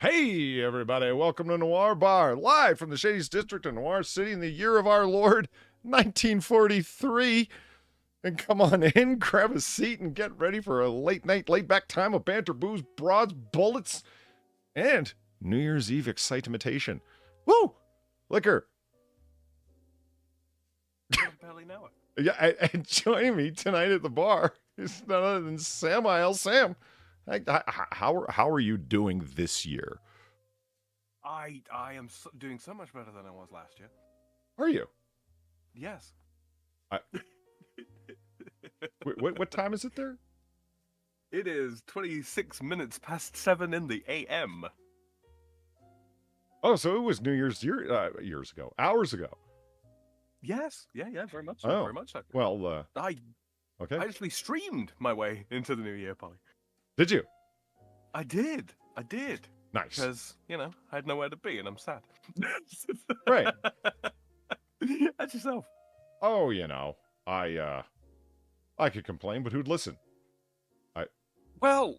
Hey, everybody, welcome to Noir Bar, live from the Shadiest District of Noir City in the year of our Lord, 1943. And come on in, grab a seat, and get ready for a late night, laid back time of banter, booze, broads, bullets, and New Year's Eve excitement. Woo! Liquor. I barely know it. Yeah, and joining me tonight at the bar is none other than Sam Isle. Sam, how are you doing this year? I am doing so much better than I was last year. Are you? Yes. Wait, what time is it there? It is 26 minutes past 7 in the AM. Oh, so it was New Year's years ago, hours ago. Yes. Yeah, very much so. Oh. Very much so. Well, I okay. actually streamed my way into the new year, Polly. Did you? I did. Nice. Because, I had nowhere to be and I'm sad. Right. That's yourself. Oh, I could complain, but who'd listen? Well,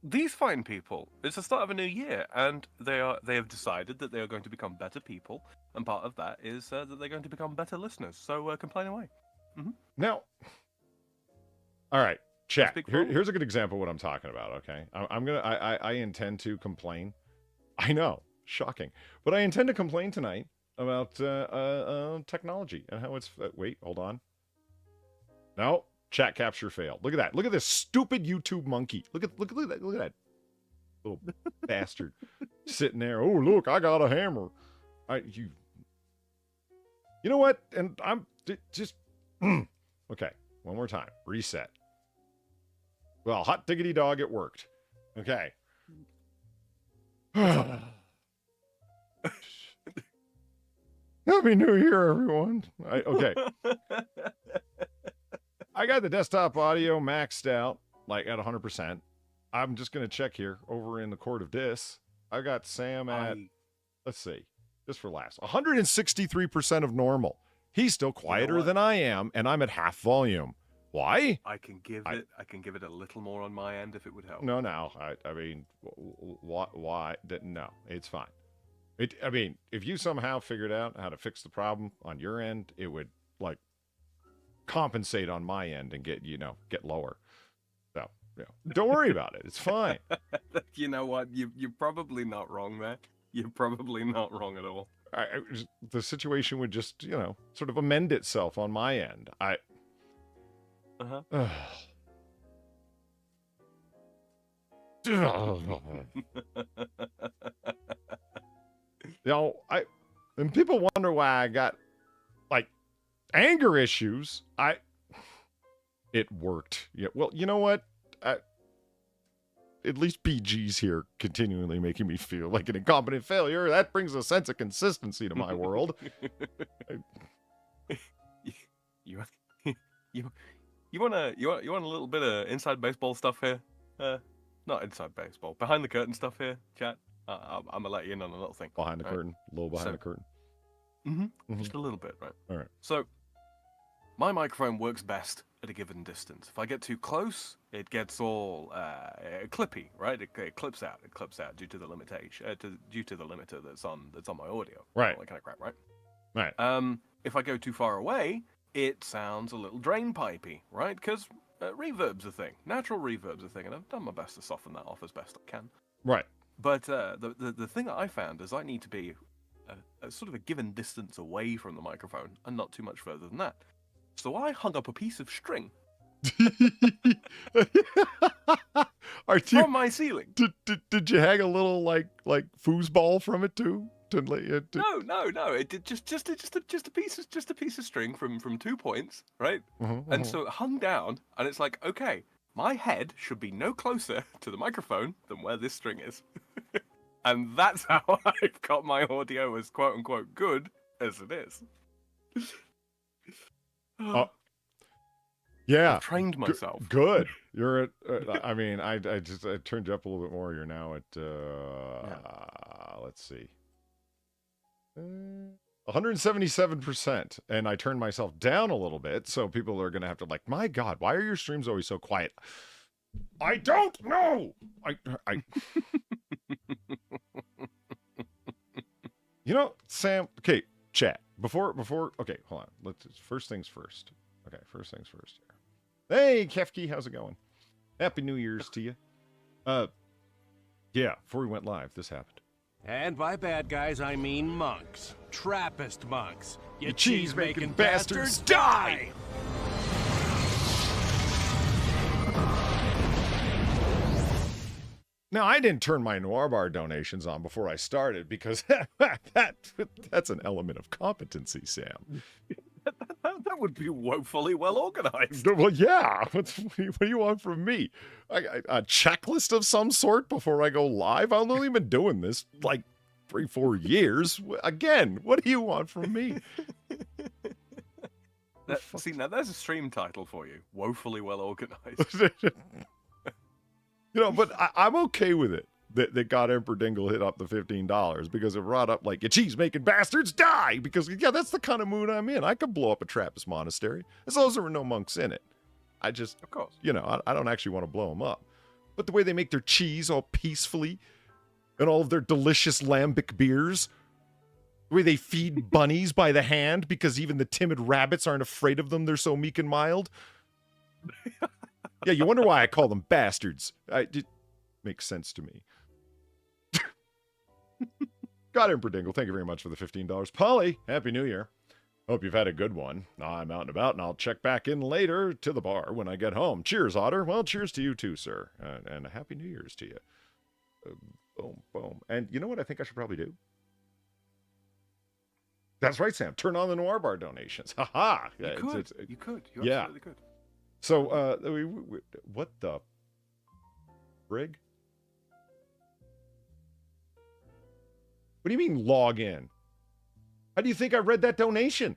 these fine people, it's the start of a new year, and they have decided that they are going to become better people, and part of that is that they're going to become better listeners. So complain away. Mm-hmm. Now, all right, chat. Here's a good example of what I'm talking about. Okay, I intend to complain. I know, shocking, but I intend to complain tonight about technology and how it's. Wait, hold on. No. Chat capture failed. Look at that. Look at this stupid YouTube monkey. Look at that little bastard sitting there. Oh, look, I got a hammer. You know what? And I'm just okay. One more time. Reset. Well, hot diggity dog, it worked. Okay. Happy New Year, everyone. Okay. I got the desktop audio maxed out, like at 100%. I'm just going to check here over in the court of dis. I got Sam at, let's see, just for laughs, 163% of normal. He's still quieter than I am, and I'm at half volume. Why? I can give it a little more on my end if it would help. No. I mean, why? No, it's fine. I mean, if you somehow figured out how to fix the problem on your end, it would, like, compensate on my end and get lower. So don't worry about it. It's fine. You know what? You're probably not wrong there. You're probably not wrong at all. The situation would just sort of amend itself on my end. And people wonder why I got like anger issues. It worked. Yeah. Well, you know what? At least PG's here continually making me feel like an incompetent failure. That brings a sense of consistency to my world. You want a little bit of inside baseball stuff here? Not inside baseball, behind the curtain stuff here, chat. I'm gonna let you in on a little thing. Behind the curtain, a little behind the curtain. Just a little bit, right? All right. So, my microphone works best at a given distance. If I get too close, it gets all clippy, right? It clips out. It clips out due to the limitation, due to the limiter that's on my audio. Right. All that kind of crap, right? Right. If I go too far away, it sounds a little drain pipey, right? Because reverb's a thing. Natural reverb's a thing, and I've done my best to soften that off as best I can. Right. But the thing that I found is I need to be a sort of a given distance away from the microphone and not too much further than that. So I hung up a piece of string from my ceiling. Did you hang a little like foosball from it too? No. It did just a piece of string from 2 points, right? And so it hung down, and it's like, okay, my head should be no closer to the microphone than where this string is. And that's how I've got my audio as quote unquote good as it is. Oh, yeah. I've trained myself. Good. You're at. I mean, I turned you up a little bit more. You're now at. Let's see. 177%, and I turned myself down a little bit, so people are gonna have to like, my God, why are your streams always so quiet? I don't know. I You know, Sam. Okay, chat. Before. Okay, hold on. First things first. Okay, first things first here. Hey, Kefki, how's it going? Happy New Year's to you. Yeah. Before we went live, this happened. And by bad guys, I mean monks. Trappist monks. You cheese-making bastards, die! Now, I didn't turn my Noir Bar donations on before I started because that's an element of competency, Sam. That would be woefully well organized. Well, yeah. What do you want from me? A checklist of some sort before I go live? I've only been doing this like 3-4 years. Again, what do you want from me? See, now there's a stream title for you. Woefully well organized. You know, but I'm okay with it that God Emperor Dingle hit up the $15 because it brought up, like, you cheese-making bastards, die! Because, yeah, that's the kind of mood I'm in. I could blow up a Trappist monastery as long as there were no monks in it. I just, of course, you know, I don't actually want to blow them up. But the way they make their cheese all peacefully and all of their delicious lambic beers, the way they feed bunnies by the hand because even the timid rabbits aren't afraid of them, they're so meek and mild. Yeah, you wonder why I call them bastards. It makes sense to me. God Emperor Dingle, thank you very much for the $15. Polly, Happy New Year. Hope you've had a good one. I'm out and about, and I'll check back in later to the bar when I get home. Cheers, Otter. Well, cheers to you too, sir. And a Happy New Year's to you. Boom, boom. And you know what I think I should probably do? That's right, Sam. Turn on the Noir Bar donations. Ha-ha! You could. You absolutely could. So, what the frig? What do you mean log in? How do you think I read that donation?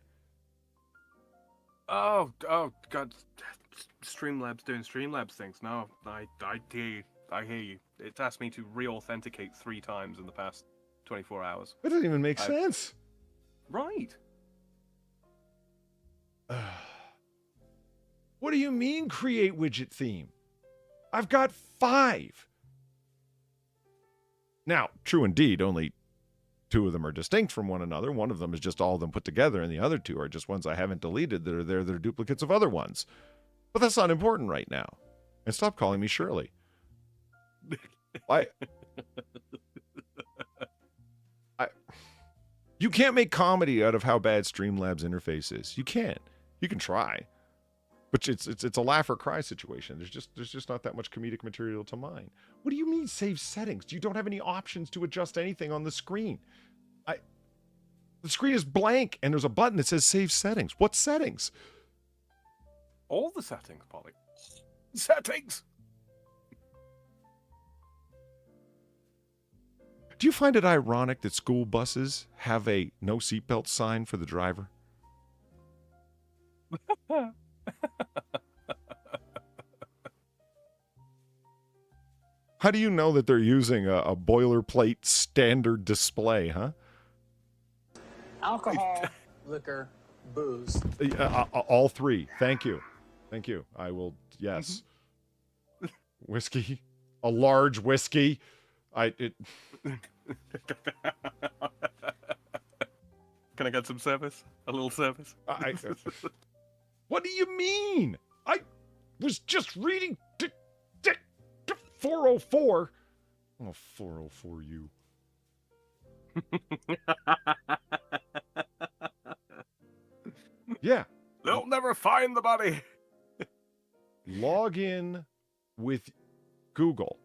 Oh, God. Streamlabs doing Streamlabs things. No, I hear you. I hear you. It's asked me to re-authenticate 3 times in the past 24 hours. That doesn't even make sense. Right. What do you mean create widget theme? I've got 5. Now, true indeed, only 2 of them are distinct from one another. One of them is just all of them put together, and the other 2 are just ones I haven't deleted that are there. They're duplicates of other ones. But that's not important right now. And stop calling me Shirley. You can't make comedy out of how bad Streamlabs interface is. You can't. You can try. But it's a laugh or cry situation. There's just not that much comedic material to mine. What do you mean save settings? You don't have any options to adjust anything on the screen. The screen is blank and there's a button that says save settings. What settings? All the settings, Polly. Settings! Do you find it ironic that school buses have a no seatbelt sign for the driver? How do you know that they're using a boilerplate standard display, huh? Alcohol, liquor, booze. All 3. Thank you. Thank you. I will, yes. Whiskey. A large whiskey. Can I get some service? A little service? What do you mean? I was just reading 404. Oh, 404 you. Yeah. They'll never find the body. Log in with Google.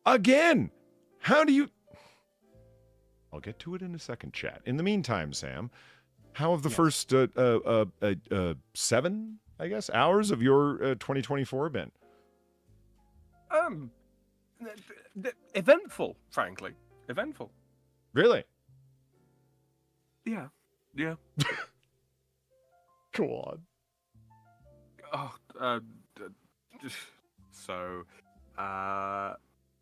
Again! How do you... I'll get to it in a second, chat. In the meantime, Sam, how have the first 7, I guess, hours of your 2024 been? Eventful, frankly. Eventful. Really? Yeah. Go on. Oh, so,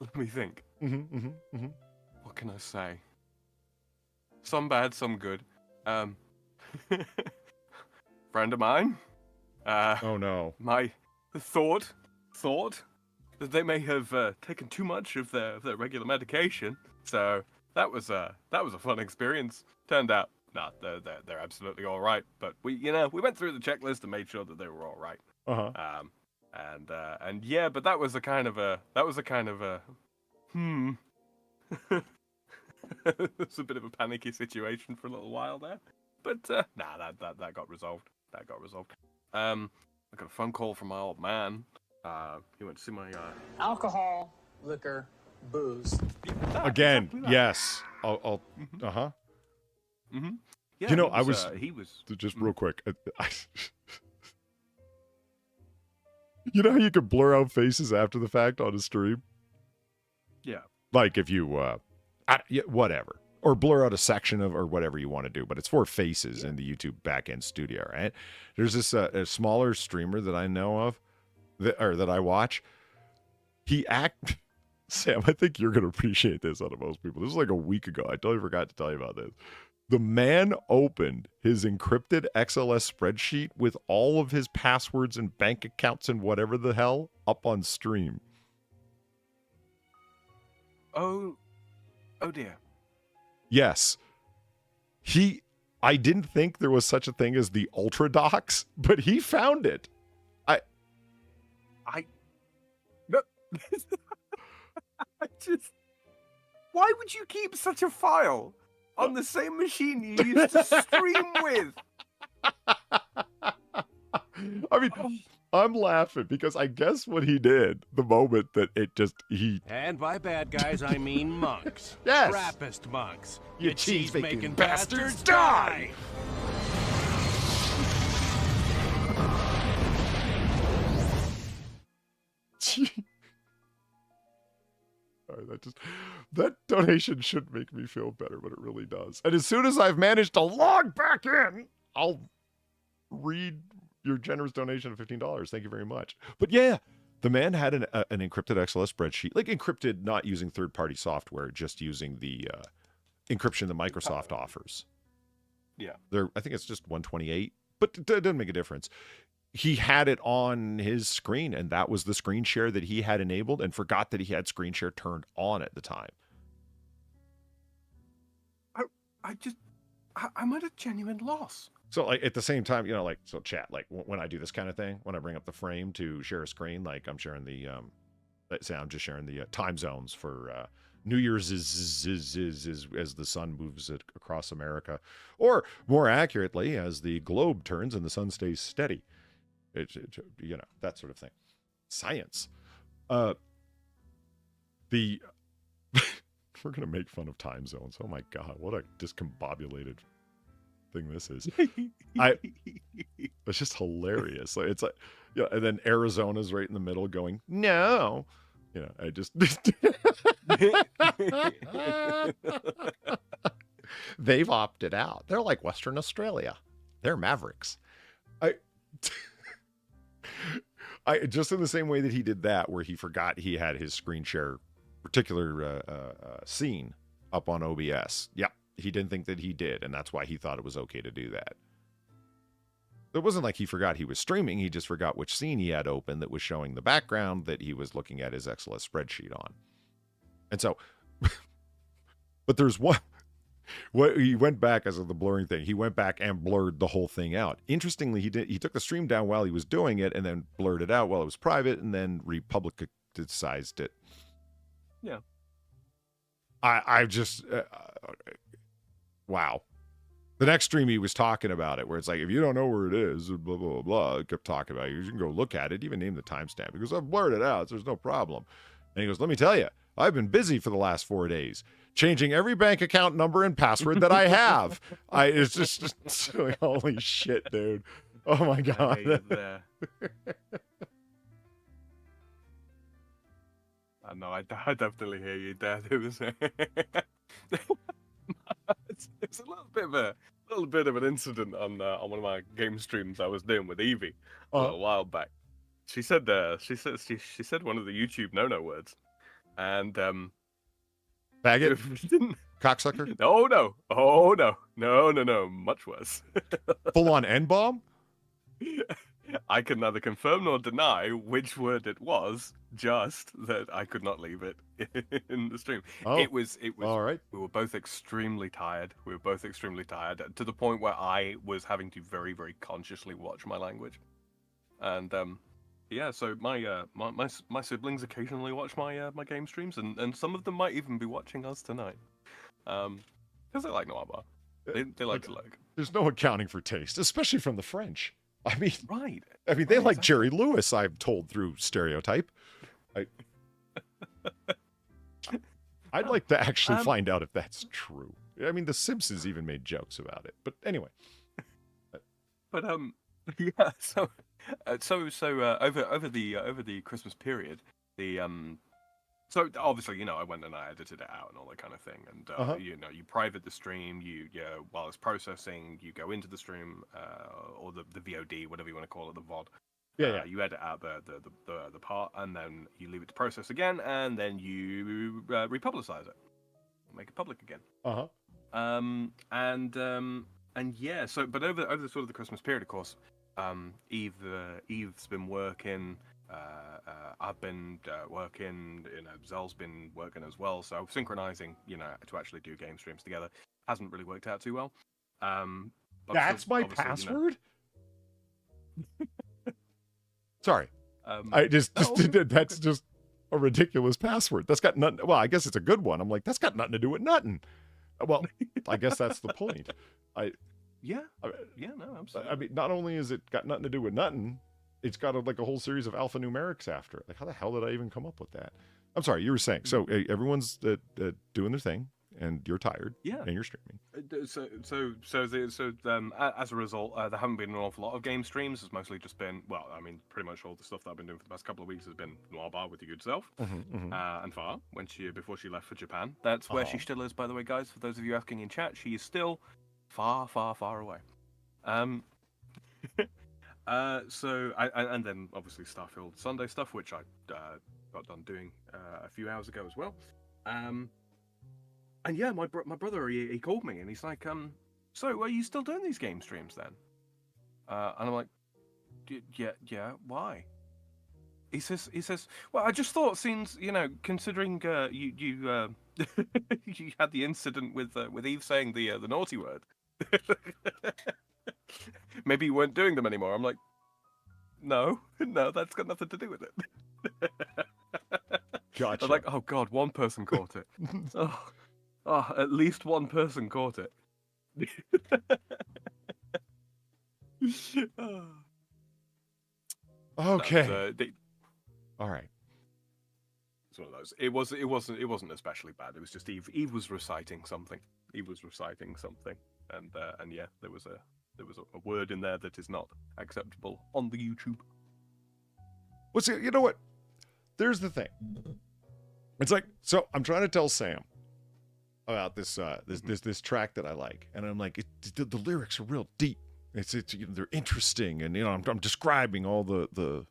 let me think. What can I say? Some bad, some good. Friend of mine. Oh no. My thought that they may have taken too much of their regular medication. So that was a fun experience. Turned out, nah, they're absolutely all right. But we went through the checklist and made sure that they were all right. And yeah, but that was a kind of a it's a bit of a panicky situation for a little while there. But that got resolved. That got resolved. I got a phone call from my old man. He went to see my Alcohol, liquor, booze. Yeah, Again, exactly that. yes. I'll Yeah, you know, he was just real quick. You know how you can blur out faces after the fact on a stream? Yeah. Like if you, whatever. Or blur out a section of, or whatever you want to do. But it's for faces in the YouTube backend studio, right? There's this a smaller streamer that I know of, that I watch. Sam, I think you're going to appreciate this out of most people. This was like a week ago. I totally forgot to tell you about this. The man opened his encrypted XLS spreadsheet with all of his passwords and bank accounts and whatever the hell up on stream. Oh dear. Yes. I didn't think there was such a thing as the Ultra Docs, but he found it. No. Why would you keep such a file on the same machine you used to stream with? I mean, I'm laughing because I guess what he did the moment that And by bad guys, I mean monks. Yes. Trappist monks. You You cheese-making cheese-making bastards, bastards, die! That donation should make me feel better, but it really does. And as soon as I've managed to log back in, I'll read your generous donation of $15. Thank you very much. But yeah, the man had an encrypted XLS spreadsheet, like encrypted, not using third-party software, just using the encryption that Microsoft offers. Yeah. I think it's just 128, but it doesn't make a difference. He had it on his screen, and that was the screen share that he had enabled, and forgot that he had screen share turned on at the time. I'm at a genuine loss. So, like, at the same time, so chat, like, when I do this kind of thing, when I bring up the frame to share a screen, like, I'm sharing the, let's say I'm just sharing the time zones for New Year's is as the sun moves it across America, or more accurately, as the globe turns and the sun stays steady. That sort of thing. Science. We're going to make fun of time zones. Oh my God, what a discombobulated thing this is. It's just hilarious. Like, it's like, and then Arizona's right in the middle going, no. I just... They've opted out. They're like Western Australia. They're mavericks. I just in the same way that he did that, where he forgot he had his screen share particular scene up on OBS. Yep, he didn't think that he did, and that's why he thought it was okay to do that. It wasn't like he forgot he was streaming. He just forgot which scene he had open that was showing the background that he was looking at his XLS spreadsheet on. And so, but there's one. What he went back, as of the blurring thing, he went back and blurred the whole thing out. Interestingly, he took the stream down while he was doing it and then blurred it out while it was private and then republicized it. Yeah. I just, wow. The next stream he was talking about it, where it's like, if you don't know where it is, blah, blah, blah, blah, he kept talking about it. You can go look at it, even name the timestamp. He goes, I've blurred it out, so there's no problem. And he goes, let me tell you, I've been busy for the last 4 days, changing every bank account number and password that I have. It's just like, holy shit, dude. Oh my God. I know, I definitely hear you, Dad. It was a little bit of an incident on one of my game streams I was doing with Evie a little while back. She said one of the YouTube no words, and faggot, cocksucker. No, much worse. Full on N-bomb. I can neither confirm nor deny which word it was, just that I could not leave it in the stream. Oh, it was all right. We were both extremely tired. To the point where I was having to very, very consciously watch my language. And yeah, so my siblings occasionally watch my my game streams, and some of them might even be watching us tonight. Because they like Noir Bar. They like to like. There's no accounting for taste, especially from the French. I mean, right. I mean, they like exactly. Jerry Lewis, I'm told through stereotype. I'd like to actually find out if that's true. I mean, The Simpsons even made jokes about it. But anyway. But yeah. So over the Christmas period, so obviously, I went and I edited it out and all that kind of thing. And, you private the stream, while it's processing, you go into the stream, or the VOD, whatever you want to call it, the VOD. Yeah. You edit out the part, and then you leave it to process again, and then you republicize it. Make it public again. And yeah, so, but over the sort of the Christmas period, of course, Eve's been working, I've been working, Zell's been working as well, so synchronizing, to actually do game streams together hasn't really worked out too well. That's my password? Sorry. That's just a ridiculous password. That's got nothing, well, I guess it's a good one. I'm like, that's got nothing to do with nothing. Well, I guess that's the point. No, absolutely. I mean, not only is it got nothing to do with nothing, it's got a whole series of alphanumerics after it. Like, how the hell did I even come up with that? I'm sorry, you were saying. So everyone's doing their thing, and you're tired. Yeah. And you're streaming. As a result, there haven't been an awful lot of game streams. It's mostly just been, well, I mean, pretty much all the stuff that I've been doing for the past couple of weeks has been Noir Bar with your good self, and Far before she left for Japan. That's where she still is, by the way, guys. For those of you asking in chat, she is still far, far, far away. And then obviously Starfield Sunday stuff, which I got done doing a few hours ago as well. And yeah, my brother, he called me and he's like, so are you still doing these game streams then? And I'm like, yeah, why? He says, well, I just thought, since considering you you had the incident with Eve saying the naughty word, maybe you weren't doing them anymore. I'm like, no, that's got nothing to do with it. Gotcha. I'm like, oh god, one person caught it. Oh, at least one person caught it. Okay. All right. It's one of those. It wasn't especially bad. It was just Eve was reciting something. And yeah, there was a word in there that is not acceptable on the YouTube. Well, see, you know what? There's the thing. It's like, so I'm trying to tell Sam about this this track that I like, and I'm like, the lyrics are real deep. It's they're interesting, and I'm describing all the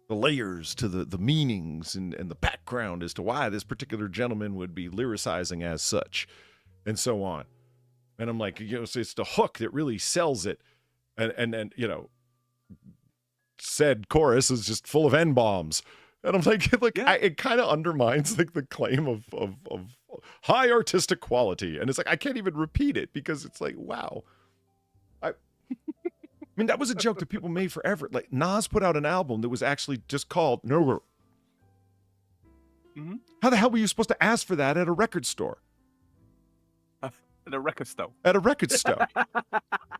layers to the meanings and the background as to why this particular gentleman would be lyricizing as such, and so on. And I'm like, so it's the hook that really sells it, and said chorus is just full of N-bombs. And I'm like, it kind of undermines the claim of high artistic quality. And it's like, I can't even repeat it because it's like, wow. I mean, that was a joke that people made forever. Like, Nas put out an album that was actually just called Noir. Mm-hmm. How the hell were you supposed to ask for that at a record store? At a record store. At a record store.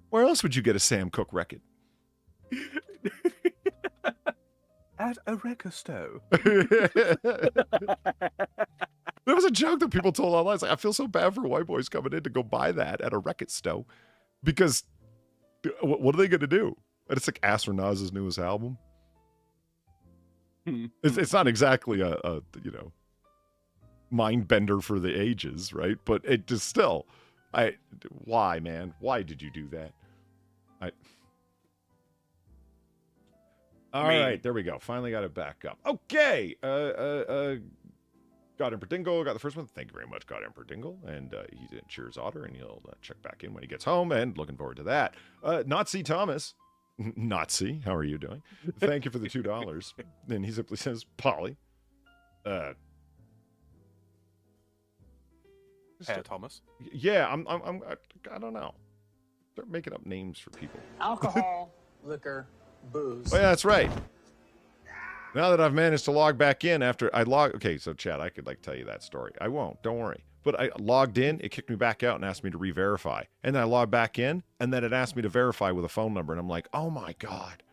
Where else would you get a Sam Cooke record? At a record store. There was a joke that people told online. It's like, I feel so bad for white boys coming in to go buy that at a record store because what are they going to do? And it's like, ask for Nas's newest album. It's not exactly a mind bender for the ages, right? But it just still, why, man? Why did you do that? All right, there we go. Finally got it back up. Okay. God Emperor Dingle got the first one. Thank you very much, God Emperor Dingle. And he's in Cheers Otter, and he'll check back in when he gets home, and looking forward to that. Nazi Thomas Nazi, how are you doing? Thank you for the $2. And he simply says, Polly. Herr Thomas. Yeah, I don't know. Start making up names for people. Alcohol, liquor, booze. Oh, yeah, that's right. Now that I've managed to log back in after I okay, so Chad, I could tell you that story. I won't, don't worry. But I logged in, it kicked me back out and asked me to re-verify. And then I logged back in, and then it asked me to verify with a phone number. And I'm like, oh my God.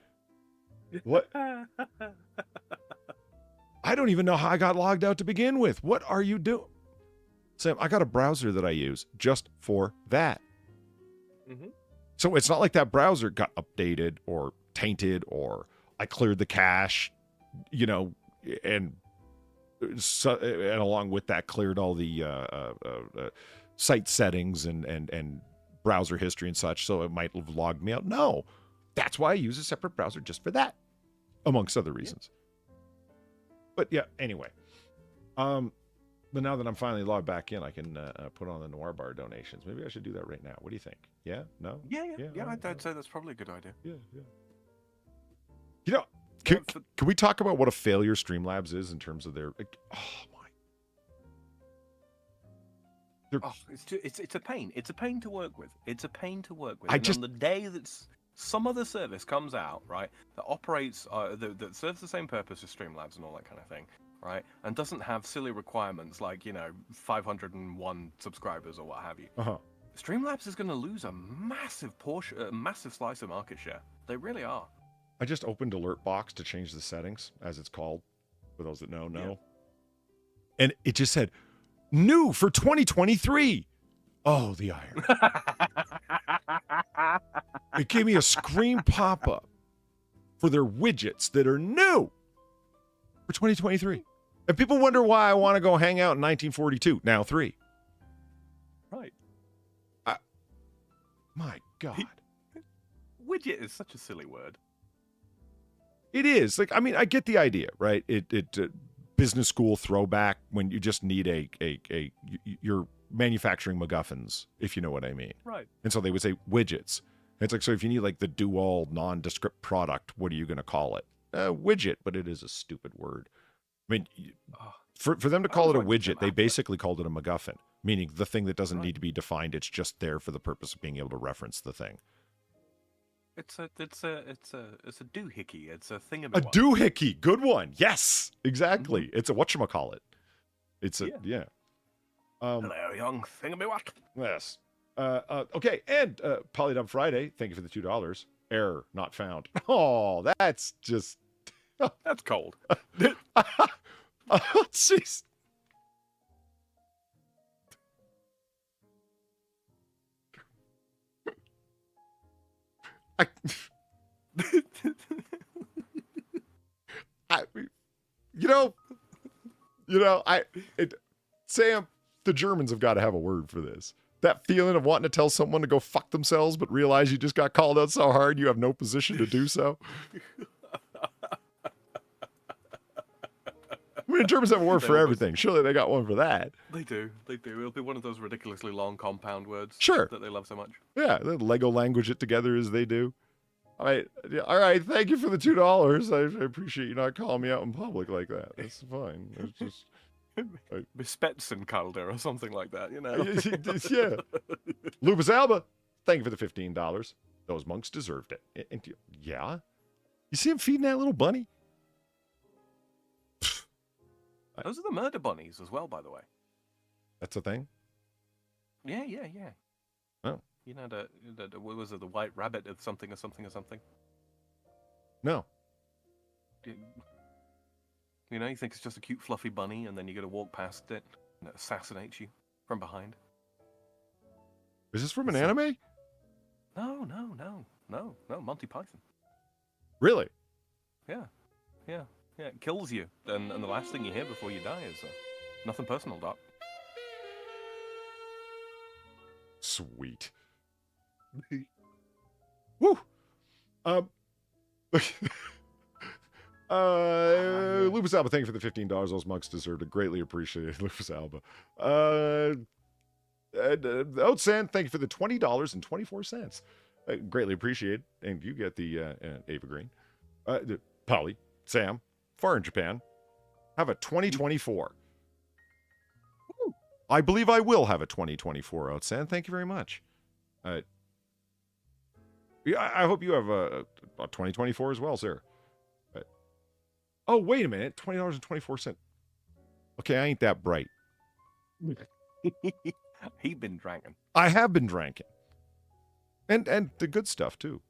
What? I don't even know how I got logged out to begin with. What are you doing? Sam, I got a browser that I use just for that. Mm-hmm. So it's not like that browser got updated or tainted or I cleared the cache, and along with that cleared all the site settings and browser history and such, so it might have logged me out. No, that's why I use a separate browser just for that, amongst other reasons. But yeah, anyway. But now that I'm finally logged back in, I can put on the Noir Bar donations. Maybe I should do that right now. What do you think? Yeah? No? Yeah. I'd say that's probably a good idea. Yeah. Can we talk about what a failure Streamlabs is in terms of their... It's a pain. It's a pain to work with. On the day that some other service comes out, right, that operates, that serves the same purpose as Streamlabs and all that kind of thing, right, and doesn't have silly requirements like 501 subscribers or what have you. Streamlabs is going to lose a massive portion, a massive slice of market share. They really are. I just opened Alertbox to change the settings, as it's called, for those that know. Yeah. And it just said, new for 2023. Oh, the iron. It gave me a screen pop-up for their widgets that are new for 2023. And people wonder why I want to go hang out in 1942, now 3. Right. My God. Widget is such a silly word. It is. I get the idea, right? It business school throwback when you just need you're manufacturing MacGuffins, if you know what I mean. Right. And so they would say widgets. And it's so if you need the do-all nondescript product, what are you going to call it? Widget, but it is a stupid word. I mean, for them to call it a widget, they basically called it a MacGuffin, meaning the thing that doesn't need to be defined. It's just there for the purpose of being able to reference the thing. It's a doohickey. It's a thing a doohickey. Good one. Yes, exactly. Mm-hmm. It's a whatchamacallit. It's a hello, young thingamywhat. Yes. Okay, and Polydub Friday. Thank you for the $2. Error not found. Oh, that's just that's cold. Oh, jeez. Sam, the Germans have got to have a word for this. That feeling of wanting to tell someone to go fuck themselves, but realize you just got called out so hard you have no position to do so. I mean, Germans have a word for everything. Surely they got one for that. They do. It'll be one of those ridiculously long compound words. Sure. That they love so much. Yeah, they Lego language it together as they do. All right. Thank you for the $2. I appreciate you not calling me out in public like that. That's fine. It's just Bespetzenkalder or something like that, Yeah. Lupus Alba, thank you for the $15. Those monks deserved it. And yeah, you see him feeding that little bunny? Those are the murder bunnies as well, by the way. That's a thing? Yeah. Oh. What was it, the white rabbit of something or something or something? No. You think it's just a cute fluffy bunny and then you got to walk past it and it assassinates you from behind. Is this from an anime? No, Monty Python. Really? Yeah, it kills you. And the last thing you hear before you die is nothing personal, Doc. Sweet. Woo! Lupus Alba, thank you for the $15. Those mugs deserved it. Greatly appreciated, Lupus Alba. Oatsand, thank you for the $20.24. I greatly appreciate it. And you get the Eva Green. Polly, Sam, far in Japan. Have a 2024. I believe I will have a 2024, Outsan. Thank you very much. I hope you have a 2024 as well, sir. Oh, wait a minute. $20.24. Okay, I ain't that bright. He been drinking. I have been drinking. And the good stuff, too.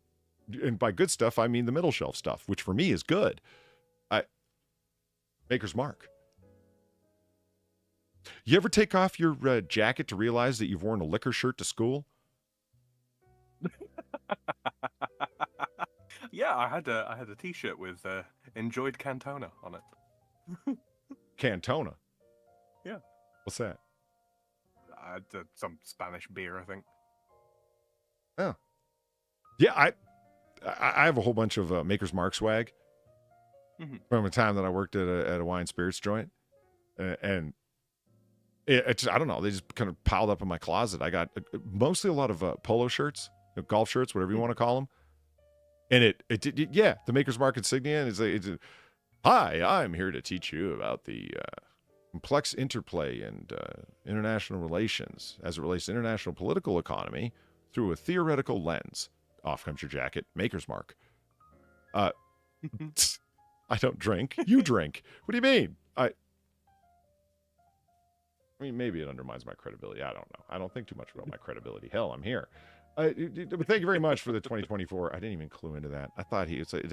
And by good stuff, I mean the middle shelf stuff, which for me is good. Maker's Mark. You ever take off your jacket to realize that you've worn a liquor shirt to school? Yeah, I had a T-shirt with "Enjoyed Cantona" on it. Cantona? Yeah. What's that? Some Spanish beer, I think. Oh. Yeah, I have a whole bunch of Maker's Mark swag from the time that I worked at a wine spirits joint, and it's I don't know, they just kind of piled up in my closet. I got mostly a lot of polo shirts, golf shirts, whatever you want to call them, and yeah, the Maker's Mark insignia is hi, I'm here to teach you about the complex interplay and international relations as it relates to international political economy through a theoretical lens. Off comes your jacket, Maker's Mark. I don't drink. You drink. What do you mean? I mean, maybe it undermines my credibility. I don't know. I don't think too much about my credibility. Hell, I'm here. But thank you very much for the 2024. I didn't even clue into that. I thought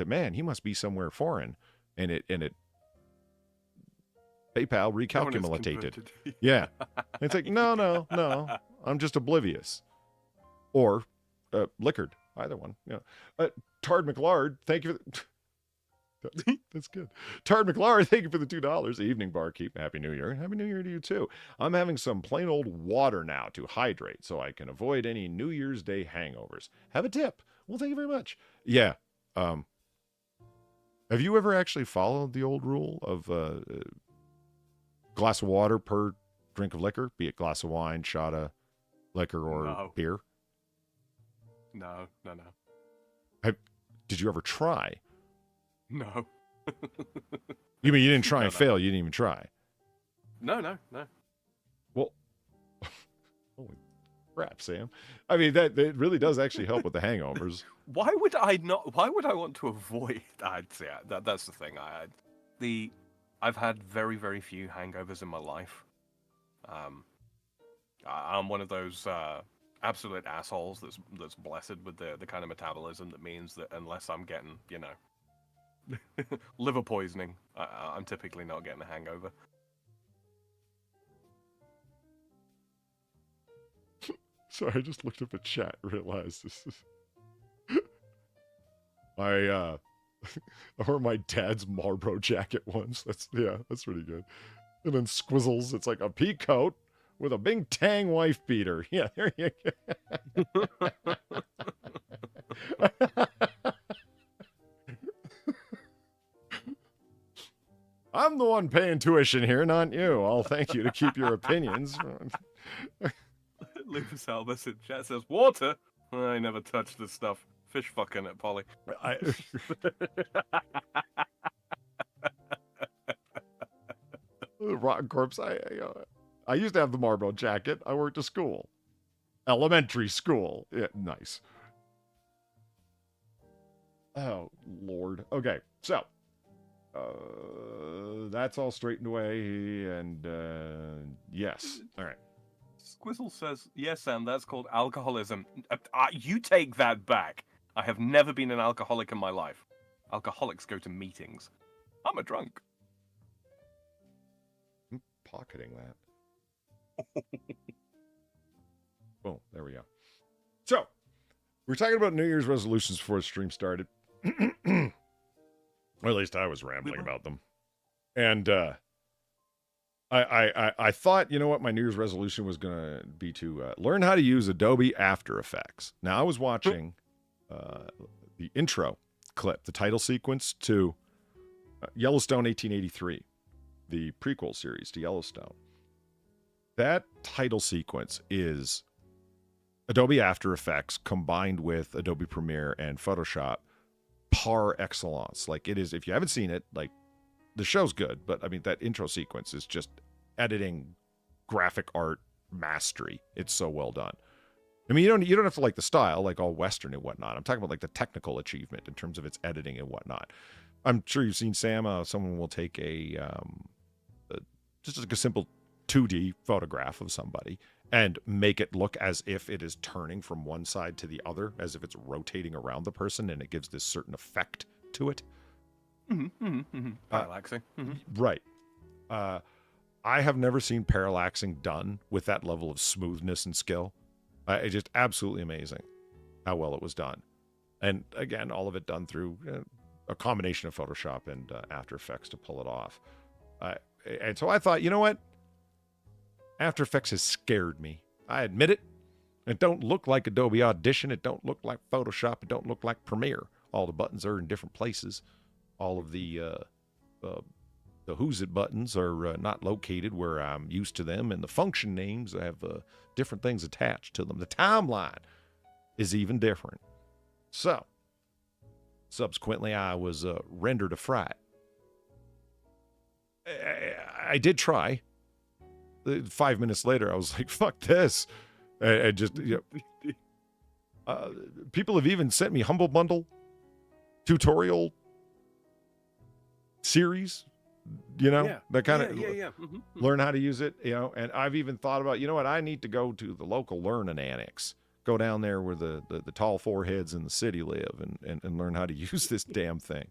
man, he must be somewhere foreign, and it PayPal recalculated. Yeah, it's like no. I'm just oblivious, or liquored. Either one. Yeah. Tard McLard, thank you for that's good. Tard McLard, thank you for the $2. Evening barkeep. Happy New Year. Happy New Year to you too. I'm having some plain old water now to hydrate so I can avoid any New Year's Day hangovers. Have a tip. Well, thank you very much. Yeah. Have you ever actually followed the old rule of glass of water per drink of liquor, be it glass of wine, shot of liquor, or beer? No. Did you ever try? No. You mean you didn't try and fail? You didn't even try? No. Well, holy crap, Sam. I mean, that really does actually help with the hangovers. Why would I not? Why would I want to avoid? I'd say that's the thing. I've had very, very few hangovers in my life. I'm one of those absolute assholes that's blessed with the kind of metabolism that means that unless I'm getting, liver poisoning, I'm typically not getting a hangover. Sorry, I just looked up at chat and realized this is... I wore my dad's Marlboro jacket once. That's pretty good. And then Squizzles, it's like a pea coat with a big tang wife beater. Yeah, there you go. I'm the one paying tuition here, not you. I'll thank you to keep your opinions. Lucas Albus in chat says, water? I never touched this stuff. Fish fucking it, Polly. Rotten Corpse, I used to have the Marlboro jacket. I worked at school. Elementary school. Yeah, nice. Oh, Lord. Okay, so. That's all straightened away, and yes. All right. Squizzle says, yes, Sam, that's called alcoholism. You take that back. I have never been an alcoholic in my life. Alcoholics go to meetings. I'm a drunk. I'm pocketing that. Boom, there we go. So, we're talking about New Year's resolutions before the stream started. Or at least I was rambling about them. And I thought, you know what, my New Year's resolution was going to be to learn how to use Adobe After Effects. Now, I was watching the intro clip, the title sequence to Yellowstone 1883, the prequel series to Yellowstone. That title sequence is Adobe After Effects combined with Adobe Premiere and Photoshop, par excellence. Like, it is, if you haven't seen it, like, the show's good, but I mean, that intro sequence is just editing, graphic art mastery. It's so well done. I mean, you don't have to like the style, like all Western and whatnot. I'm talking about like the technical achievement in terms of its editing and whatnot. I'm sure you've seen, Sam, someone will take just like a simple 2D photograph of somebody and make it look as if it is turning from one side to the other, as if it's rotating around the person, and it gives this certain effect to it. Parallaxing. Right. I have never seen parallaxing done with that level of smoothness and skill. It's just absolutely amazing how well it was done. And again, all of it done through a combination of Photoshop and After Effects to pull it off. And so I thought, you know what? After Effects has scared me. I admit it. It don't look like Adobe Audition. It don't look like Photoshop. It don't look like Premiere. All the buttons are in different places. All of the Who's It buttons are not located where I'm used to them, and the function names have different things attached to them. The timeline is even different. So, subsequently, I was rendered a fright. I did try. 5 minutes later, I was like, fuck this. And just, people have even sent me Humble Bundle tutorial series, that kind of learn how to use it, and I've even thought about, I need to go to the local learning annex, go down there where the tall foreheads in the city live and learn how to use this damn thing.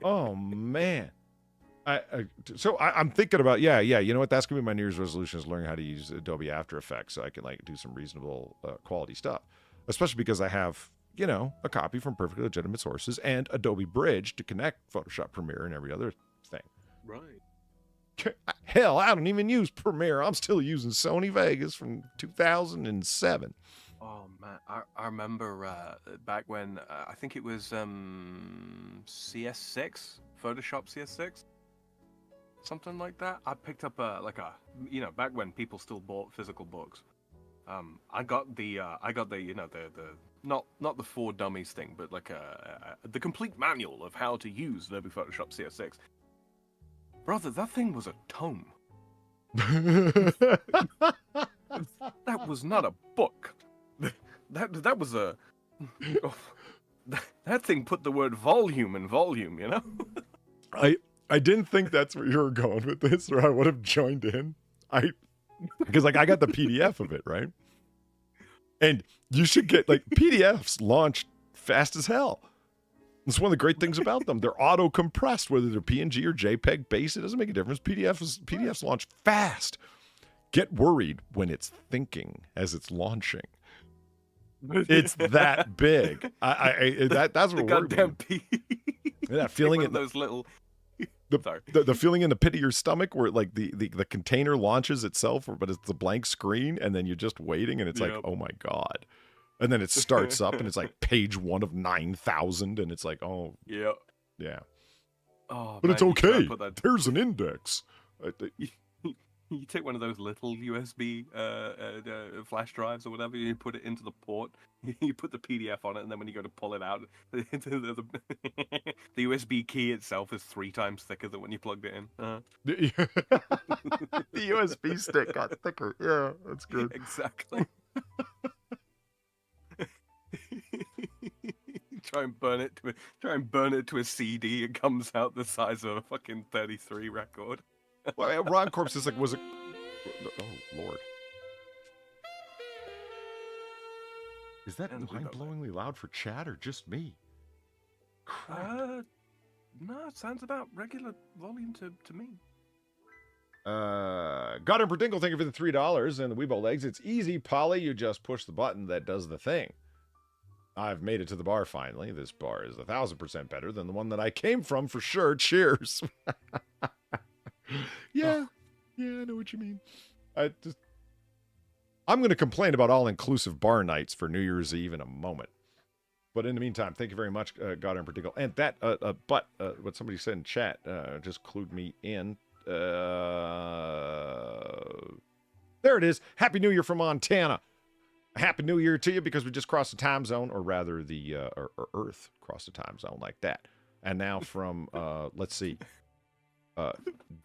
Oh man. So I'm thinking about, you know what, that's gonna be my New Year's resolution, is learning how to use Adobe After Effects so I can do some reasonable quality stuff, especially because I have a copy from perfectly legitimate sources and Adobe Bridge to connect Photoshop, Premiere, and every other thing. Right. Hell, I don't even use Premiere. I'm still using Sony Vegas from 2007. Oh man, I remember back when I think it was CS6, Photoshop CS6, something like that. I picked up back when people still bought physical books. I got the not the 4 dummies thing, but like the complete manual of how to use Adobe Photoshop CS6. Brother, that thing was a tome. That was not a book. That was a that thing put the word volume in volume, I didn't think that's where you were going with this, or I would have joined in. Because I got the PDF of it, right? And you should get, PDFs launched fast as hell. It's one of the great things about them. They're auto-compressed, whether they're PNG or JPEG based. It doesn't make a difference. PDFs launch fast. Get worried when it's thinking as it's launching. It's that big. That's what goddamn that feeling in those little. The feeling in the pit of your stomach where the container launches itself, but it's the blank screen, and then you're just waiting, and it's like, oh my god, and then it starts up, and it's like page 1 of 9,000, and it's like, oh yeah. Oh, but man, it's okay. There's an index. You take one of those little USB flash drives or whatever, you put it into the port, you put the PDF on it, and then when you go to pull it out, the USB key itself is 3 times thicker than when you plugged it in. The USB stick got thicker. Yeah, that's good. Exactly. Try and burn it to a CD. It comes out the size of a fucking 33 record. Well, Ron Corpse is like, was it? Oh Lord, is that mind-blowingly loud for chat or just me? No, it sounds about regular volume to me. Goddamn Perdingle, thank you for the $3 and the Weebo legs. It's easy, Polly. You just push the button that does the thing. I've made it to the bar finally. This bar is 1,000% better than the one that I came from for sure. Cheers. Yeah, I know what you mean. I'm going to complain about all-inclusive bar nights for New Year's Eve in a moment. But in the meantime, thank you very much, God in particular. And that, what somebody said in chat just clued me in. There it is. Happy New Year from Montana. Happy New Year to you, because we just crossed the time zone, or rather the Earth crossed the time zone like that. And now from, let's see.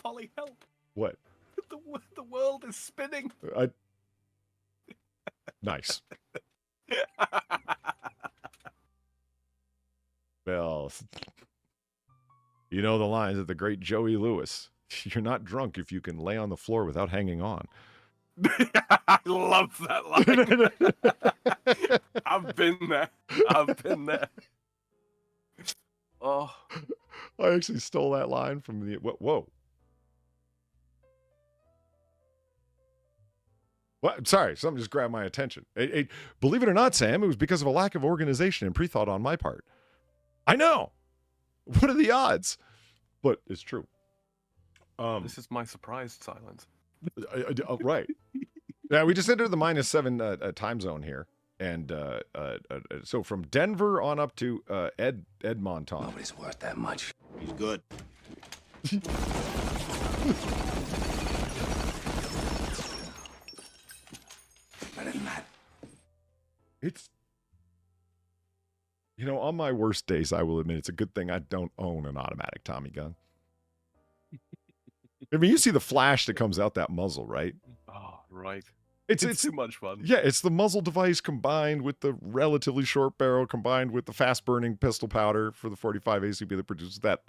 Polly, help. What? The world is spinning. Nice. Well, you know the lines of the great Joey Lewis. You're not drunk if you can lay on the floor without hanging on. I love that line. I've been there. Oh. I actually stole that line from the... Whoa. What? Sorry, something just grabbed my attention. Believe it or not, Sam, it was because of a lack of organization and pre-thought on my part. I know. What are the odds? But it's true. This is my surprised silence. Right. Yeah, we just entered the -7 time zone here. And so from Denver on up to Edmonton. Nobody's worth that much. He's good. Better than that. It's, you know, on my worst days, I will admit it's a good thing I don't own an automatic Tommy gun. I mean, you see the flash that comes out that muzzle, right? Oh, right. It's too much fun. Yeah, it's the muzzle device combined with the relatively short barrel, combined with the fast-burning pistol powder for the 45 ACP that produces that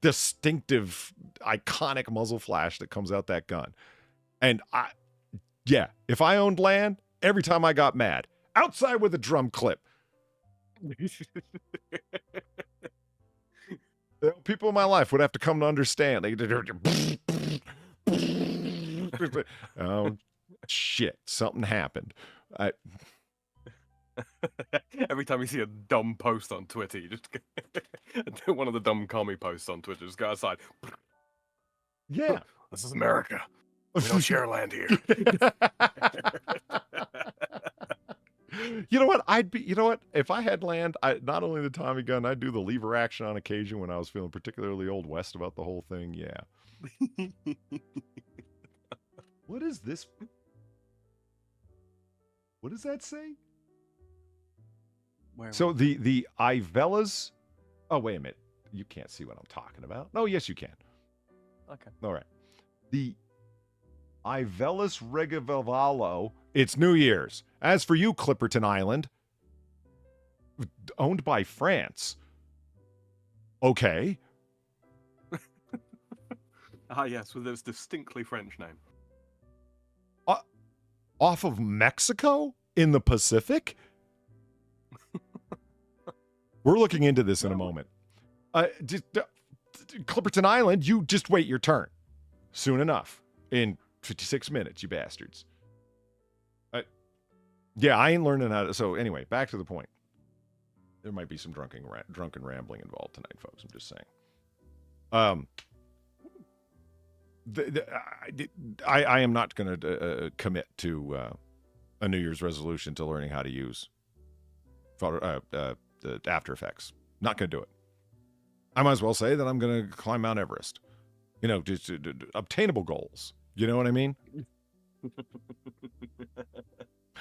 distinctive, iconic muzzle flash that comes out that gun. And if I owned land, every time I got mad, outside with a drum clip. People in my life would have to come to understand. Oh, shit, something happened. Every time you see a dumb post on Twitter, you just one of the dumb commie posts on Twitter, just go outside. Yeah. This is America. We don't share land here. You know what? If I had land, not only the Tommy gun, I'd do the lever action on occasion when I was feeling particularly Old West about the whole thing. Yeah. What is this? What does that say? So the Ivelas. Oh, wait a minute. You can't see what I'm talking about. No, yes, you can. Okay. All right. The Ivelas Regavalo. It's New Year's. As for you, Clipperton Island, owned by France. Okay. Yes, with this distinctly French name. Off of Mexico in the Pacific? We're looking into this in a moment. Clipperton Island, you just wait your turn. Soon enough. In 56 minutes, you bastards. Yeah, I ain't learning how to... So anyway, back to the point. There might be some drunken rambling involved tonight, folks. I'm just saying. I am not going to commit to a New Year's resolution to learning how to use the After Effects. Not going to do it. I might as well say that I'm going to climb Mount Everest. You know, just obtainable goals. You know what I mean?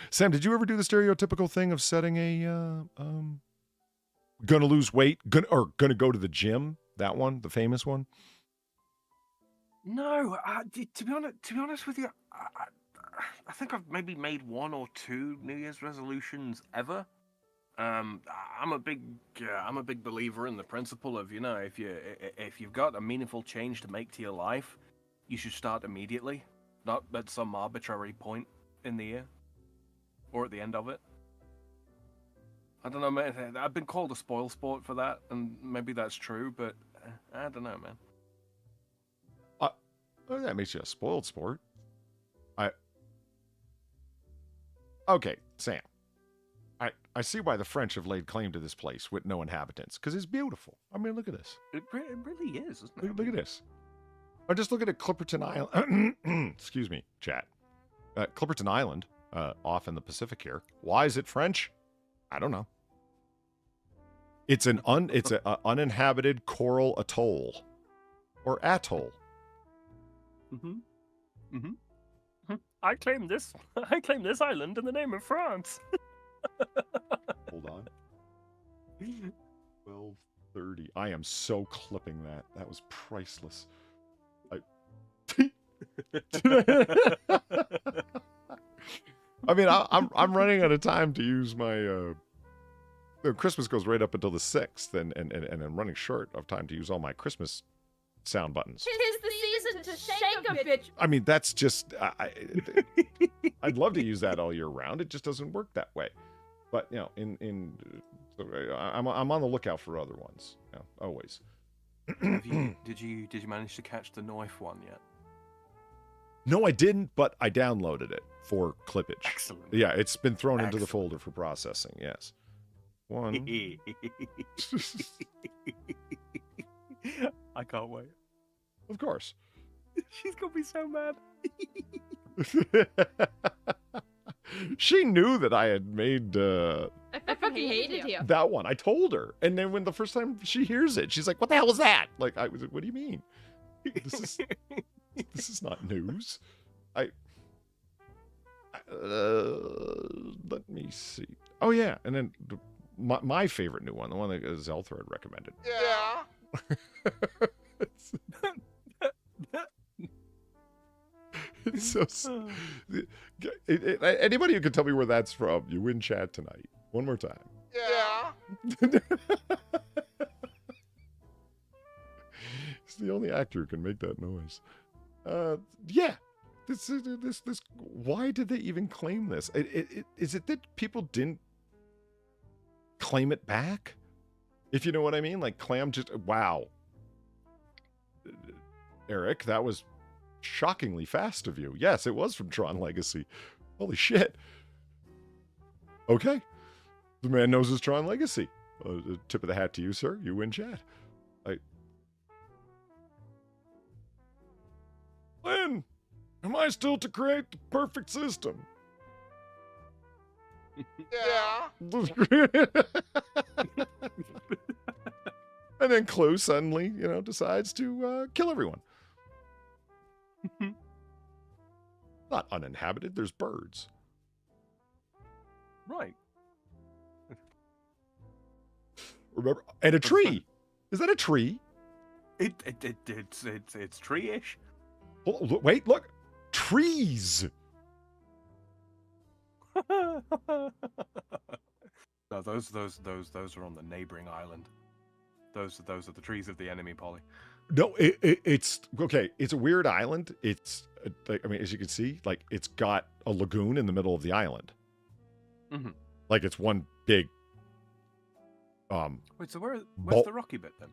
Sam, did you ever do the stereotypical thing of setting a gonna lose weight, gonna go to the gym? That one, the famous one. No, to be honest with you, I think I've maybe made 1 or 2 New Year's resolutions ever. I'm a big believer in the principle of, you know, if you've got a meaningful change to make to your life, you should start immediately, not at some arbitrary point in the year. Or at the end of it. I don't know, man. I've been called a spoil sport for that, and maybe that's true, but I don't know, man. That makes you a spoiled sport. Okay, Sam. I see why the French have laid claim to this place with no inhabitants, because it's beautiful. I mean, look at this. It really is, isn't it? Look at this. I'm just looking at Clipperton Island. Excuse me, chat. Clipperton Island. Off in the Pacific here. Why is it French? I don't know. It's an uninhabited coral atoll, or atoll. I claim this island in the name of France. Hold on. 12:30. I am so clipping that. That was priceless. I mean, I'm running out of time to use my. Christmas goes right up until the 6th, and I'm running short of time to use all my Christmas sound buttons. 'Tis the season to shake a bitch. I mean, that's just. I'd love to use that all year round. It just doesn't work that way. But you know, I'm on the lookout for other ones. You know, always. Did you manage to catch the knife one yet? No, I didn't, but I downloaded it for clippage. Excellent. Yeah, it's been thrown into the folder for processing. Yes. One. I can't wait. Of course. She's gonna be so mad. She knew that I had made I fucking hated you. that one. I told her, and then when the first time she hears it, she's like, "What the hell was that?" Like, I was like, "What do you mean? This is not news." Let me see. Oh yeah, and then my favorite new one, the one that Zelthra had recommended. Yeah. It's so. Anybody who can tell me where that's from, you win chat tonight. One more time. Yeah. He's the only actor who can make that noise. Yeah. This. Why did they even claim this? Is it that people didn't claim it back? If you know what I mean, like Clam just wow. Eric, that was shockingly fast of you. Yes, it was from Tron Legacy. Holy shit. Okay. The man knows his Tron Legacy. Tip of the hat to you, sir. You win chat. Lynn, am I still to create the perfect system? Yeah. And then Clue suddenly, decides to kill everyone. Not uninhabited. There's birds. Right. Remember, and a tree. Is that a tree? It's tree-ish. Wait, look, trees. No, those are on the neighboring island. Those are the trees of the enemy, Polly. No, it's okay. It's a weird island. It's, I mean, as you can see, like it's got a lagoon in the middle of the island. Mm-hmm. Like it's one big. Wait, so where's the rocky bit then?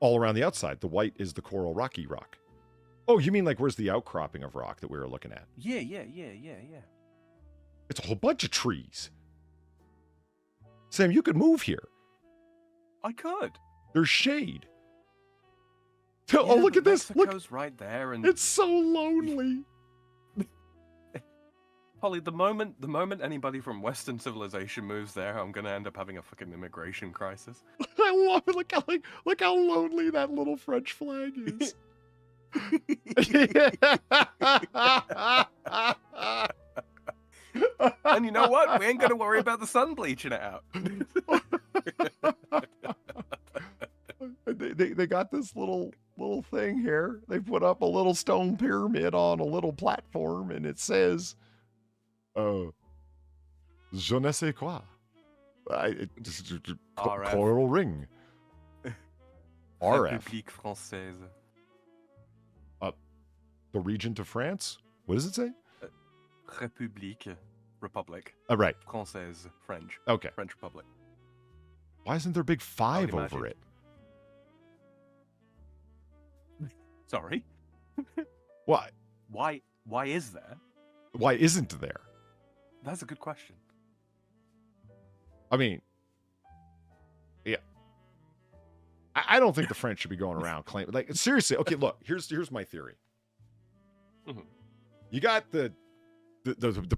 All around the outside. The white is the coral rocky rock. Oh, you mean like where's the outcropping of rock that we were looking at? Yeah. It's a whole bunch of trees. Sam, you could move here. I could. There's shade. Yeah, oh, look at this. Mexico's Look. right there, and It's so lonely. Polly, the moment anybody from Western civilization moves there, I'm gonna end up having a fucking immigration crisis. I love it. Look how lonely that little French flag is. And you know what? We ain't gonna worry about the sun bleaching it out. They got this little thing here. They put up a little stone pyramid on a little platform, and it says, "Je ne sais quoi." RF. Coral ring. RF. République Française. The region to France. What does it say? République. Republic. Right. Française. French. Okay. French Republic. Why isn't there a big 5 imagine. over it? Sorry. Why? Why is there? Why isn't there? That's a good question. I mean, yeah. I don't think the French should be going around claiming, like, seriously. Okay, look, here's my theory. Mhm. You got the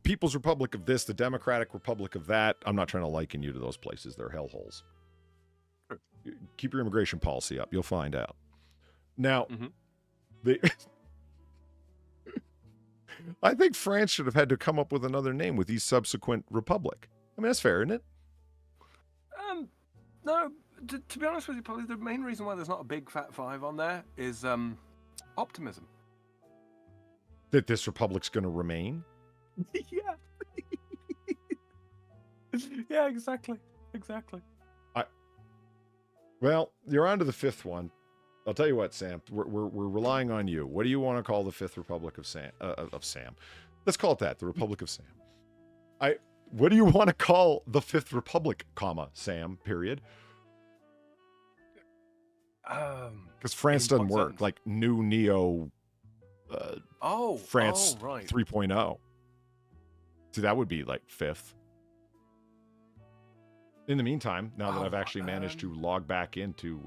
People's Republic of this, the Democratic Republic of that. I'm not trying to liken you to those places. They're hellholes. Sure. Keep your immigration policy up. You'll find out. Now, Mhm. I think France should have had to come up with another name with each subsequent republic. I mean, that's fair, isn't it? No, to be honest with you, probably the main reason why there's not a big fat 5 on there is optimism. That this republic's going to remain? Yeah. Yeah, exactly. Well, you're on to the 5th one. I'll tell you what, Sam. We're relying on you. What do you want to call the 5th Republic of Sam? Let's call it that, the Republic of Sam. What do you want to call the 5th Republic, Sam, period? Because France doesn't work. sense? Like new Neo France right. 3.0. See, that would be like 5th. In the meantime, now that I've actually managed to log back into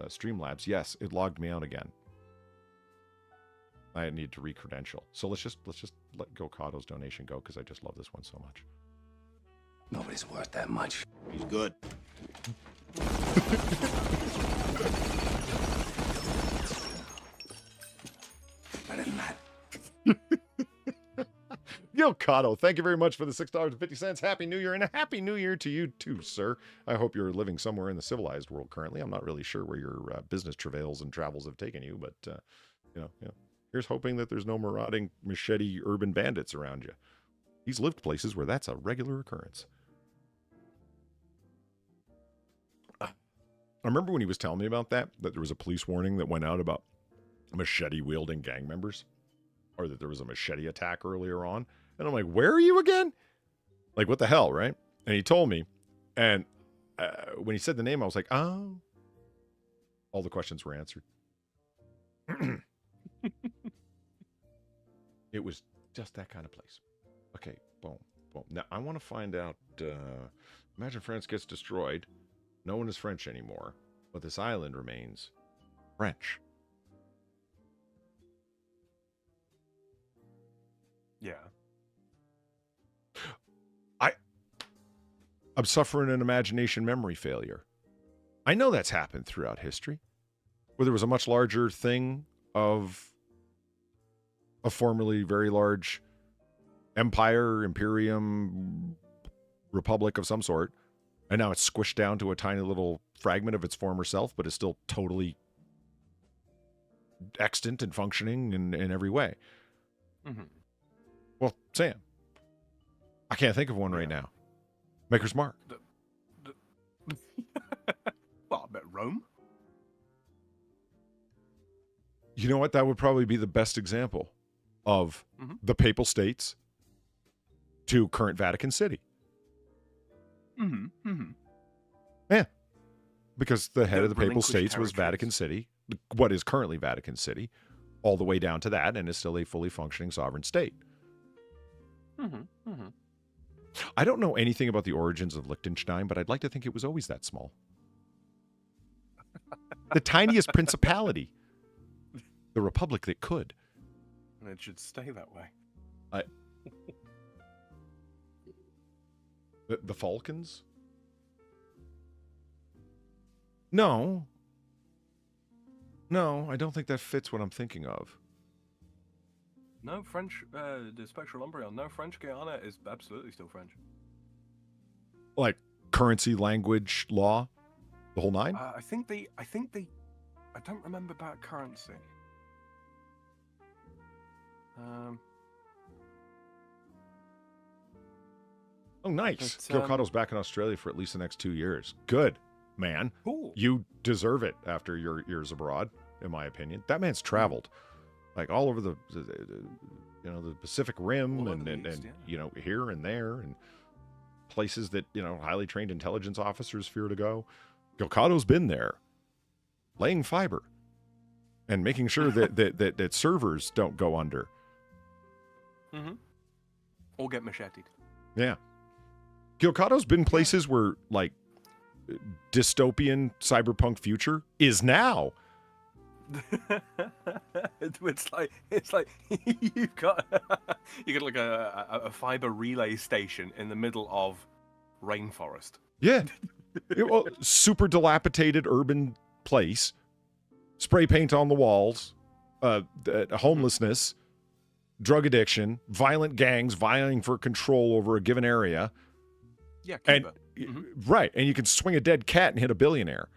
Streamlabs, yes, it logged me out again. I need to re-credential. So let's just let Gokato's donation go because I just love this one so much. Nobody's worth that much. He's good. Better than that. Gokato, thank you very much for the $6.50. Happy New Year, and a Happy New Year to you too, sir. I hope you're living somewhere in the civilized world currently. I'm not really sure where your business travails and travels have taken you, but here's hoping that there's no marauding machete urban bandits around you. He's lived places where that's a regular occurrence. I remember when he was telling me about that there was a police warning that went out about machete-wielding gang members, or that there was a machete attack earlier on. And I'm like, where are you again? Like, what the hell, right? And he told me, and when he said the name, I was like, oh. All the questions were answered. It was just that kind of place. Okay, boom, boom. Now, I want to find out, imagine France gets destroyed. No one is French anymore, but this island remains French. Yeah. I'm suffering an imagination memory failure. I know that's happened throughout history, where there was a much larger thing of a formerly very large empire, imperium, republic of some sort, and now it's squished down to a tiny little fragment of its former self, but is still totally extant and functioning in every way. Mm-hmm. Well, Sam, I can't think of one right now. Maker's Mark. Well, I bet Rome. You know what? That would probably be the best example of the Papal States to current Vatican City. Yeah. Because the head of the Papal States was Vatican City, what is currently Vatican City, all the way down to that, and is still a fully functioning sovereign state. I don't know anything about the origins of Liechtenstein, but I'd like to think it was always that small. The tiniest principality. The republic that could. And it should stay that way. The Falcons? No, I don't think that fits what I'm thinking of. No, French, the Spectral Umbreon, no, French Guiana is absolutely still French. Like currency, language, law, the whole nine? I think I don't remember about currency. Oh, nice. Gokato's back in Australia for at least the next 2 years. Good, man. Cool. You deserve it after your years abroad, in my opinion. That man's traveled. Like all over the Pacific Rim and here and there, and places that, highly trained intelligence officers fear to go. Gokato's been there, laying fiber and making sure that servers don't go under. Or get macheted. Yeah. Gokato's been places where, like, dystopian cyberpunk future is now. it's like you've got like a fiber relay station in the middle of rainforest. Yeah. Super dilapidated urban place, spray paint on the walls, homelessness, drug addiction, violent gangs vying for control over a given area. Yeah, Cuba. Right, and you can swing a dead cat and hit a billionaire.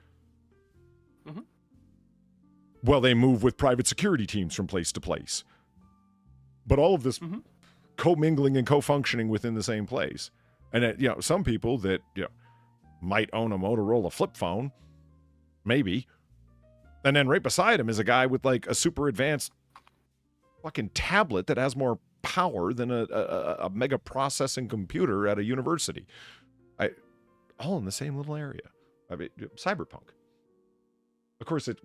Well, they move with private security teams from place to place. But all of this commingling and co-functioning within the same place. And, some people that, might own a Motorola flip phone, maybe. And then right beside him is a guy with, like, a super advanced fucking tablet that has more power than a mega processing computer at a university. All in the same little area. I mean, cyberpunk. Of course, it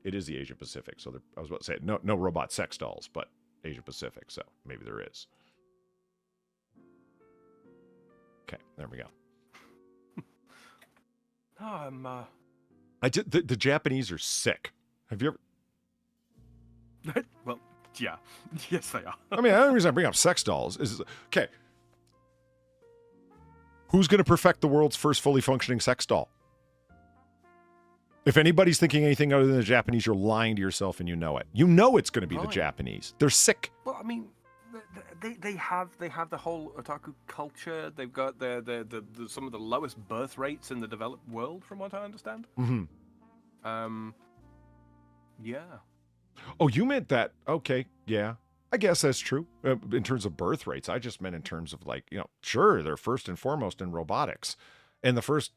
is the Asia Pacific. So I was about to say no robot sex dolls, but Asia Pacific. So maybe there is. Okay, there we go. The Japanese are sick. Have you ever? Well, yeah, yes they are. I mean, the only reason I bring up sex dolls is okay. Who's going to perfect the world's first fully functioning sex doll? If anybody's thinking anything other than the Japanese, you're lying to yourself and you know it. You know it's going to be the Japanese. They're sick. Well, I mean, they have the whole otaku culture. They've got the some of the lowest birth rates in the developed world, from what I understand. Yeah. Oh, you meant that? Okay, yeah. I guess that's true. In terms of birth rates, I just meant in terms of sure, they're first and foremost in robotics, and the first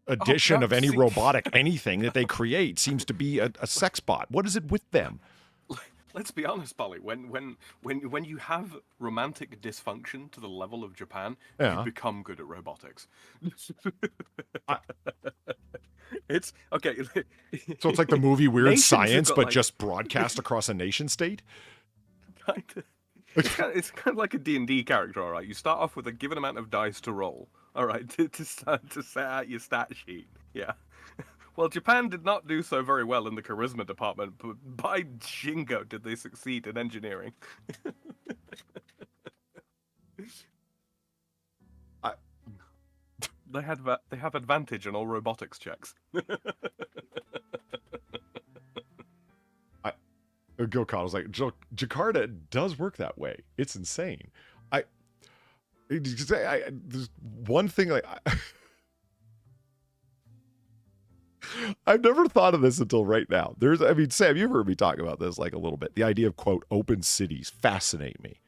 addition of any robotic anything that they create seems to be a sex bot. What is it with them? Let's be honest, Polly. When you have romantic dysfunction to the level of Japan, you become good at robotics. It's okay. So it's like the movie Weird Science, but just broadcast across a nation state. It's kind of like a D&D character. All right, you start off with a given amount of dice to roll. All right, to set out your stat sheet. Yeah. Well, Japan did not do so very well in the charisma department, but by jingo did they succeed in engineering. They have advantage in all robotics checks. Gokad was like, Jakarta does work that way. It's insane. There's one thing I've never thought of this until right now. Sam, you've heard me talk about this a little bit. The idea of, quote, open cities fascinate me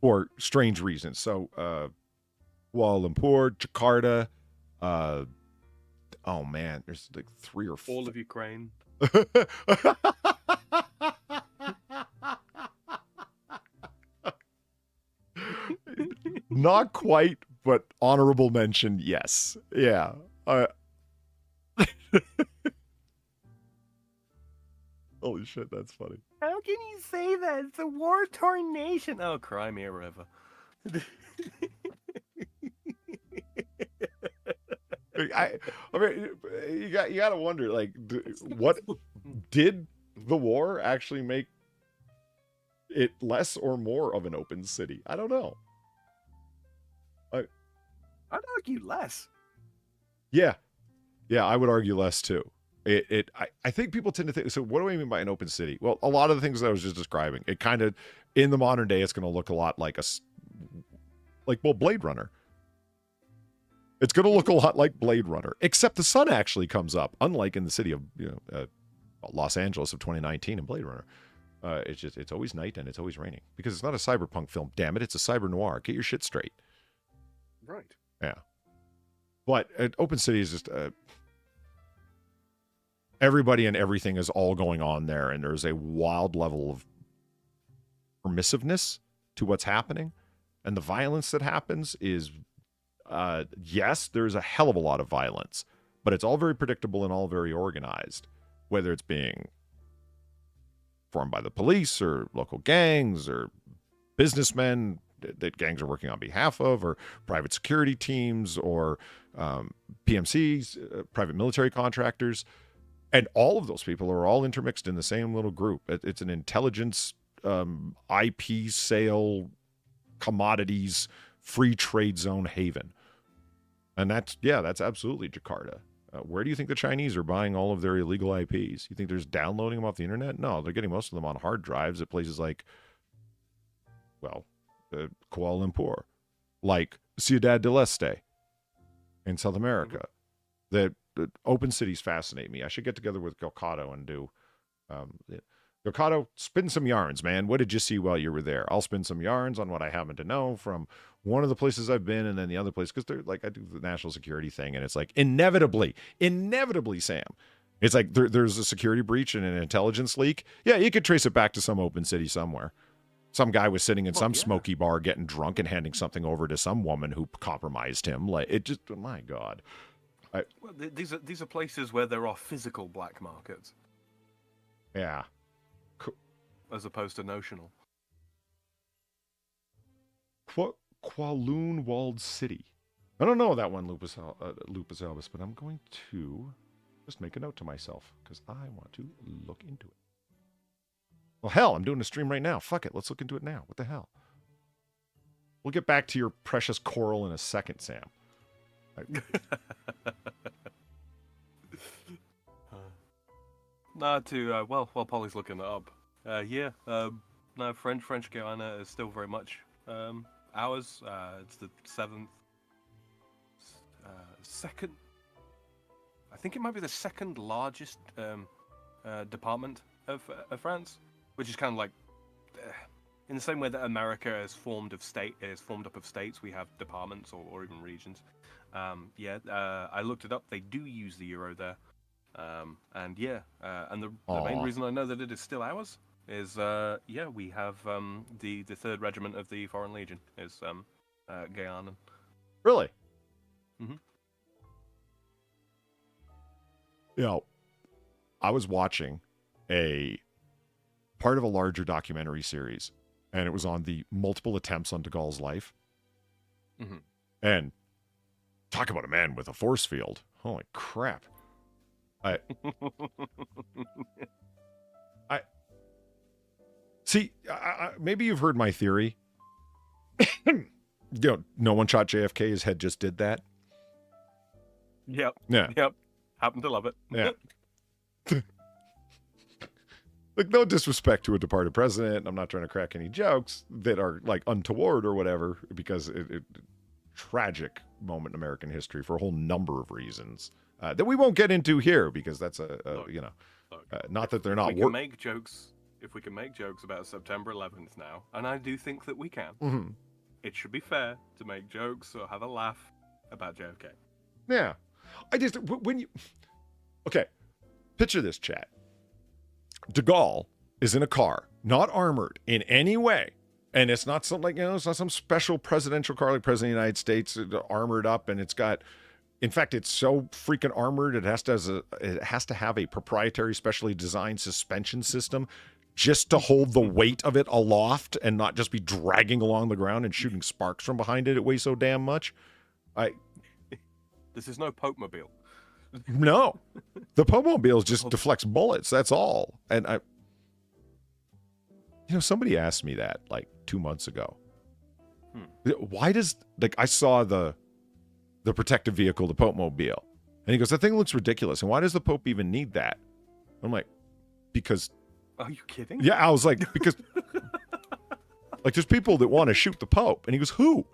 for strange reasons. So, Kuala Lumpur, Jakarta, oh man, there's like 3 or 4. All of Ukraine. Not quite, but honorable mention, yes. Yeah. Holy shit, that's funny. How can you say that? It's a war-torn nation. Oh, Crimea River. I mean, you got to wonder, what did the war actually make it less or more of an open city? I don't know. I'd argue less. Yeah, I would argue less too. I think people tend to think, so what do I mean by an open city? Well, a lot of the things that I was just describing, it kind of, in the modern day, it's going to look a lot like Blade Runner. It's going to look a lot like Blade Runner, except the sun actually comes up, unlike in the city of Los Angeles of 2019 in Blade Runner. It's always night and it's always raining because it's not a cyberpunk film. Damn it, it's a cyber noir. Get your shit straight. Right. Yeah. But open city is just everybody and everything is all going on there, and there's a wild level of permissiveness to what's happening, and the violence that happens is. Yes, there's a hell of a lot of violence, but it's all very predictable and all very organized, whether it's being formed by the police or local gangs or businessmen that gangs are working on behalf of, or private security teams or PMCs, private military contractors. And all of those people are all intermixed in the same little group. It's an intelligence, IP sale, commodities, free trade zone haven. And that's absolutely Jakarta. Where do you think the Chinese are buying all of their illegal IPs? You think they're just downloading them off the internet? No, they're getting most of them on hard drives at places like, well, Kuala Lumpur, like Ciudad del Este in South America. The open cities fascinate me. I should get together with Gokato and do... Gokato, spin some yarns, man. What did you see while you were there? I'll spin some yarns on what I happen to know from one of the places I've been and then the other place. Because they're like, I do the national security thing, and it's like, inevitably, Sam. It's like there's a security breach and an intelligence leak. Yeah, you could trace it back to some open city somewhere. Some guy was sitting in some smoky bar getting drunk and handing something over to some woman who compromised him. Like, it just, my God. Well, these are places where there are physical black markets. Yeah. As opposed to notional. Kowloon Walled City. I don't know that one, Lupus Elvis, but I'm going to just make a note to myself because I want to look into it. Well, hell, I'm doing a stream right now. Fuck it. Let's look into it now. What the hell? We'll get back to your precious coral in a second, Sam. While Polly's looking it up. No, French Guiana is still very much ours. It's the second. I think it might be the second largest department of France, which is kind of like in the same way that America is formed up of states. We have departments or even regions. I looked it up. They do use the euro there, and the main reason I know that it is still ours is we have the 3rd Regiment of the Foreign Legion is Guianan. Really? Mm-hmm. You know, I was watching a part of a larger documentary series, and it was on the multiple attempts on de Gaulle's life. Mm-hmm. And talk about a man with a force field. Holy crap. See, maybe you've heard my theory. No one shot JFK. His head just did that. Yep. Yeah. Yep. Happen to love it. Yeah. Like, no disrespect to a departed president. I'm not trying to crack any jokes that are like untoward or whatever, because it tragic moment in American history for a whole number of reasons that we won't get into here, because that's not that they're not. We can make jokes. If we can make jokes about September 11th now, and I do think that we can, mm-hmm. It should be fair to make jokes or have a laugh about JFK. Yeah. Okay, picture this, chat. De Gaulle is in a car, not armored in any way. And it's not something like, it's not some special presidential car like President of the United States armored up, and it's got, in fact, it's so freaking armored, it has to have a proprietary, specially designed suspension system just to hold the weight of it aloft and not just be dragging along the ground and shooting sparks from behind it. It weighs so damn much. This is no Pope-mobile. No, the Pope-mobile just deflects bullets. That's all. And somebody asked me that like 2 months ago. Why does, I saw the protective vehicle, the Pope-mobile, and he goes, "That thing looks ridiculous. And why does the Pope even need that?" I'm like, because. Are you kidding? Yeah, I was like, because. There's people that want to shoot the Pope. And he goes, "Who?"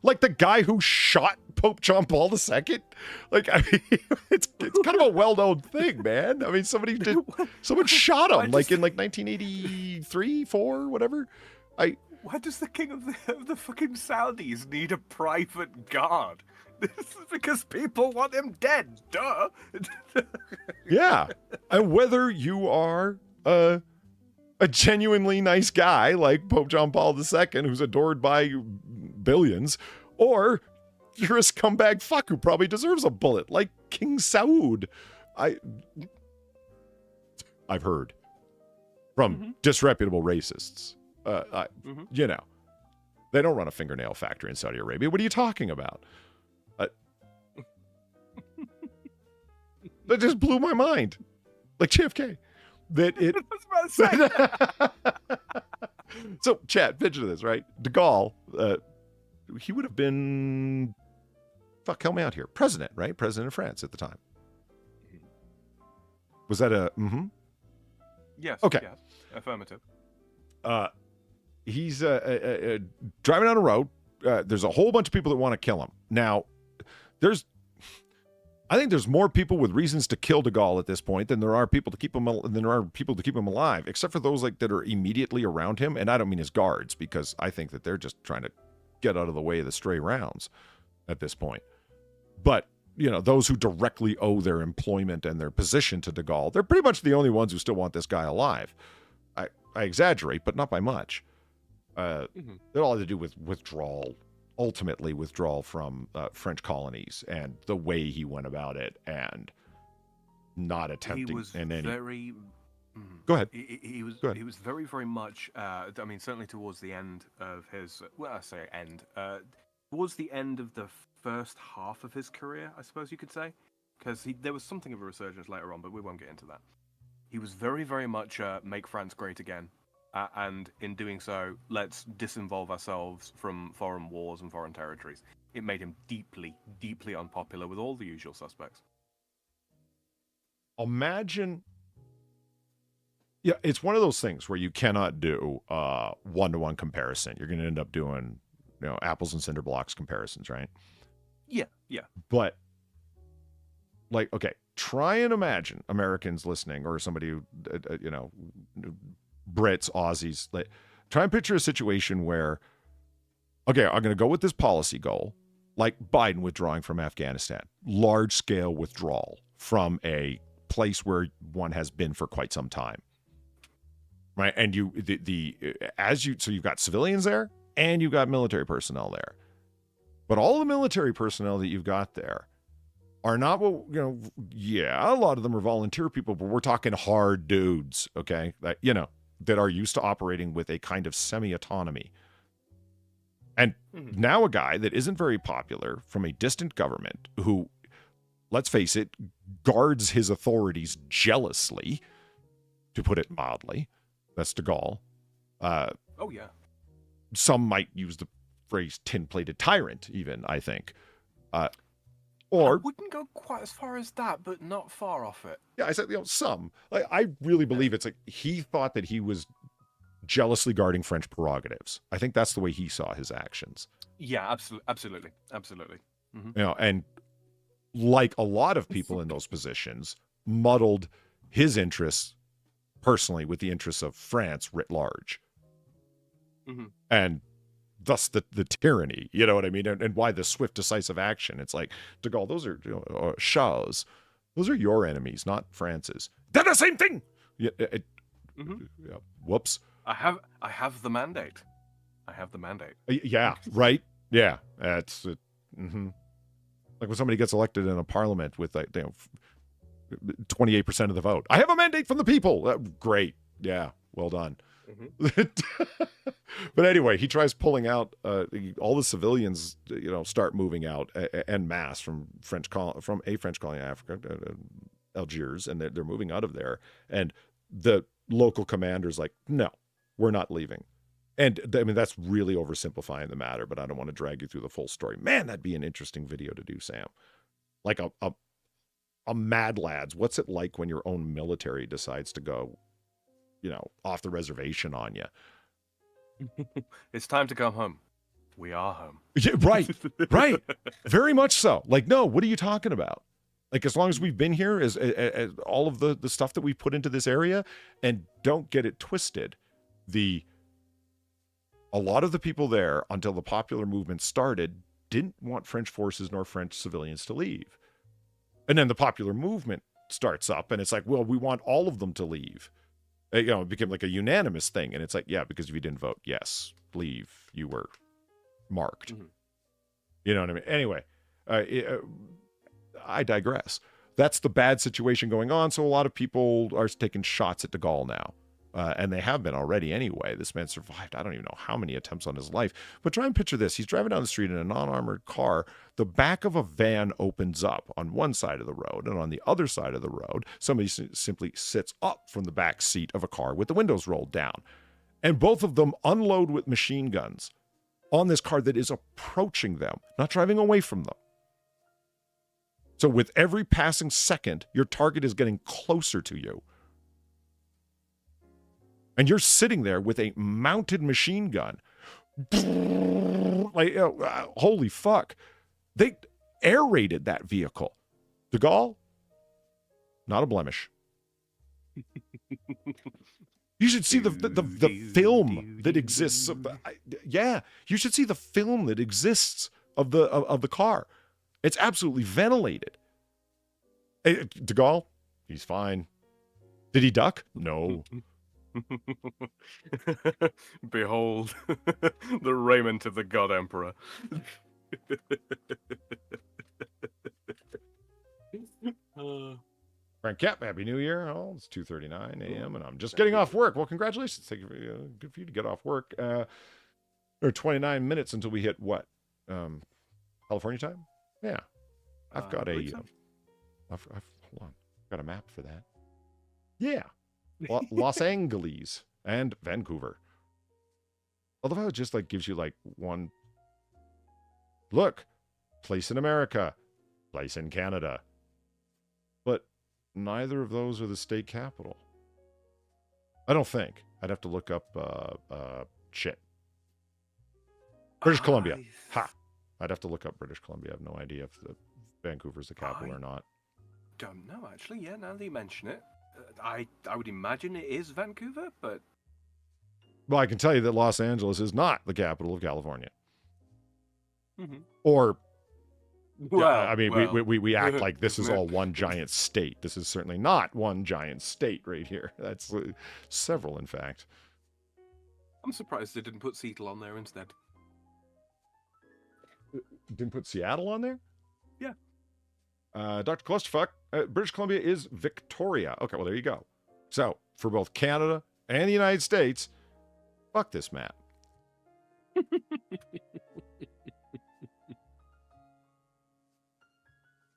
Like the guy who shot Pope John Paul II? It's kind of a well-known thing, man. I mean, someone shot him, in 1983, 4, whatever. Why does the king of the fucking Saudis need a private guard? This is because people want him dead, duh. Yeah. And whether you are a genuinely nice guy like Pope John Paul II, who's adored by billions, or you're a scumbag fuck who probably deserves a bullet like King Saud. I've heard from disreputable racists. They don't run a fingernail factory in Saudi Arabia. What are you talking about? That just blew my mind. Like JFK. That it. I was about to say. So, chat, picture this, right? De Gaulle, he would have been, help me out here, president, right? President of France at the time. Was that a mm-hmm? Yes. Okay. Yes. Affirmative. He's driving down a road. There's a whole bunch of people that want to kill him. Now, I think there's more people with reasons to kill de Gaulle at this point than there are people to keep him alive, except for those like that are immediately around him. And I don't mean his guards, because I think that they're just trying to get out of the way of the stray rounds at this point. But those who directly owe their employment and their position to de Gaulle, they're pretty much the only ones who still want this guy alive. I exaggerate, but not by much. It all had to do with ultimately withdrawal from French colonies and the way he went about it and not attempting. He was very... Go ahead. He was very, very much, certainly towards the end of his, towards the end of the first half of his career, I suppose you could say, because there was something of a resurgence later on, but we won't get into that. He was very, very much make France great again. And in doing so, let's disinvolve ourselves from foreign wars and foreign territories. It made him deeply, deeply unpopular with all the usual suspects. Imagine... Yeah, it's one of those things where you cannot do one-to-one comparison. You're going to end up doing, apples and cinder blocks comparisons, right? Yeah. But, okay, try and imagine Americans listening or somebody who, Brits, Aussies, try and picture a situation where, okay, I'm going to go with this policy goal, like Biden withdrawing from Afghanistan, large-scale withdrawal from a place where one has been for quite some time, right? And so you've got civilians there and you've got military personnel there, but all the military personnel that you've got there are not what, a lot of them are volunteer people, but we're talking hard dudes, okay? That are used to operating with a kind of semi-autonomy. And now a guy that isn't very popular from a distant government who, let's face it, guards his authorities jealously, to put it mildly. That's de Gaulle. Oh, yeah. Some might use the phrase tin-plated tyrant, even, I think. Or I wouldn't go quite as far as that, but not far off it. Yeah, I said, some. I really believe it's like he thought that he was jealously guarding French prerogatives. I think that's the way he saw his actions. Yeah, absolutely. Mm-hmm. And like a lot of people in those positions, muddled his interests personally with the interests of France writ large. Mm-hmm. And thus the tyranny, you know what I mean? And why the swift, decisive action. It's like, de Gaulle, those are Shah's. Those are your enemies, not France's. They're the same thing! Yeah, yeah, whoops. I have the mandate. Yeah, right? Yeah, that's it. Mm-hmm. Like when somebody gets elected in a parliament with 28% of the vote. I have a mandate from the people. Great. Yeah, well done. Mm-hmm. But anyway, he tries pulling out all the civilians, start moving out en masse from a French colony in Africa, Algiers, and they're moving out of there. And the local commander's like, no, we're not leaving. And that's really oversimplifying the matter, but I don't want to drag you through the full story. Man, that'd be an interesting video to do, Sam. Like a Mad Lads. What's it like when your own military decides to go, off the reservation on you? It's time to come home. We are home. Yeah, right. Very much so. Like, no, what are you talking about? Like, as long as we've been here, as all of the stuff that we put into this area, and don't get it twisted, a lot of the people there, until the popular movement started, didn't want French forces nor French civilians to leave. And then the popular movement starts up, and it's like, well, we want all of them to leave. It became like a unanimous thing. And it's like, yeah, because if you didn't vote yes, leave, you were marked. Mm-hmm. You know what I mean? Anyway, I digress. That's the bad situation going on. So a lot of people are taking shots at de Gaulle now. And they have been already anyway. This man survived, I don't even know how many attempts on his life. But try and picture this. He's driving down the street in a non-armored car. The back of a van opens up on one side of the road. And on the other side of the road, somebody simply sits up from the back seat of a car with the windows rolled down. And both of them unload with machine guns on this car that is approaching them, not driving away from them. So with every passing second, your target is getting closer to you. And you're sitting there with a mounted machine gun. Like, holy fuck. They air raided that vehicle. De Gaulle, not a blemish. You should see the film that exists. You should see the film that exists of the car. It's absolutely ventilated. De Gaulle, he's fine. Did he duck? No. Behold, the raiment of the God Emperor. Frank Cap, Happy New Year. Oh, it's 2:39 a.m. and I'm just getting off work. Well, congratulations. Good for you to get off work. There are 29 minutes until we hit what? California time? Yeah. I've got hold on. I've got a map for that. Yeah. Los Angeles and Vancouver. Although it just like gives you like one look, place in America, place in Canada. But neither of those are the state capital. I don't think. I'd have to look up shit. British Columbia. Ha. I'd have to look up British Columbia. I have no idea if Vancouver's the capital or not. Don't know actually. Yeah, now that you mention it. I would imagine it is Vancouver, but... Well, I can tell you that Los Angeles is not the capital of California. Mm-hmm. Or, well, I mean, we act like this is all one giant state. This is certainly not one giant state right here. That's several, in fact. I'm surprised they didn't put Seattle on there instead. Didn't put Seattle on there? Yeah. Dr. Clusterfuck, British Columbia is Victoria. Okay, well, there you go. So, for both Canada and the United States, fuck this map.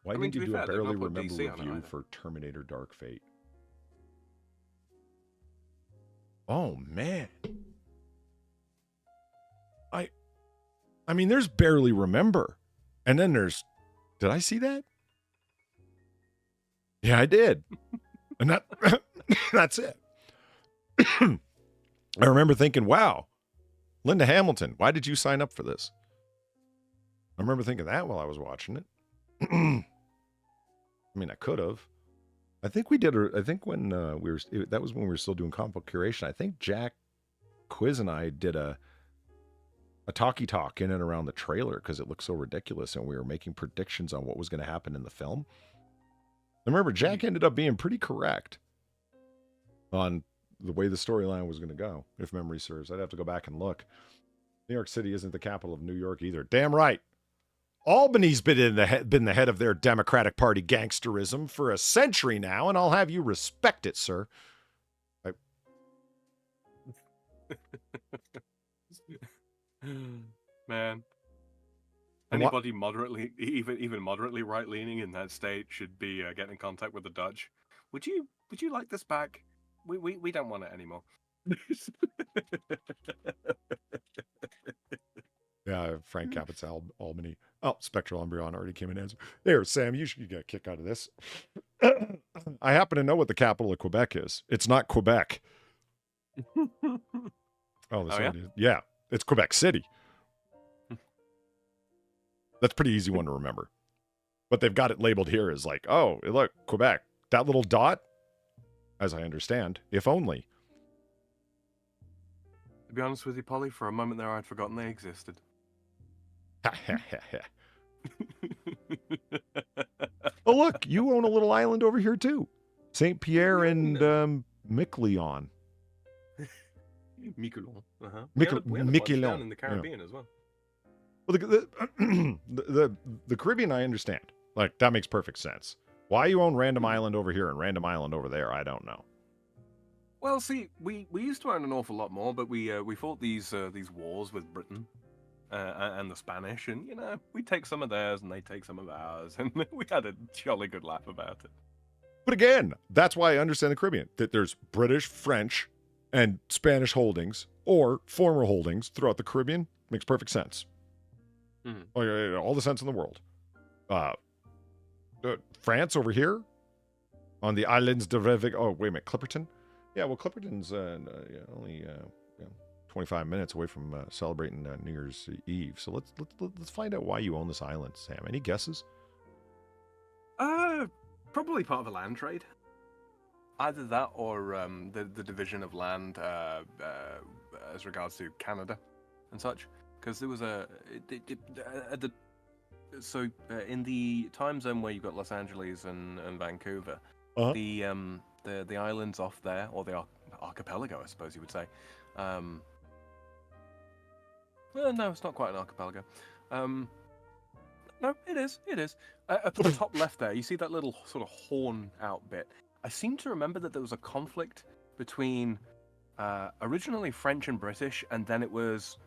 Why didn't you do a barely remember review for Terminator Dark Fate? Oh, man. I mean, there's barely remember. And then there's... Did I see that? Yeah, I did. And that's it. I remember thinking, wow, Linda Hamilton, why did you sign up for this? I remember thinking that while I was watching it. I mean, I could have. I think we did. I think when that was when we were still doing comic book curation. I think Jack Quiz and I did a talkie talk in and around the trailer because it looked so ridiculous, and we were making predictions on what was going to happen in the film. I remember Jack ended up being pretty correct on the way the storyline was going to go, if memory serves. I'd have to go back and look. New York City isn't the capital of New York either. Damn right. Albany's been the head of their Democratic Party gangsterism for a century now, and I'll have you respect it, sir. Man. Anybody moderately, even moderately right-leaning in that state should be getting in contact with the Dutch. Would you like this back? We don't want it anymore. Yeah, Frank Capit's Albany. Oh, Spectral Umbreon already came in answer. There, Sam, you get a kick out of this. I happen to know what the capital of Quebec is. It's not Quebec. Yeah, it's Quebec City. That's a pretty easy one to remember. But they've got it labeled here as like, oh, look, Quebec. That little dot, as I understand, if only. To be honest with you, Polly, for a moment there I'd forgotten they existed. Oh, look, you own a little island over here too. St. Pierre and Miquelon. Miquelon. Uh-huh. Miquelon. Down in the Caribbean as well. Well, the Caribbean, I understand. Like, that makes perfect sense. Why you own Random Island over here and Random Island over there, I don't know. Well, see, we used to own an awful lot more, but we fought these wars with Britain and the Spanish, and we take some of theirs and they take some of ours, and we had a jolly good laugh about it. But again, that's why I understand the Caribbean. That there's British, French, and Spanish holdings or former holdings throughout the Caribbean. Makes perfect sense. All the sense in the world. France over here on the islands de Revig. Oh, wait a minute, Clipperton? Yeah, well, Clipperton's only 25 minutes away from celebrating New Year's Eve. So let's find out why you own this island, Sam. Any guesses? Probably part of a land trade. Either that or the division of land as regards to Canada and such. Because there was in the time zone where you've got Los Angeles and Vancouver, the islands off there, or the archipelago, I suppose you would say. Well, no, it's not quite an archipelago. No, it is. At the top left there, you see that little sort of horn out bit. I seem to remember that there was a conflict between originally French and British, and then it was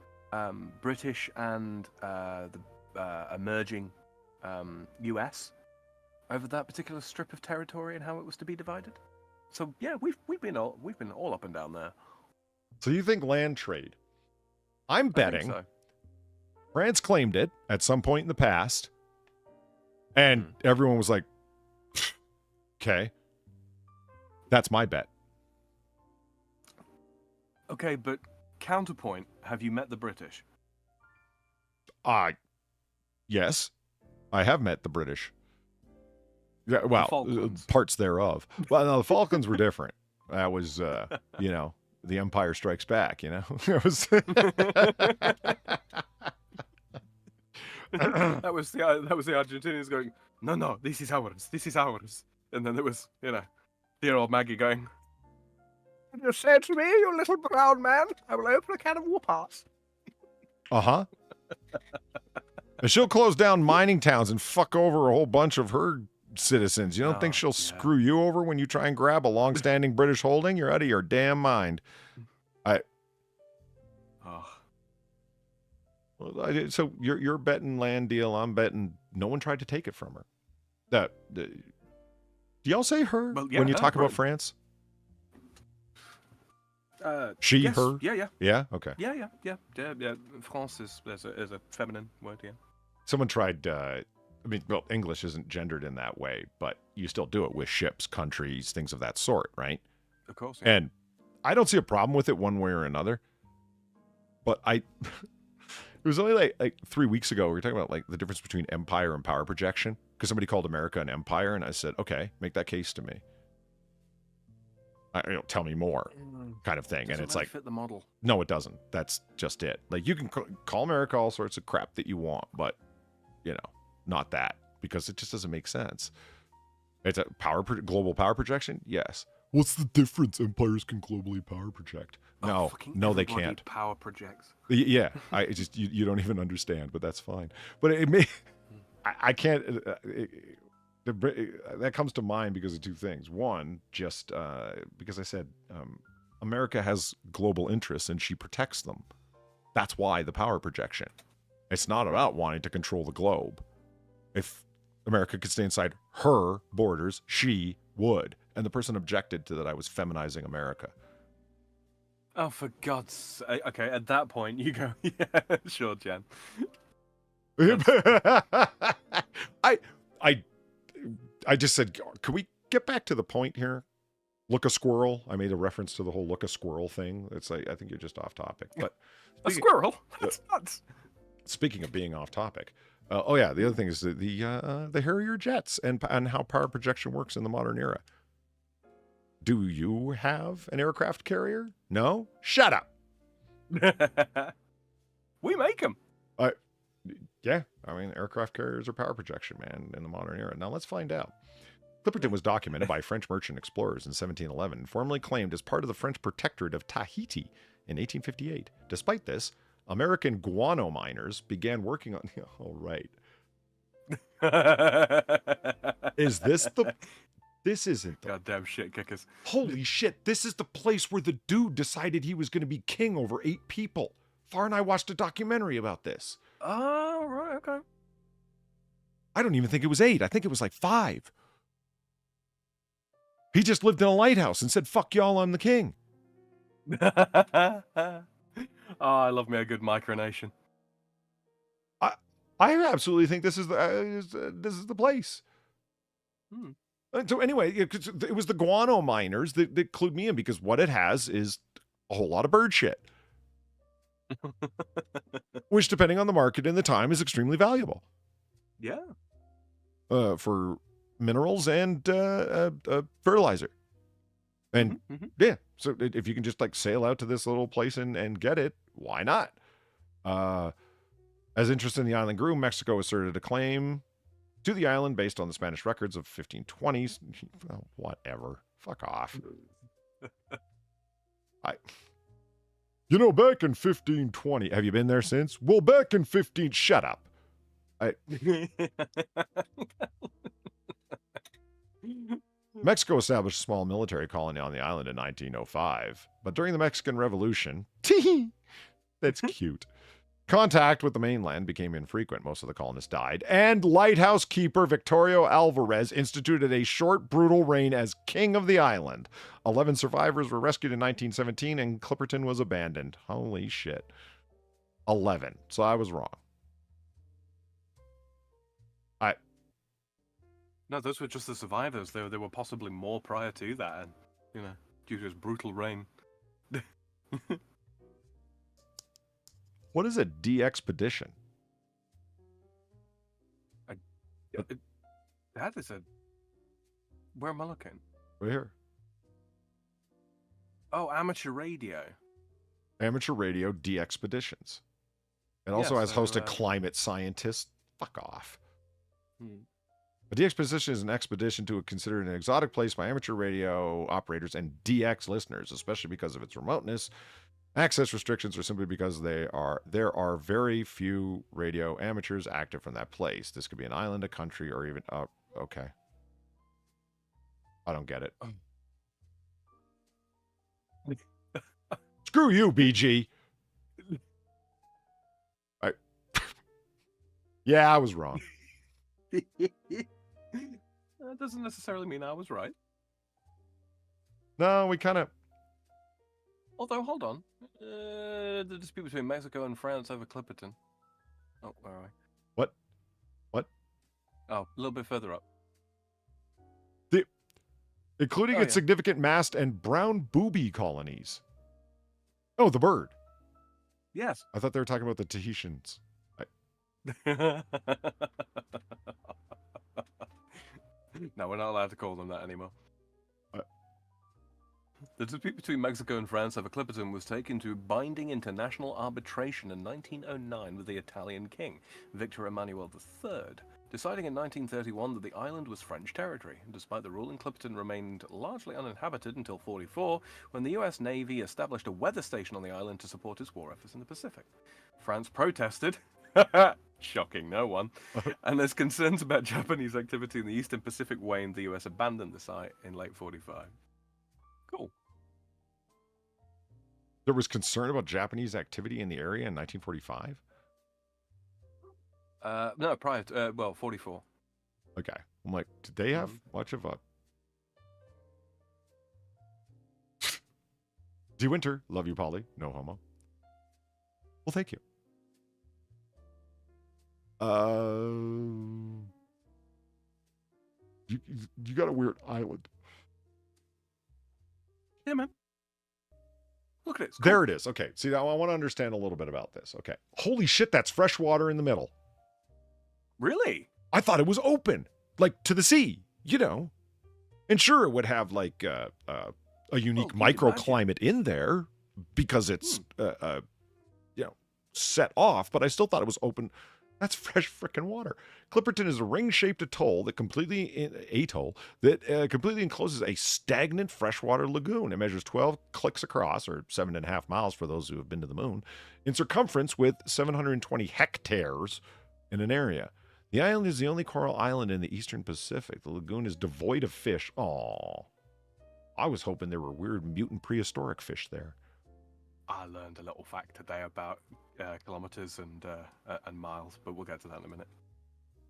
British and the emerging US over that particular strip of territory and how it was to be divided. So yeah, we've been all up and down there. So you think land trade? I'm betting so. France claimed it at some point in the past, and everyone was like, okay. That's my bet. Okay, but counterpoint, have you met the British? Yes, I have met the British. Yeah, well, parts thereof. Well, no, the Falklands were different. That was, the Empire Strikes Back, It was... that was the Argentinians going, no, this is ours. And then there was, dear old Maggie going, "You said to me, you little brown man, I will open a can of whoop-ass." Uh-huh. And she'll close down mining towns and fuck over a whole bunch of her citizens. You don't think she'll screw you over when you try and grab a long-standing British holding? You're out of your damn mind. So you're betting land deal. I'm betting no one tried to take it from her. Do y'all say her when you talk about France? She, yes. her? Yeah. Yeah? Okay. Yeah. France is a feminine word, yeah. Someone tried, English isn't gendered in that way, but you still do it with ships, countries, things of that sort, right? Of course. Yeah. And I don't see a problem with it one way or another. But it was only like 3 weeks ago, we were talking about like the difference between empire and power projection. Because somebody called America an empire, and I said, okay, make that case to me. Tell me more, kind of thing. And it's like, fit the model. No, it doesn't. That's just it. Like, you can call America all sorts of crap that you want, but, not that, because it just doesn't make sense. It's a global power projection? Yes. What's the difference? Empires can globally power project. No, they can't. Power projects. Yeah, you don't even understand, but that's fine. But it may... I can't. That comes to mind because of two things. One, just because I said America has global interests and she protects them. That's why the power projection. It's not about wanting to control the globe. If America could stay inside her borders, she would. And the person objected to that I was feminizing America. Oh, for God's sake. Okay, at that point, you go, yeah, sure, Jen. I just said, can we get back to the point here? Look a squirrel. I made a reference to the whole look a squirrel thing. It's like, I think you're just off topic. But a squirrel? That's nuts. Speaking of being off topic, the other thing is the Harrier jets and how power projection works in the modern era. Do you have an aircraft carrier? No? Shut up. We make them. Yeah, aircraft carriers are power projection, man, in the modern era. Now let's find out. Clipperton was documented by French merchant explorers in 1711 and formally claimed as part of the French protectorate of Tahiti in 1858. Despite this, American guano miners began working on... Oh, right. Is this the... This isn't the... Goddamn shit kickers. Holy shit, this is the place where the dude decided he was going to be king over 8 people. Far and I watched a documentary about this. Oh, right, okay. I don't even think it was 8. I think it was like 5. He just lived in a lighthouse and said, fuck y'all, I'm the king. Oh, I love me a good micronation. I absolutely think this is the place. So anyway, it was the guano miners that clued me in, because what it has is a whole lot of bird shit. Which, depending on the market and the time, is extremely valuable. Yeah. For minerals and fertilizer. And yeah, so if you can just like sail out to this little place and get it, why not? As interest in the island grew, Mexico asserted a claim to the island based on the Spanish records of 1520s. Well, whatever. Fuck off. Back in 1520, have you been there since? Well, back in 15, shut up. Mexico established a small military colony on the island in 1905, but during the Mexican Revolution, that's cute, contact with the mainland became infrequent. Most of the colonists died, and lighthouse keeper Victorio Alvarez instituted a short, brutal reign as king of the island. 11 survivors were rescued in 1917, and Clipperton was abandoned. Holy shit. 11. So I was wrong. No, those were just the survivors. There were possibly more prior to that, and, due to his brutal reign. What is a de-expedition? That is a... Where am I looking? Right here. Oh, amateur radio. Amateur radio de-expeditions. It also has hosted climate scientists. Fuck off. A de-expedition is an expedition to considered an exotic place by amateur radio operators and DX listeners, especially because of its remoteness, access restrictions, or simply because there are very few radio amateurs active from that place. This could be an island, a country, or even... okay. I don't get it. Screw you, BG. Yeah, I was wrong. That doesn't necessarily mean I was right. No, we kind of... Although, hold on. The dispute between Mexico and France over Clipperton. Oh, where are we? What? Oh, a little bit further up. Including its significant mast and brown booby colonies. Oh, the bird. Yes. I thought they were talking about the Tahitians. No, we're not allowed to call them that anymore. The dispute between Mexico and France over Clipperton was taken to binding international arbitration in 1909 with the Italian king, Victor Emmanuel III, deciding in 1931 that the island was French territory. Despite the ruling, Clipperton remained largely uninhabited until 1944, when the US Navy established a weather station on the island to support its war efforts in the Pacific. France protested. Shocking no one. And there's concerns about Japanese activity in the Eastern Pacific waned. The US abandoned the site in late 1945. Cool. There was concern about Japanese activity in the area in 1945? No, prior to, 1944. Okay. I'm like, did they have much of a... De-Winter, love you, Polly. No homo. Well, thank you. You got a weird island. Yeah, man. Look at it. Cool. There it is. Okay. See, now I want to understand a little bit about this. Okay. Holy shit, that's fresh water in the middle. Really? I thought it was open, like to the sea, And sure, it would have like a unique microclimate in there because it's set off, but I still thought it was open. That's fresh frickin' water. Clipperton is a ring-shaped atoll that completely encloses a stagnant freshwater lagoon. It measures 12 clicks across, or 7.5 miles for those who have been to the moon, in circumference with 720 hectares in an area. The island is the only coral island in the Eastern Pacific. The lagoon is devoid of fish. Aww. I was hoping there were weird mutant prehistoric fish there. I learned a little fact today about kilometers and miles, but we'll get to that in a minute.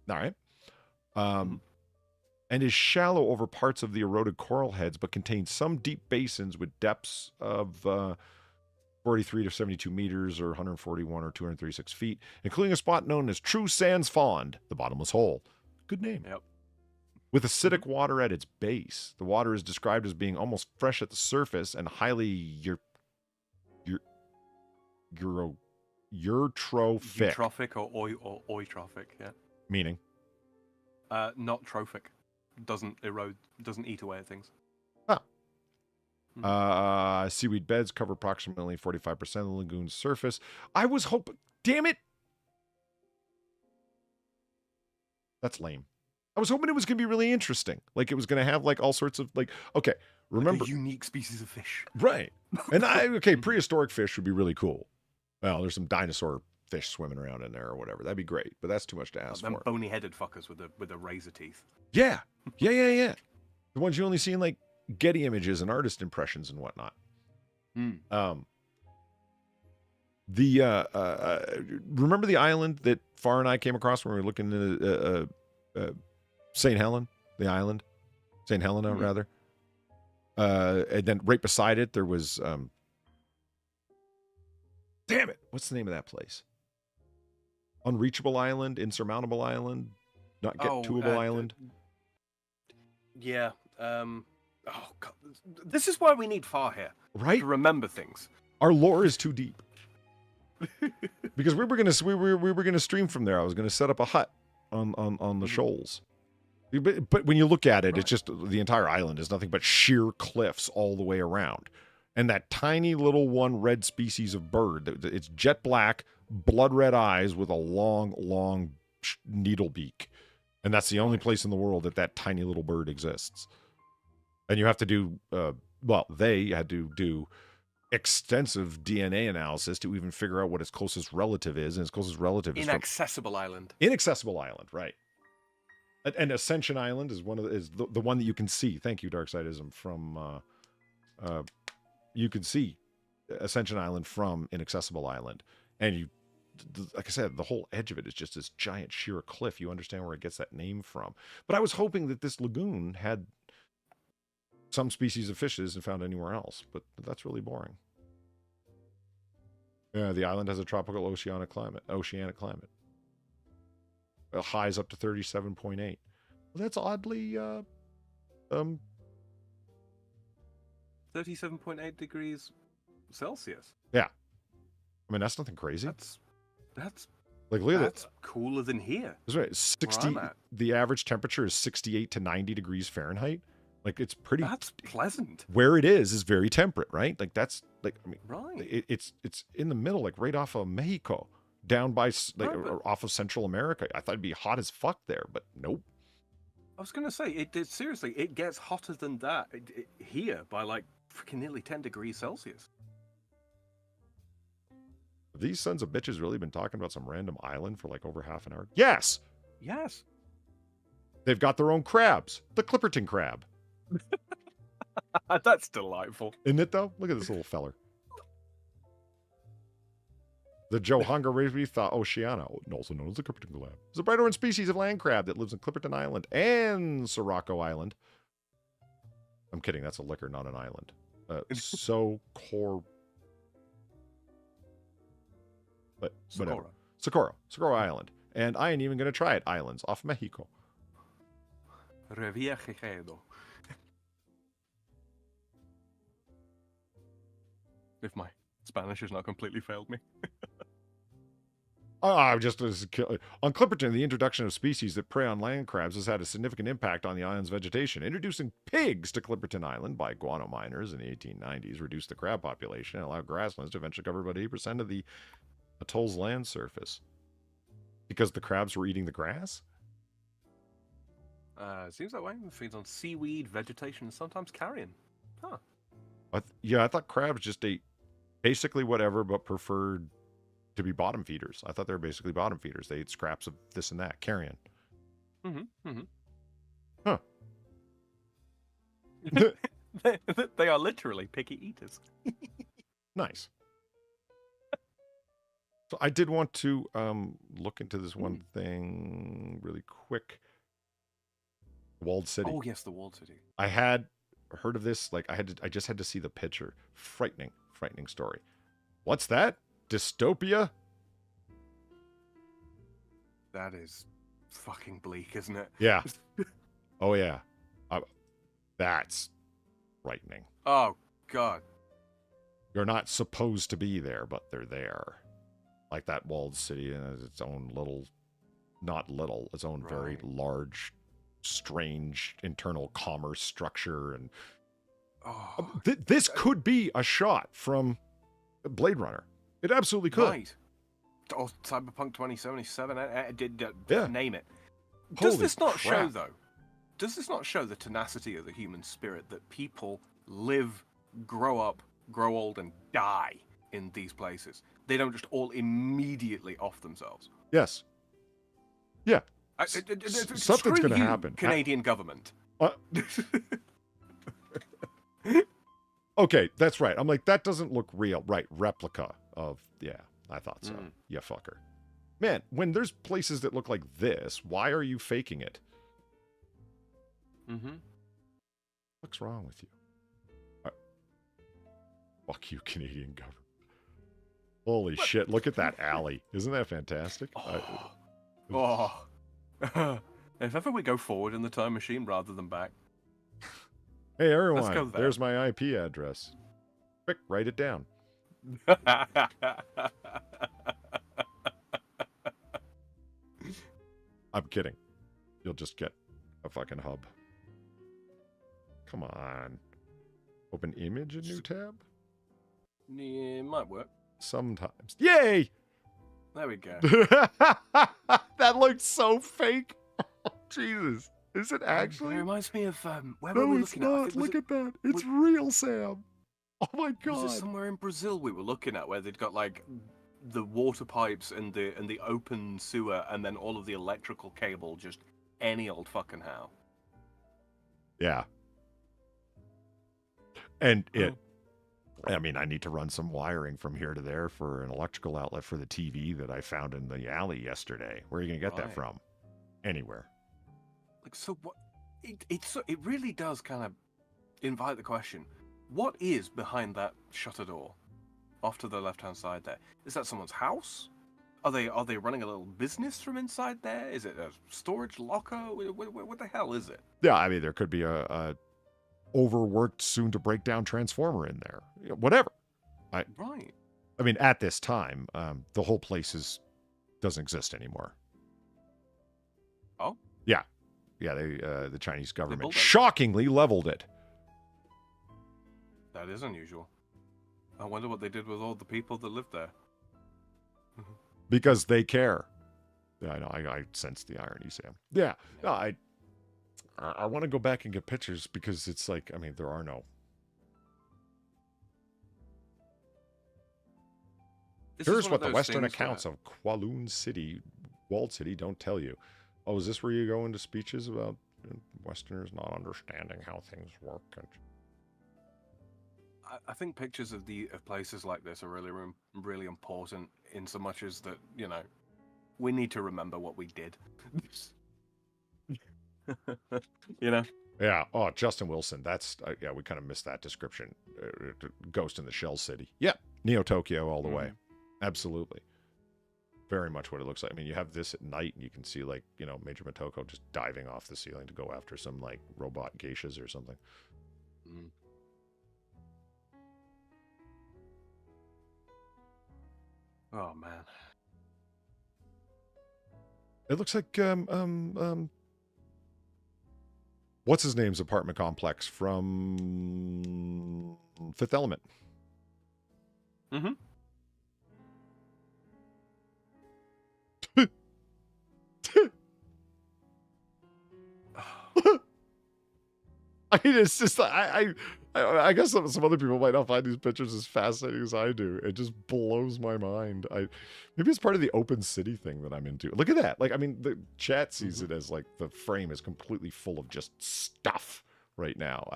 All right. And is shallow over parts of the eroded coral heads, but contains some deep basins with depths of 43 to 72 meters, or 141 or 236 feet, including a spot known as True Sands Pond, the bottomless hole. Good name. Yep. with acidic water at its base. The water is described as being almost fresh at the surface and highly eutrophic. Eutrophic or oitrophic, yeah. Meaning? Not trophic. Doesn't erode, doesn't eat away at things. Seaweed beds cover approximately 45% of the lagoon's surface. I was hoping... Damn it! That's lame. I was hoping it was going to be really interesting. Like, it was going to have, like, all sorts of, like... Okay, remember... Like a unique species of fish. Right. And prehistoric fish would be really cool. Well, there's some dinosaur fish swimming around in there or whatever. That'd be great, but that's too much to ask Them for. bony-headed fuckers with the razor teeth. Yeah. Yeah. The ones you only see in, like, Getty images and artist impressions and whatnot. Remember the island that Far and I came across when we were looking at St. Helena, the island? St. Helena, rather. And then right beside it, there was... damn it! What's the name of that place? Unreachable Island, Insurmountable Island, Not Get Toable Island? Yeah. Oh, God. This is why we need Far here. Right? To remember things. Our lore is too deep. Because we were gonna stream from there. I was gonna set up a hut on the shoals. But when you look at it, it's just the entire island is nothing but sheer cliffs all the way around. And that tiny little one red species of bird, it's jet black, blood red eyes with a long needle beak. And that's the only place in the world that tiny little bird exists. And you have to do, they had to do extensive DNA analysis to even figure out what its closest relative is. And its closest relative is Inaccessible Island. Inaccessible Island, right. And Ascension Island is the one that you can see. Thank you, Darksidism, from, you can see Ascension Island from Inaccessible Island. And like I said, the whole edge of it is just this giant sheer cliff. You understand where it gets that name from. But I was hoping that this lagoon had some species of fishes and found anywhere else, but that's really boring. Yeah, the island has a tropical oceanic climate. Highs up to 37.8. Well, that's oddly 37.8 degrees Celsius. Yeah. I mean, that's nothing crazy. That's like, look at that's cooler than here. That's right. 60. The average temperature is 68 to 90 degrees Fahrenheit. Like, it's pretty. That's pleasant. Where it is very temperate, right? Like, that's like, I mean, right. It's in the middle, like right off of Mexico, down by off of Central America. I thought it'd be hot as fuck there, but nope. I was gonna say seriously, it gets hotter than that here by like freaking nearly 10 degrees Celsius. Have these sons of bitches really been talking about some random island for like over half an hour? Yes. They've got their own crabs, the Clipperton crab. That's delightful. Isn't it, though? Look at this little feller. The Johunga oceana, also known as the Clipperton crab, is a bright orange species of land crab that lives in Clipperton Island and Sirocco Island. I'm kidding. That's a liquor, not an island. Socorro Island. And I ain't even going to try it. Islands off Mexico. Reviejado. If my Spanish has not completely failed me. On Clipperton, the introduction of species that prey on land crabs has had a significant impact on the island's vegetation. Introducing pigs to Clipperton Island by guano miners in the 1890s reduced the crab population and allowed grasslands to eventually cover about 80% of the atoll's land surface. Because the crabs were eating the grass? Seems that way. It feeds on seaweed, vegetation, and sometimes carrion. Huh. I thought crabs just ate basically whatever, but preferred to be bottom feeders. I thought they were basically bottom feeders. They ate scraps of this and that, carrion. Huh. They are literally picky eaters. Nice. So I did want to look into this one thing really quick. Walled City. Oh yes, the Walled City. I had heard of this. Like I just had to see the picture. Frightening story. What's that? Dystopia? That is fucking bleak, isn't it? Yeah. Oh, yeah. That's frightening. Oh, God. You're not supposed to be there, but they're there. Like that walled city has its own little, not little, its own very large, strange internal commerce structure. And this could be a shot from Blade Runner. It absolutely could. Right. Or Cyberpunk 2077, Yeah. Name it. Does Holy this not crap. show, though? Does this not show the tenacity of the human spirit that people live, grow up, grow old, and die in these places? They don't just all immediately off themselves. Yes. Yeah. Something's going to happen. Canadian government. Okay, that's right. I'm like, that doesn't look real. Right, replica of, yeah, I thought so. You fucker. Man, when there's places that look like this, why are you faking it? Mm-hmm. What's wrong with you? Fuck you, Canadian government. Holy shit, look at that alley. Isn't that fantastic? If ever we go forward in the time machine rather than back. Hey, everyone, Let's go there. there's my IP address. Quick, write it down. I'm kidding. You'll just get a fucking hub. Come on. Open image, a new tab? Yeah, it might work. Sometimes. Yay! There we go. That looks so fake. Jesus. Is it It actually? reminds me of where No, were we it's looking at? not. Look at that. It's real, Sam. Oh my Was it god. somewhere in Brazil we were looking at where they'd got like the water pipes and the open sewer and then all of the electrical cable just any old fucking how. Yeah. And I mean, I need to run some wiring from here to there for an electrical outlet for the TV that I found in the alley yesterday. Where are you going to get that Right. from? Anywhere. Like, so what? It really does kind of invite the question: what is behind that shutter door, off to the left-hand side there? Is that someone's house? Are they running a little business from inside there? Is it a storage locker? What the hell is it? Yeah, I mean, there could be a overworked, soon-to-break-down transformer in there. You know, whatever. Right. I mean, at this time, the whole place doesn't exist anymore. Oh? Yeah. Yeah, the Chinese government built it. shockingly leveled it. That is unusual. I wonder what they did with all the people that lived there. Because they care. Yeah, I know. I sense the irony, Sam. Yeah. No, I want to go back and get pictures because it's like, I mean, there are no. Here's what the Western accounts of Kowloon City, walled city, don't tell you. Oh, is this where you go into speeches about Westerners not understanding how things work? I think pictures of places like this are really important in so much as that, you know, we need to remember what we did. You know? Yeah. Oh, Justin Wilson. That's, yeah, we kind of missed that description. Ghost in the Shell City. Yeah. Neo Tokyo all the way. Absolutely. Very much what it looks like. I mean, you have this at night and you can see, like, you know, Major Motoko just diving off the ceiling to go after some, like, robot geishas or something. Oh, man. It looks like, what's his name's apartment complex from Fifth Element. Mm-hmm. I mean, it's just, I guess some other people might not find these pictures as fascinating as I do. It just blows my mind. Maybe it's part of the open city thing that I'm into. Look at that. Like, I mean, the chat sees it as like the frame is completely full of just stuff right now.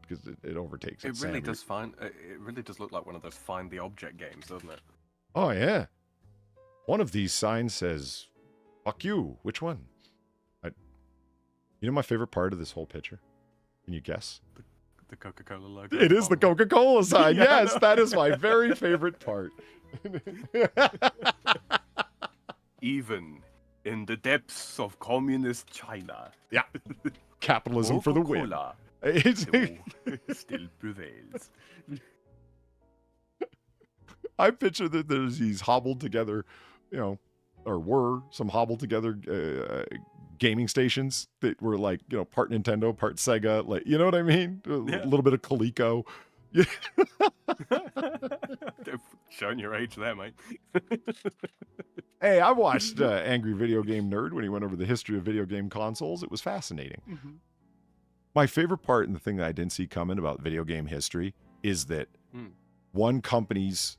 Because it overtakes it. It really does look like one of those find the object games, doesn't it? Oh, yeah. One of these signs says, fuck you. Which one? You know my favorite part of this whole picture? Can you guess? The Coca-Cola logo. It is the Coca-Cola sign. Yeah, Yes, that is my very favorite part. Even in the depths of communist China. Yeah. Capitalism for the win. Still prevails. I picture that there's these hobbled together, or were some hobbled together gaming stations that were like, part Nintendo, part Sega, like, you know what I mean? A little bit of Coleco. Showing your age there, mate. Hey, I watched Angry Video Game Nerd when he went over the history of video game consoles. It was fascinating. Mm-hmm. My favorite part, and the thing that I didn't see coming about video game history, is that one company's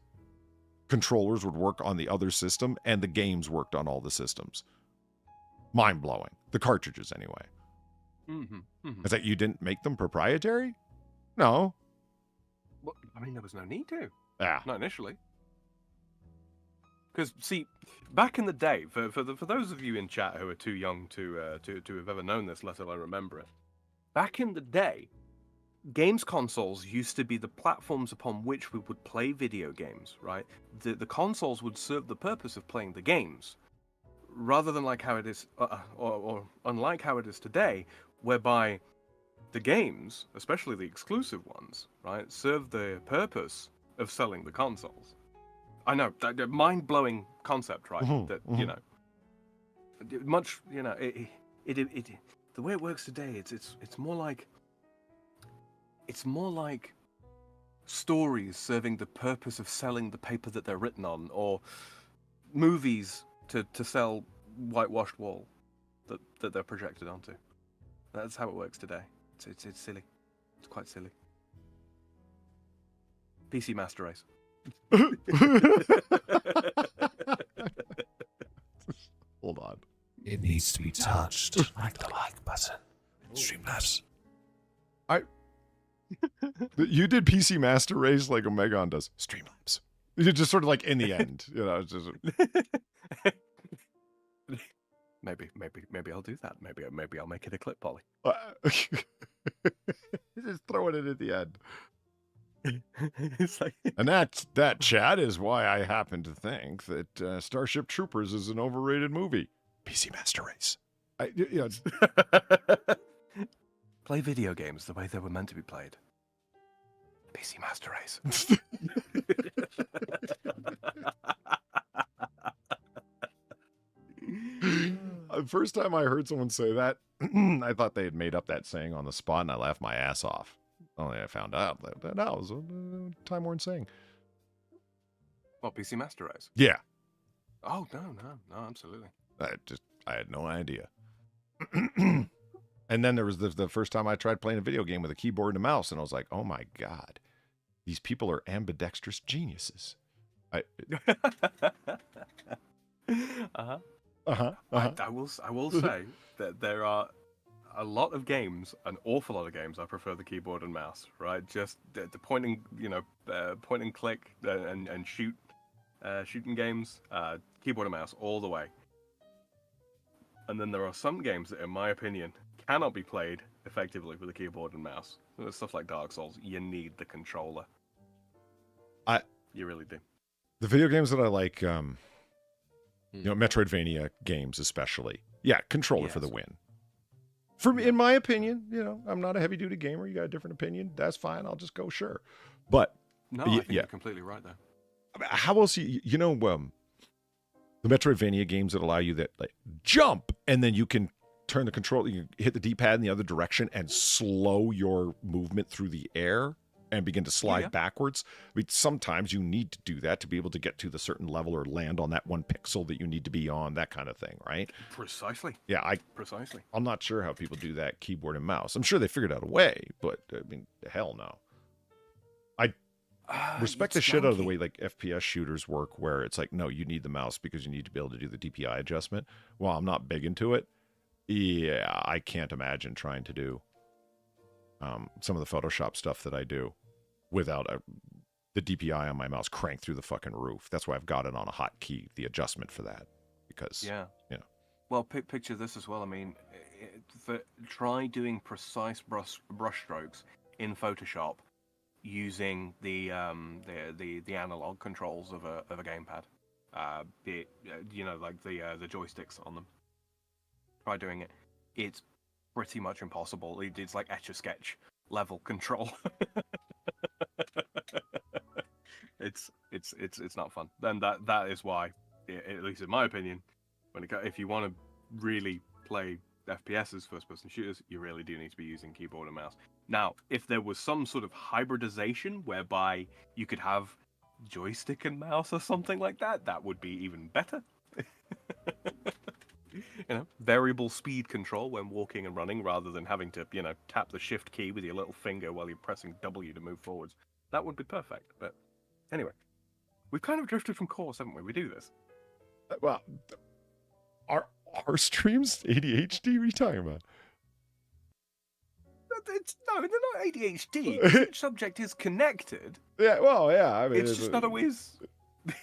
controllers would work on the other system, and the games worked on all the systems. Mind-blowing. The cartridges, anyway. Mm-hmm. Mm-hmm. Is that you didn't make them proprietary? No. Well, I mean, there was no need to. Yeah. Not initially. Because, see, back in the day, for those of you in chat who are too young to have ever known this, let alone remember it, back in the day, games consoles used to be the platforms upon which we would play video games, right? The consoles would serve the purpose of playing the games, rather than like how it is, or unlike how it is today, whereby the games, especially the exclusive ones, right, serve the purpose of selling the consoles. I know, that mind-blowing concept, right? Mm-hmm, that mm-hmm. Much, the way it works today, it's more like stories serving the purpose of selling the paper that they're written on, or movies to sell whitewashed wall that they're projected onto. That's how it works today. It's silly. It's quite silly. PC Master Race. Hold on. It needs to be touched like the like button in Streamlabs. You did PC Master Race like Omegon does Streamlabs. You just sort of like in the end, it's just... Maybe I'll do that. Maybe I'll make it a clip, Polly. Just throwing it at the end. It's like... And that chat is why I happen to think that Starship Troopers is an overrated movie. PC Master Race. Play video games the way they were meant to be played. PC Master Race. The first time I heard someone say that, I thought they had made up that saying on the spot, and I laughed my ass off. Only I found out that was a time-worn saying. What, PC Master Race? Yeah. Oh, no, absolutely. I had no idea. And then there was the first time I tried playing a video game with a keyboard and a mouse, and I was like, oh my God, these people are ambidextrous geniuses. I will say that there are a lot of games, an awful lot of games, I prefer the keyboard and mouse, right? Just the pointing, point and click and shoot, shooting games, keyboard and mouse all the way. And then there are some games that, in my opinion, cannot be played effectively with a keyboard and mouse. Stuff like Dark Souls, you need the controller. You really do. The video games that I like, Metroidvania games especially. Yeah, controller for the win. In my opinion, I'm not a heavy-duty gamer. You got a different opinion, that's fine. I'll just go, sure. But no, I think you're completely right there. How else? The Metroidvania games that allow you that like jump, and then you can turn the control, you can hit the D-pad in the other direction and slow your movement through the air and begin to slide backwards. I mean, sometimes you need to do that to be able to get to the certain level or land on that one pixel that you need to be on, that kind of thing, right? Precisely. Yeah, Precisely. I'm not sure how people do that keyboard and mouse. I'm sure they figured out a way, but I mean, hell no. I respect the shit out of the way like FPS shooters work, where it's like, no, you need the mouse because you need to be able to do the DPI adjustment. Well, I'm not big into it. Yeah, I can't imagine trying to do some of the Photoshop stuff that I do without the DPI on my mouse cranked through the fucking roof. That's why I've got it on a hotkey, the adjustment for that. Because, Well, picture this as well. I mean, try doing precise brush strokes in Photoshop using the analog controls of a gamepad, be it, like the joysticks on them. Try doing it. It's pretty much impossible. It's like Etch-a-Sketch level control. It's not fun. Then that is why, at least in my opinion, if you want to really play FPSs, first-person shooters, you really do need to be using keyboard and mouse. Now, if there was some sort of hybridization whereby you could have joystick and mouse or something like that, that would be even better. Variable speed control when walking and running rather than having to, tap the shift key with your little finger while you're pressing W to move forwards. That would be perfect. But anyway, we've kind of drifted from course, haven't we? We do this. Well, our streams ADHD? What are you talking about? No, they're not ADHD. Each subject is connected. Yeah, well, yeah. I mean, it's just not always.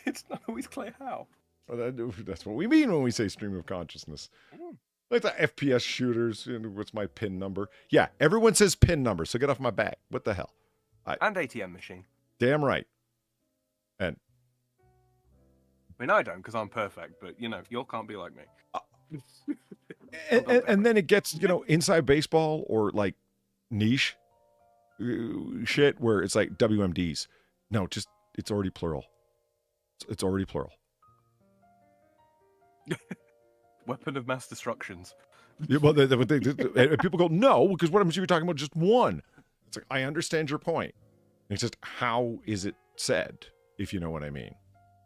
It's not always clear how. Well, that's what we mean when we say stream of consciousness. Like the FPS shooters. What's my PIN number? Yeah, everyone says PIN number, so get off my back. What the hell? And ATM machine. Damn right. And I mean, I don't because I'm perfect, but y'all can't be like me. and then it gets inside baseball or like niche shit where it's like WMDs. No, just it's already plural. It's already plural. Weapon of mass destructions. Yeah, well, people go no because what happens if you're talking about just one? It's like I understand your point. It's just how is it said, if you know what I mean.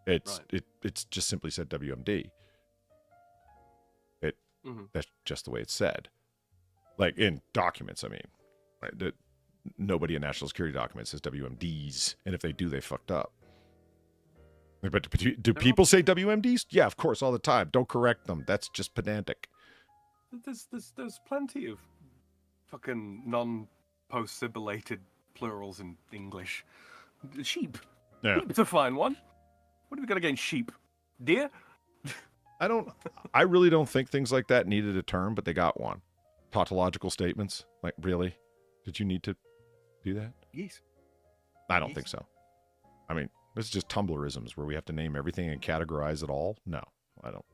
It's right. It's just simply said WMD. That's just the way it's said. Like in documents, I mean. Right? Nobody in national security documents says WMDs, and if they do, they fucked up. But do people say WMDs? Yeah, of course, all the time. Don't correct them. That's just pedantic. There's plenty of fucking non-post-sibilated plurals in English. Sheep. Yeah. Sheep's a fine one. What have we got against sheep? Deer? I really don't think things like that needed a term, but they got one. Tautological statements. Like, really? Did you need to do that? Yes. I don't think so. I mean, this is just Tumblrisms where we have to name everything and categorize it all. No, I don't.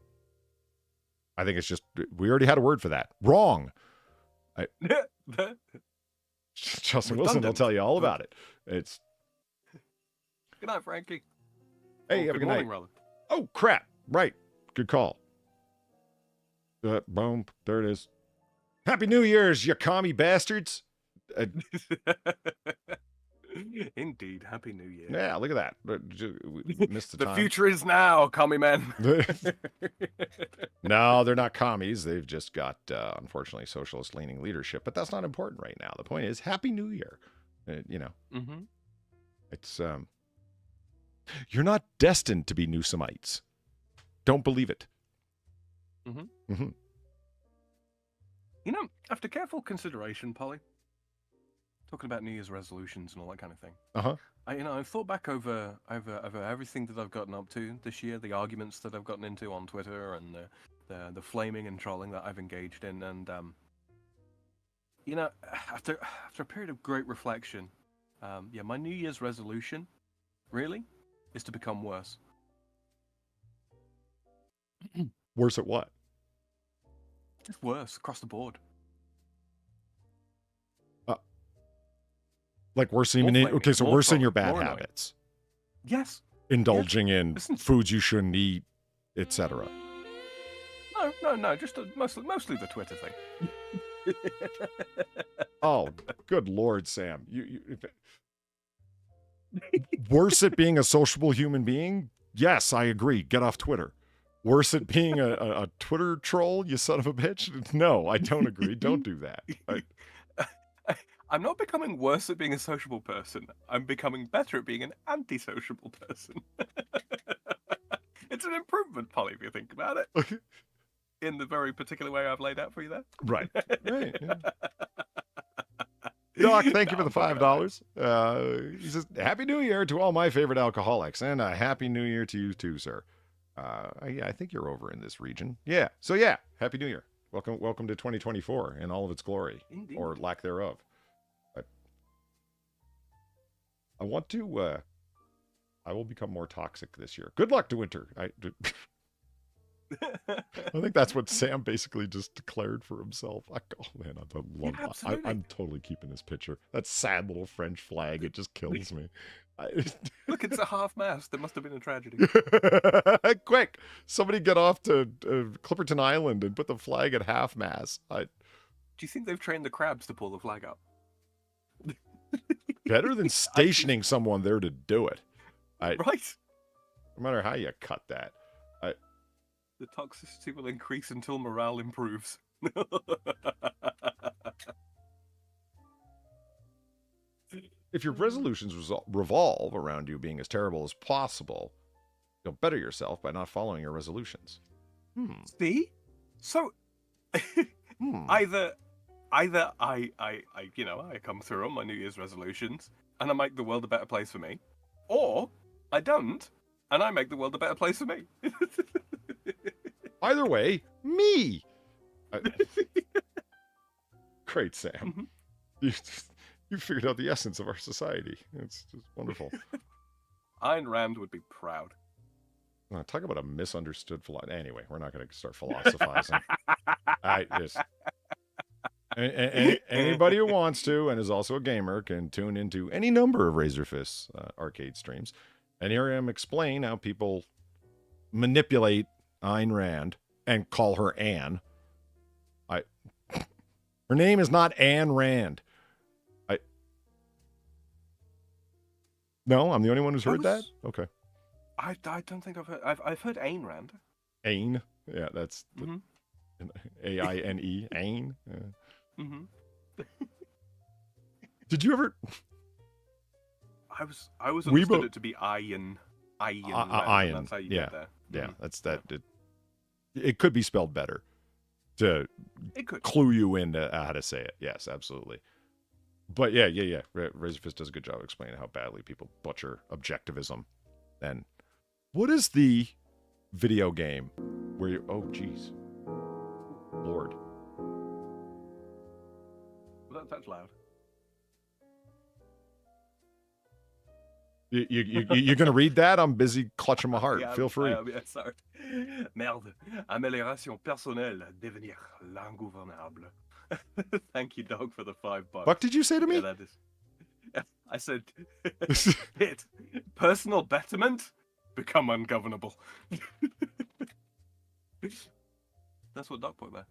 I think it's just, we already had a word for that. Wrong. Justin Wilson will tell you all about it. It's. Good night, Frankie. Hey, have a good morning, night. rather. Oh, crap. Right. Good call. Boom. There it is. Happy New Year's, you commie bastards. Indeed. Happy New Year. Yeah, look at that. We missed the time. The future is now, commie men. No, they're not commies. They've just got, unfortunately, socialist-leaning leadership. But that's not important right now. The point is, Happy New Year. Mm-hmm. It's, you're not destined to be Newsomites. Don't believe it. Mm-hmm. Mm-hmm. After careful consideration, Polly, talking about New Year's resolutions and all that kind of thing. Uh-huh. I've thought back over everything that I've gotten up to this year, the arguments that I've gotten into on Twitter, and the flaming and trolling that I've engaged in, and after a period of great reflection, my New Year's resolution really is to become worse. Worse at what? Just worse across the board. Like worse even in, okay, so worse in your bad habits. Yes. Indulging in foods you shouldn't eat, etc. No, just mostly the Twitter thing. Oh, good Lord, Sam. Worse at being a sociable human being? Yes, I agree. Get off Twitter. Worse at being a Twitter troll, you son of a bitch? No, I don't agree. Don't do that. I'm not becoming worse at being a sociable person. I'm becoming better at being an anti-sociable person. It's an improvement, Polly, if you think about it. In the very particular way I've laid out for you there. Right. Right. Yeah. Doc, thank you for the $5. He says, Happy New Year to all my favorite alcoholics, and a Happy New Year to you too, sir. I think you're over in this region. Yeah. So yeah, Happy New Year. Welcome to 2024 in all of its glory. Indeed. Or lack thereof. I want to, I will become more toxic this year. Good luck to winter. I think that's what Sam basically just declared for himself. Oh man, I'm totally keeping this picture. That sad little French flag, it just kills me. Look, it's a half-mast. There must have been a tragedy. Quick, somebody get off to Clipperton Island and put the flag at half-mast. Do you think they've trained the crabs to pull the flag up? Better than stationing someone there to do it. Right. No matter how you cut that. The toxicity will increase until morale improves. If your resolutions revolve around you being as terrible as possible, you'll better yourself by not following your resolutions. See? So, either I come through on my New Year's resolutions and I make the world a better place for me, or I don't and I make the world a better place for me. Either way, me. Great, Sam. You figured out the essence of our society. It's just wonderful. Ayn Rand would be proud. Talk about a misunderstood philosophy. Anyway, we're not going to start philosophizing. Anybody who wants to and is also a gamer can tune into any number of Razorfist arcade streams and hear him explain how people manipulate Ayn Rand and call her Anne. Her name is not Anne Rand. No, I'm the only one who's heard that? Okay. I don't think I've heard. I've heard Ayn Rand. Ayn? Yeah, that's A-I-N-E. Ayn? Yeah. Did you ever... I was understood it to be Iron. Iron. That's how you get there. Yeah, that's that. It could be spelled better to could clue you into how to say it. Yes, absolutely. But yeah. Razorfist does a good job of explaining how badly people butcher objectivism. And what is the video game where you... Oh, geez. Lord. That's loud. You're going to read that? I'm busy clutching my heart. Feel free. Sorry. Merde. Amélioration personnelle. Devenir l'ingouvernable. Thank you, dog, for the $5. What did you say to me? Yeah, that is... I said, hit. Personal betterment, become ungovernable. That's what Doc put there.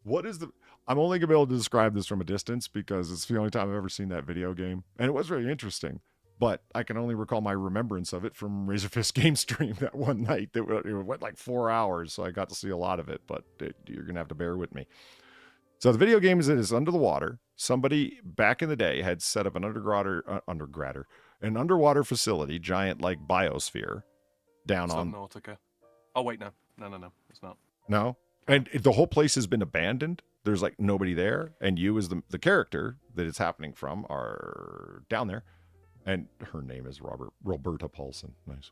What is the... I'm only going to be able to describe this from a distance because it's the only time I've ever seen that video game. And it was very interesting. But I can only recall my remembrance of it from Razorfist Game Stream that one night. It went like 4 hours, so I got to see a lot of it. But you're going to have to bear with me. So the video game is under the water. Somebody back in the day had set up an an underwater facility, giant like biosphere, down on Subnautica. Oh wait, no, it's not. No, and the whole place has been abandoned. There's like nobody there, and you as the character that it's happening from are down there, and her name is Roberta Paulson. Nice.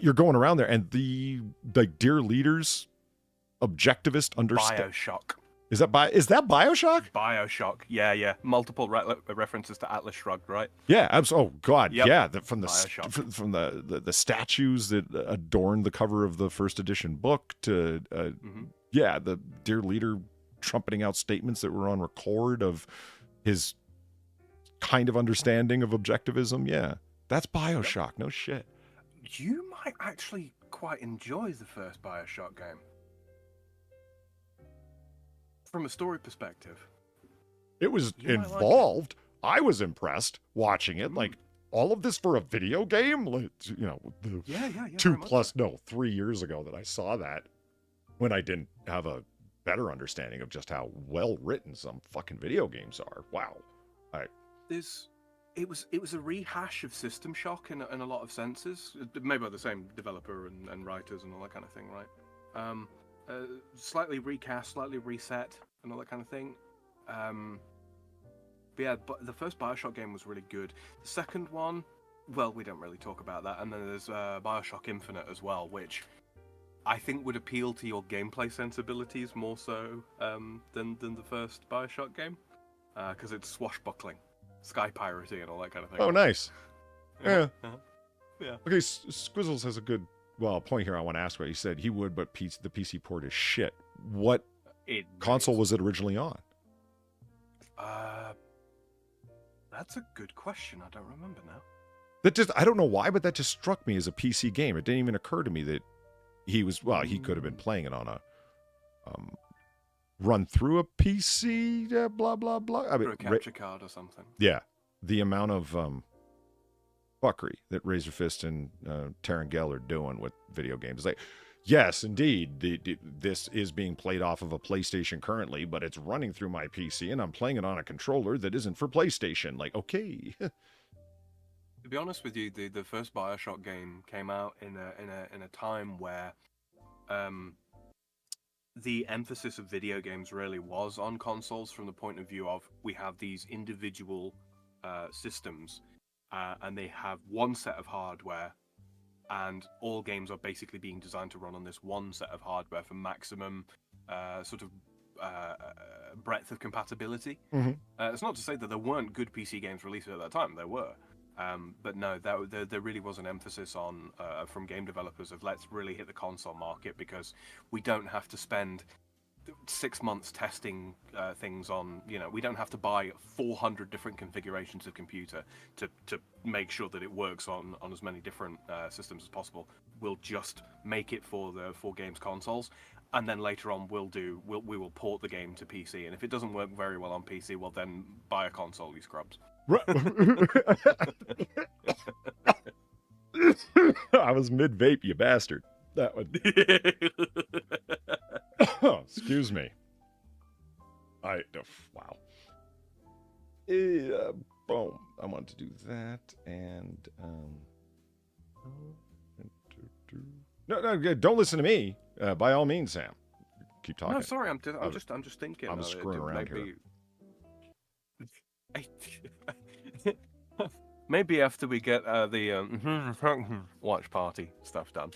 You're going around there, and the dear leaders, objectivist understand. BioShock. Is that BioShock? BioShock. Yeah. Multiple references to Atlas Shrugged, right? Yeah. Oh God. Yep. Yeah. From the statues that adorn the cover of the first edition book to the dear leader trumpeting out statements that were on record of his kind of understanding of objectivism. Yeah. That's BioShock. No shit. You might actually quite enjoy the first BioShock game. From a story perspective. It was involved. Like it. I was impressed watching it. Like, all of this for a video game? Like, 3 years ago that I saw that when I didn't have a better understanding of just how well written some fucking video games are. Wow. It was a rehash of System Shock in a lot of senses. Maybe by the same developer and writers and all that kind of thing, right? Slightly recast, slightly reset, and all that kind of thing. But the first BioShock game was really good. The second one, well, we don't really talk about that. And then there's BioShock Infinite as well, which I think would appeal to your gameplay sensibilities more so than the first BioShock game, because it's swashbuckling, sky piracy, and all that kind of thing. Oh, nice. Yeah. Yeah. Okay, Squizzles has a good a point here I want to ask about. He said he would, but the PC port is shit. What console was it originally on? That's a good question. I don't remember now. I don't know why, but that just struck me as a PC game. It didn't even occur to me that he could have been playing it on a run through a PC, blah, blah, blah. I mean, or a capture card or something. Yeah. The amount of fuckery that Razor Fist and Taran Gell are doing with video games. It's like, yes, indeed, this is being played off of a PlayStation currently, but it's running through my PC, and I'm playing it on a controller that isn't for PlayStation. Like, okay. To be honest with you, the first BioShock game came out in a time where the emphasis of video games really was on consoles from the point of view of we have these individual systems and they have one set of hardware, and all games are basically being designed to run on this one set of hardware for maximum breadth of compatibility. Mm-hmm. It's not to say that there weren't good PC games released at that time. There were. But no, there really was an emphasis on from game developers of let's really hit the console market because we don't have to spend 6 months testing things on, we don't have to buy 400 different configurations of computer to make sure that it works on as many different systems as possible. We'll just make it for games consoles, and then later on we will port the game to PC. And if it doesn't work very well on PC, well then buy a console, you scrubs. I was mid-vape, you bastard. That would... Oh, excuse me. Wow. Boom. I want to do that, and no, don't listen to me. By all means, Sam. Keep talking. No, sorry, I'm just thinking. I'm screwing around here. Maybe after we get the watch party stuff done,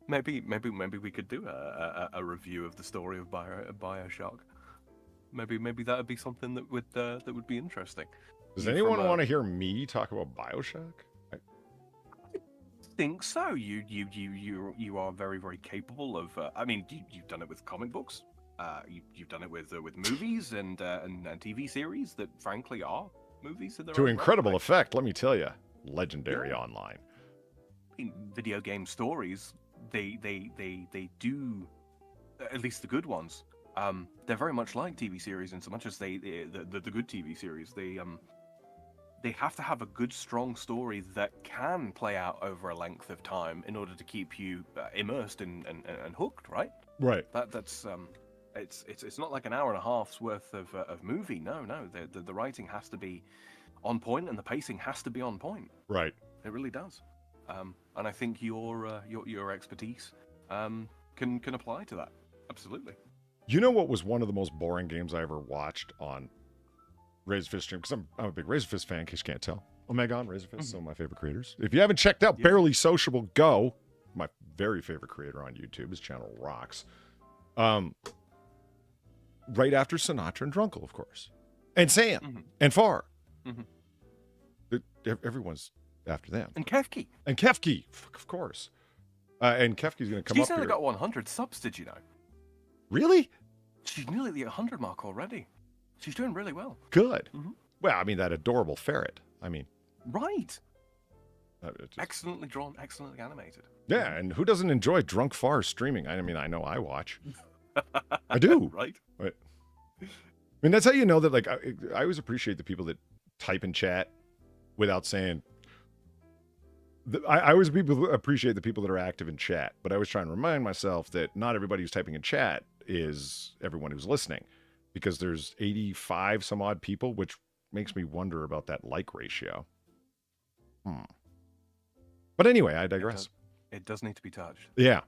maybe we could do a review of the story of BioShock. Maybe that would be something that would be interesting. Does anyone want to hear me talk about BioShock? I think so. You are very, very capable of. I mean, you've done it with comic books. You've done it with movies and TV series that frankly are movies to incredible effect. Let me tell you, legendary online. I mean, video game stories, they do, at least the good ones. They're very much like TV series in so much as the good TV series. They have to have a good, strong story that can play out over a length of time in order to keep you immersed and hooked. Right. Right. That's. It's not like an hour and a half's worth of movie. No. The writing has to be on point and the pacing has to be on point. Right. It really does. And I think your expertise can apply to that. Absolutely. You know what was one of the most boring games I ever watched on Razor Fist stream? Because I'm a big Razor Fist fan, in case you can't tell. Omega on Razor Fist, some of my favorite creators. If you haven't checked out Barely Sociable, go. My very favorite creator on YouTube. His channel rocks. Right after Sinatra and Drunkle, of course. And Sam. And Far. Everyone's after them. And Kefki. Of course. And Kefki's going to come up here. She's only got 100 subs, did you know? Really? She's nearly at the 100 mark already. She's doing really well. Good. Well, I mean, that adorable ferret. I mean. Right. Excellently drawn, excellently animated. Yeah, and who doesn't enjoy Drunk Far streaming? I mean, I know I watch. I do. Right. I mean, that's how you know that, like, I always appreciate the people that type in chat without saying. I always appreciate the people that are active in chat, but I was trying to remind myself that not everybody who's typing in chat is everyone who's listening, because there's 85 some odd people, which makes me wonder about that like ratio. But anyway, I digress. It does need to be touched. Yeah.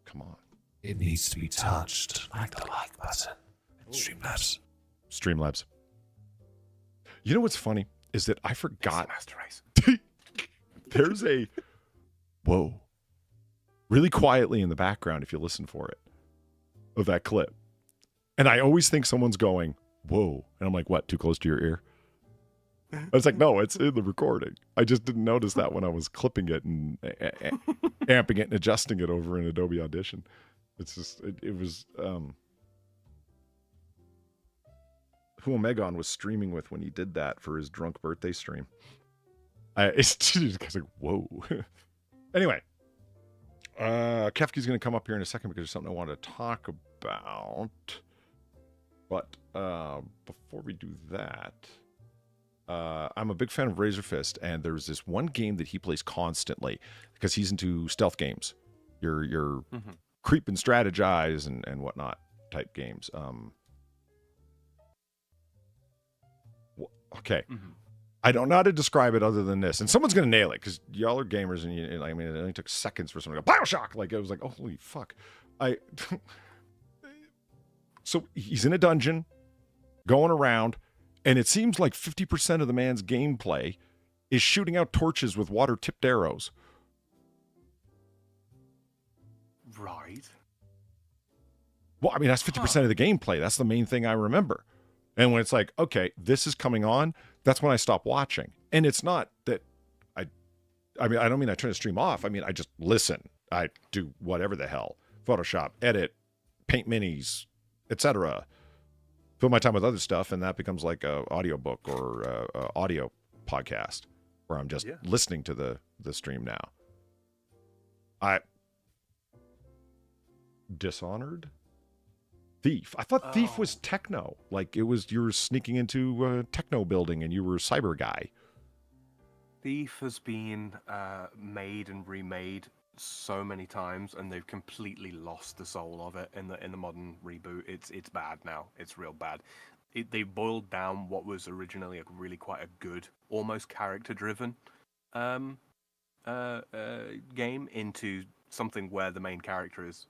Come on. It needs to be touched, like the like button. Streamlabs. Streamlabs. You know what's funny is that I forgot. Master Race. There's a whoa, really quietly in the background if you listen for it, of that clip, and I always think someone's going whoa, and I'm like, what? Too close to your ear? I was like, no, it's in the recording. I just didn't notice that when I was clipping it and amping it and adjusting it over in Adobe Audition. It's just, it was, who Omegon was streaming with when he did that for his drunk birthday stream. It's like, whoa. Anyway, Kefki's going to come up here in a second because there's something I want to talk about. But before we do that, I'm a big fan of Razor Fist, and there's this one game that he plays constantly because he's into stealth games. Your creep and strategize and whatnot type games. Okay. I don't know how to describe it other than this. And someone's going to nail it because y'all are gamers. And I mean, it only took seconds for someone to go, Bioshock! Like, it was like, oh, holy fuck. So he's in a dungeon, going around, and it seems like 50% of the man's gameplay is shooting out torches with water-tipped arrows. Right. Well, I mean, that's 50% of the gameplay. That's the main thing I remember. And when it's like, okay, this is coming on, that's when I stop watching. And it's not that I mean, I don't mean I turn the stream off. I mean, I just listen. I do whatever the hell. Photoshop, edit, paint minis, etc. Fill my time with other stuff, and that becomes like a audiobook or a audio podcast where I'm just listening to the stream now. Dishonored? Thief. I thought Thief was techno. Like, it was, you were sneaking into a techno building and you were a cyber guy. Thief has been made and remade so many times, and they've completely lost the soul of it in the modern reboot. It's bad now. It's real bad. They boiled down what was originally really quite a good, almost character-driven game into something where the main character is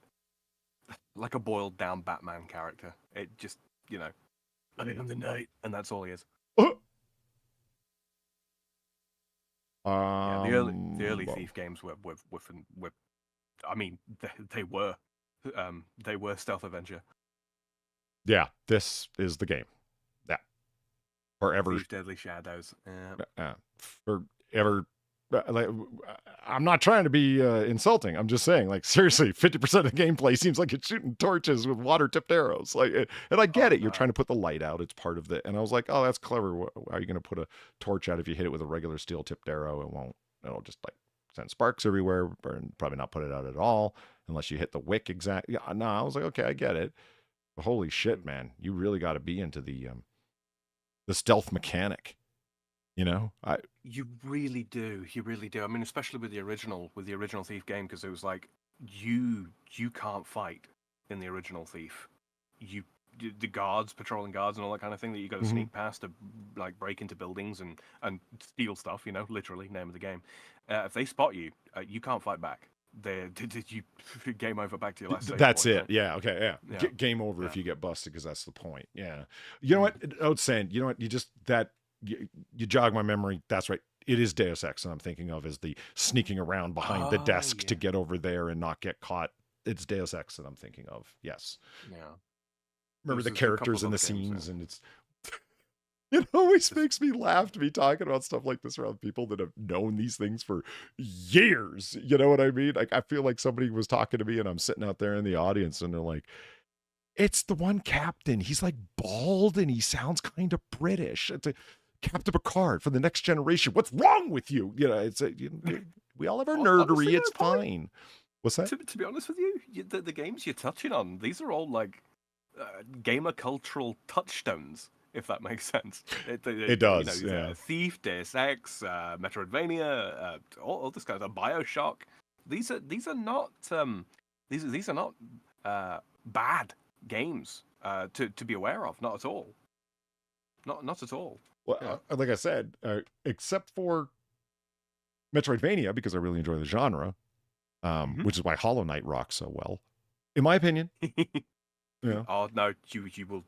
like a boiled down Batman character. It just, I am the night, and that's all he is. The early Thief games were I mean, they were stealth adventure. Yeah, this is the game. Yeah, forever. Thief Deadly Shadows. Forever. Like, I'm not trying to be insulting. I'm just saying, like, seriously, 50% of the gameplay seems like it's shooting torches with water-tipped arrows. Like, and I get it. You're trying to put the light out. It's part of the. And I was like, oh, that's clever. How are you going to put a torch out if you hit it with a regular steel-tipped arrow? It won't. It'll just like send sparks everywhere, and probably not put it out at all unless you hit the wick exactly. Yeah, no, I was like, okay, I get it. But holy shit, man, you really got to be into the stealth mechanic. You really do. You really do. I mean, especially with the original Thief game, because it was like you can't fight in the original Thief. The guards, patrolling guards, and all that kind of thing that you got to sneak past to like break into buildings and steal stuff. Literally name of the game. If they spot you, you can't fight back. You game over, back to your last save That's point, it. right? Yeah. Okay. Yeah. Game over if you get busted, because that's the point. Yeah. You know what? Outsand. You know what? You jog my memory. That's right. It is Deus Ex, and I'm thinking of as the sneaking around behind the desk to get over there and not get caught. It's Deus Ex that I'm thinking of. Yes. Yeah. Remember the characters and the scenes, and it's. It always makes me laugh to be talking about stuff like this around people that have known these things for years. You know what I mean? Like, I feel like somebody was talking to me, and I'm sitting out there in the audience, and they're like, "It's the one captain. He's like bald, and he sounds kind of British. It's a Captain Picard for the Next Generation. What's wrong with you?" We all have our nerdery. Honestly, it's fine. What's that? To be honest with you, the games you're touching on, these are all like gamer cultural touchstones, if that makes sense. It does. Thief, Deus Ex, Metroidvania, all this kind of BioShock. These are not bad games to be aware of. Not at all. Not at all. Well, like I said, except for Metroidvania, because I really enjoy the genre, which is why Hollow Knight rocks so well, in my opinion. Yeah. Oh no, you will.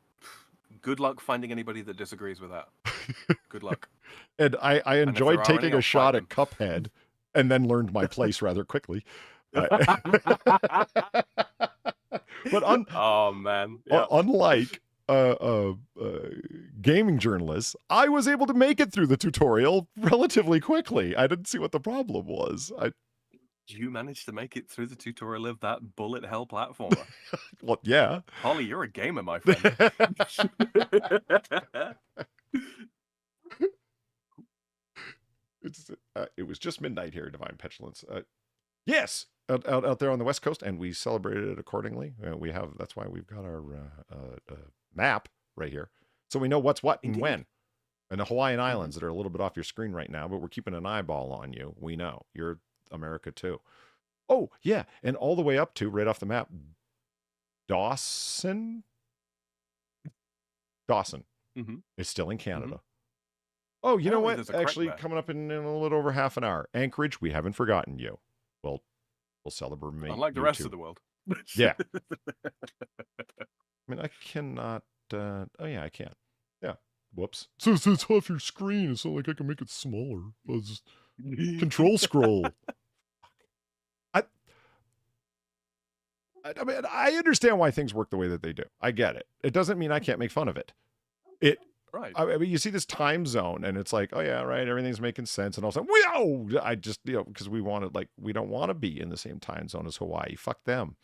Good luck finding anybody that disagrees with that. Good luck. And I enjoyed taking a shot at Cuphead, and then learned my place rather quickly. But oh man, unlike gaming journalists, I was able to make it through the tutorial relatively quickly. I didn't see what the problem was. You managed to make it through the tutorial of that bullet hell platformer. Well, yeah. Holly, you're a gamer, my friend. It was just midnight here, Divine Petulance. Yes, out there on the West Coast, and we celebrated it accordingly. That's why we've got our map right here, so we know what's what and when. And the Hawaiian Islands that are a little bit off your screen right now, but we're keeping an eyeball on you. We know you're America too. Oh yeah, and all the way up to right off the map, Dawson. Is still in Canada. Oh, you know what? Actually, coming up in a little over half an hour. Anchorage, we haven't forgotten you. We'll celebrate. Unlike the rest of the world. Yeah. I mean, I cannot. Oh yeah, I can. Yeah. Whoops. So it's off your screen. It's not like I can make it smaller. I'll just control scroll. I mean, I understand why things work the way that they do. I get it. It doesn't mean I can't make fun of it. Right. I mean, you see this time zone, and it's like, oh yeah, right, everything's making sense, and all of a sudden, whoa! I just, because we don't want to be in the same time zone as Hawaii. Fuck them.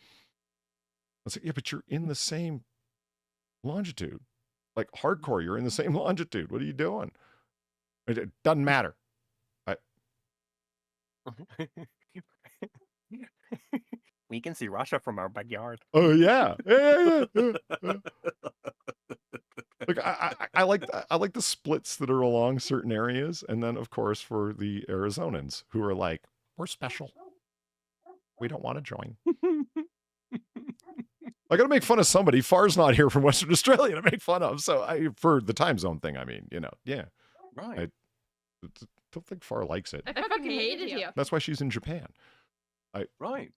It's like, yeah, but you're in the same longitude. Like hardcore, you're in the same longitude. What are you doing? It doesn't matter. We can see Russia from our backyard. Oh yeah. Like I like the splits that are along certain areas, and then of course for the Arizonans who are like, we're special. We don't want to join. I got to make fun of somebody. Far's not here from Western Australia to make fun of, so for the time zone thing, I mean, yeah. Right. I don't think Far likes it. I fucking hated you. That's why she's in Japan. Right.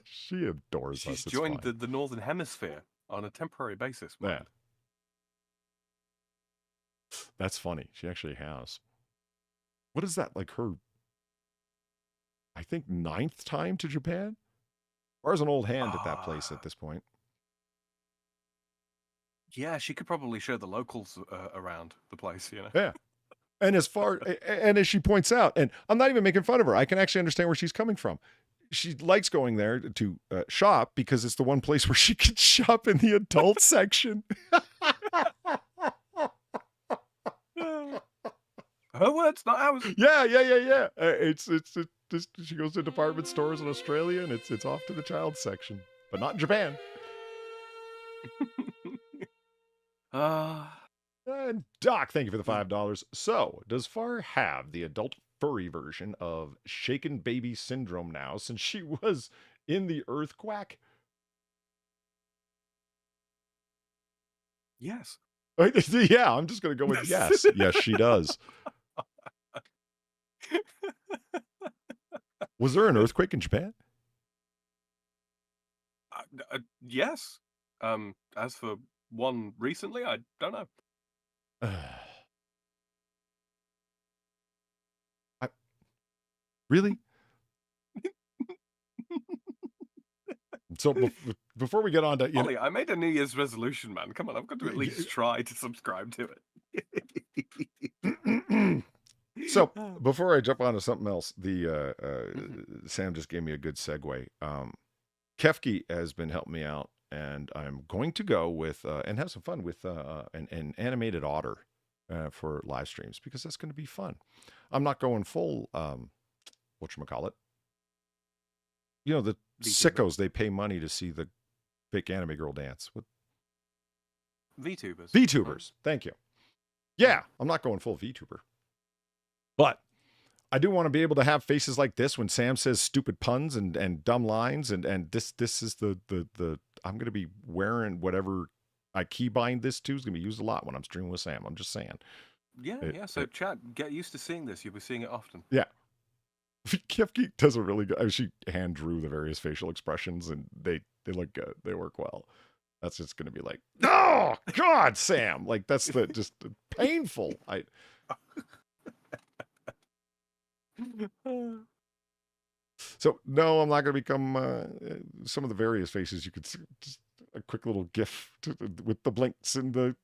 She adores us. She's joined the Northern Hemisphere on a temporary basis. Yeah. That's funny. She actually has. What is that? Like her, I think, 9th time to Japan? Far's an old hand at that place at this point. Yeah, she could probably show the locals around the place, Yeah. And as she points out, and I'm not even making fun of her, I can actually understand where she's coming from. She likes going there to shop because it's the one place where she can shop in the adult section. Her words, not ours. Yeah. It's just, she goes to department stores in Australia, and it's off to the child section, but not in Japan. And Doc, thank you for the $5. So, does Far have the adult furry version of shaken baby syndrome now since she was in the earthquake? Yes. Yeah, I'm just going to go with yes. Yes, she does. Was there an earthquake in Japan? Yes. As for one recently, I don't know. Really? So before we get on to Ollie, I made a New Year's resolution, man. Come on, I've got to at least try to subscribe to it. So before I jump on to something else, Sam just gave me a good segue. Kefki has been helping me out, and I'm going to go with and have some fun with an animated otter for live streams, because that's going to be fun. I'm not going full whatchamacallit. The sickos, they pay money to see the fake anime girl dance. What? VTubers. VTubers. Thank you. Yeah, I'm not going full VTuber. But I do want to be able to have faces like this when Sam says stupid puns and dumb lines, and this is the I'm going to be wearing whatever I keybind this to is going to be used a lot when I'm streaming with Sam. I'm just saying. Yeah. So chat, get used to seeing this. You'll be seeing it often. Yeah. Kefki does a really good. She hand drew the various facial expressions, and they look good. They work well. That's just going to be like, oh God, Sam! Like that's just painful. So no, I'm not going to become some of the various faces you could see. a quick little gif with the blinks and the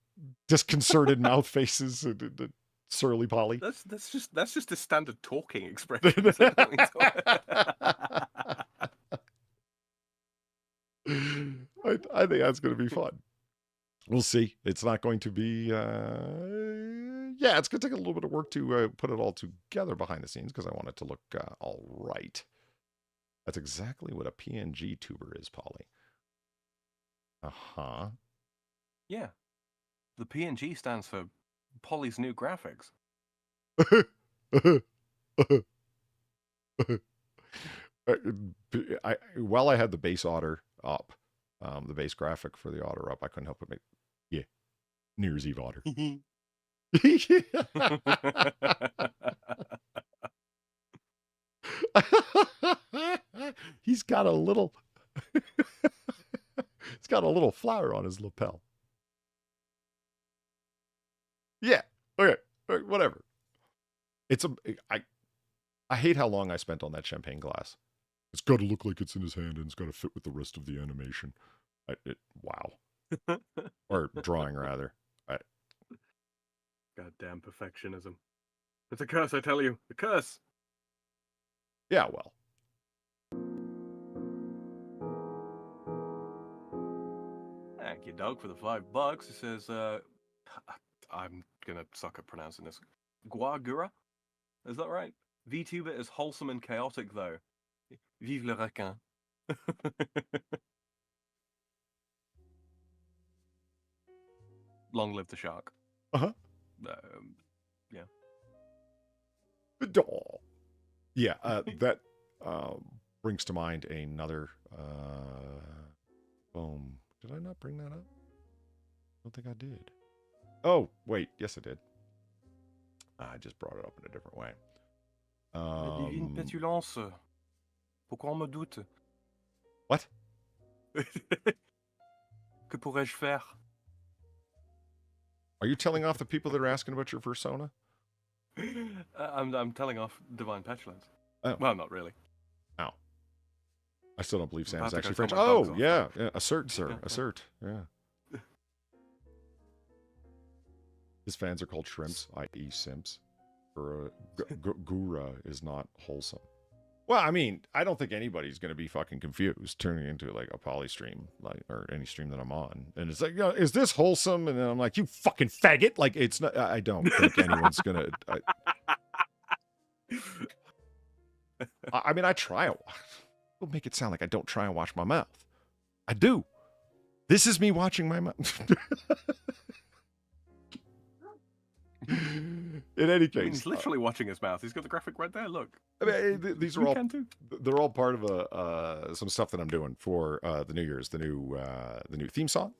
disconcerted mouth faces and the surly Polly. That's just a standard talking expression. I think that's going to be fun. We'll see. It's not going to be... yeah, it's going to take a little bit of work to put it all together behind the scenes because I want it to look all right. That's exactly what a PNG tuber is, Polly. Uh-huh. Yeah. The PNG stands for Polly's New Graphics. While I had the base otter up, the base graphic for the otter up, I couldn't help but make... Yeah. New Year's Eve otter. He's got a little... He's got a little flower on his lapel. Yeah. Okay. Whatever. It's I hate how long I spent on that champagne glass. It's got to look like it's in his hand and it's got to fit with the rest of the animation. Wow. Or drawing, rather. Goddamn perfectionism. It's a curse, I tell you. A curse. Yeah, well. Thank you, Doug, for the $5. It says, I'm gonna suck at pronouncing this. Guagura? Is that right? VTuber is wholesome and chaotic, though. Vive le requin. Long live the shark. Uh-huh. Yeah. Yeah, that brings to mind another... boom. Did I not bring that up? I don't think I did. Oh, wait. Yes, I did. I just brought it up in a different way. Divine pétulance. Pourquoi on me doute? What? Que pourrais-je faire? Are you telling off the people that are asking about your persona? I'm telling off Divine Petulance. Oh. Well, not really. Ow. I still don't believe Sam's to actually go French. tell my dogs Oh, off, yeah. Assert, sir. Assert. Yeah. His fans are called shrimps, i.e. simps. Or Gura is not wholesome. Well, I mean, I don't think anybody's going to be fucking confused turning into like a poly stream, like, or any stream that I'm on. And it's like, is this wholesome? And then I'm like, you fucking faggot. Like, it's not, I don't think anyone's going to. I mean, I try. Don't make it sound like I don't try and wash my mouth. I do. This is me watching my mouth. In any case, he's literally watching his mouth. He's got the graphic right there. Look. I mean, these are all. They're all part of some stuff that I'm doing for the New Year's, the new theme song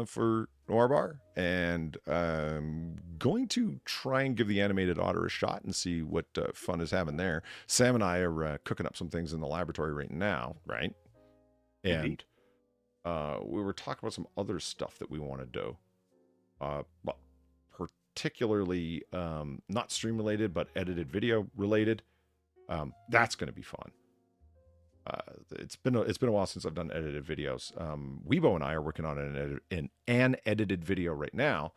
for Noir Bar, and I'm going to try and give the animated otter a shot and see what fun is having there. Sam and I are cooking up some things in the laboratory right now, right? And we were talking about some other stuff that we want to do. Well, particularly not stream related, but edited video related. That's going to be fun. It's been a while since I've done edited videos. Weibo and I are working on an edited video right now.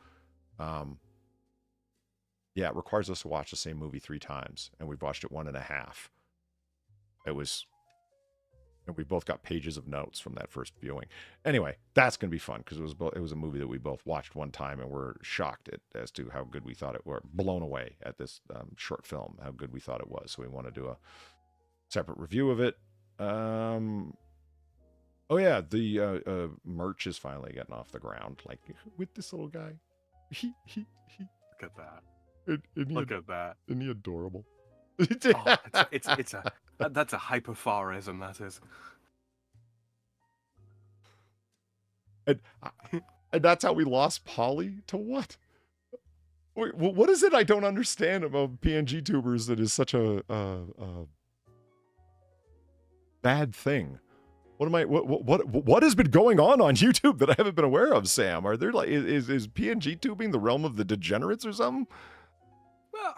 Yeah, it requires us to watch the same movie 3 times, and we've watched it 1.5. And we both got pages of notes from that first viewing. Anyway, that's going to be fun because it was a movie that we both watched one time and were shocked as to how good we thought it was, blown away at this short film, how good we thought it was. So we want to do a separate review of it. Oh yeah, the merch is finally getting off the ground, like with this little guy. Look at that. Look at that. Isn't he adorable? That's a hyperpharism, that is. And that's how we lost Polly to what? Wait, what is it I don't understand about PNG tubers that is such a bad thing? What has been going on YouTube that I haven't been aware of, Sam? Are there like is PNG tubing the realm of the degenerates or something? Well,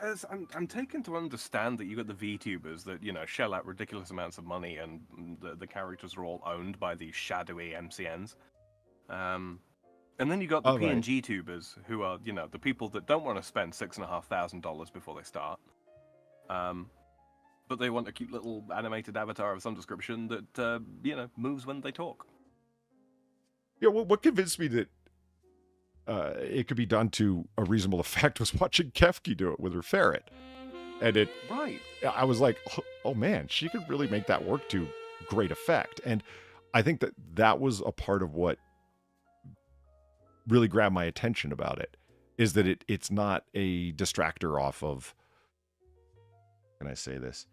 I'm taken to understand that you got the VTubers that shell out ridiculous amounts of money, and the characters are all owned by these shadowy MCNs. And then you got the PNG tubers, who are the people that don't want to spend $6,500 before they start. But they want a cute little animated avatar of some description that moves when they talk. Yeah, what convinced me that it could be done to a reasonable effect was watching Kefki do it with her ferret. And I was like, oh man, she could really make that work to great effect. And I think that was a part of what really grabbed my attention about it, is that it's not a distractor off of, how can I say this?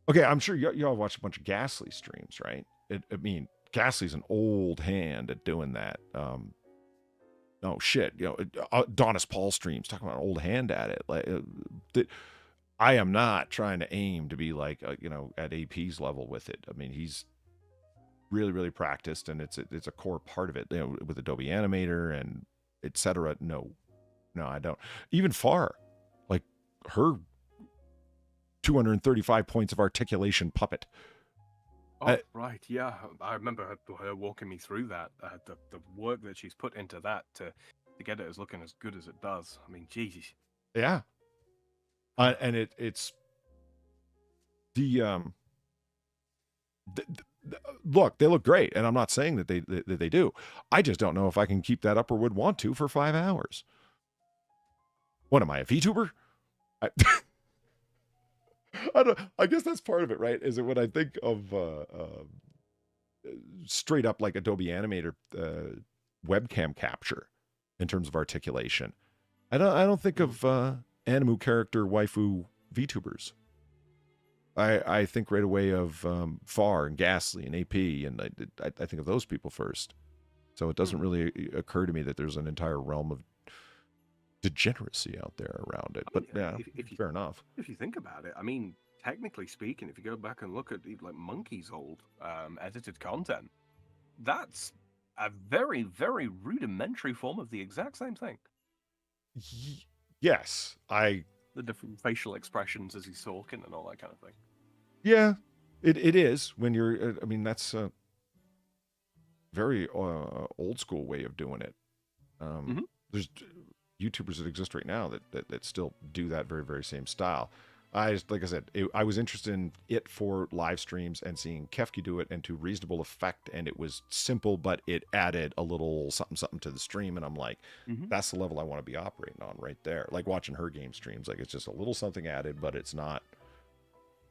Okay, I'm sure y'all watch a bunch of Ghastly streams, right? I mean, Ghastly's an old hand at doing that. Oh shit, Donis Paul streams talking about an old hand at it. Like, I am not trying to aim to be like at AP's level with it. I mean, he's really, really practiced, and it's a core part of it. With Adobe Animator and etc. No, I don't. Even Far, like her 235 points of articulation puppet. Oh, right, yeah. I remember her walking me through that. The work that she's put into that to get it as looking as good as it does. I mean, Jesus. Yeah. And it's look, they look great, and I'm not saying that they do. I just don't know if I can keep that up or would want to for 5 hours. What am I, a VTuber? I guess that's part of it, right? Is it when I think of straight up like Adobe Animator webcam capture in terms of articulation, I don't think of anime character waifu VTubers. I think right away of Far and Ghastly and AP, and I think of those people first. So it doesn't really occur to me that there's an entire realm of degeneracy out there around it. But fair enough. If you think about it, I mean, technically speaking, if you go back and look at like Monkey's old edited content, that's a very, very rudimentary form of the exact same thing. Yes, the different facial expressions as he's talking and all that kind of thing. Yeah, it is when you're. I mean, that's a very old school way of doing it. There's YouTubers that exist right now that still do that very, very same style. Like I said, I was interested in it for live streams and seeing Kefki do it, and to reasonable effect, and it was simple, but it added a little something to the stream, and I'm like, that's the level I want to be operating on right there. Like watching her game streams, like it's just a little something added, but it's not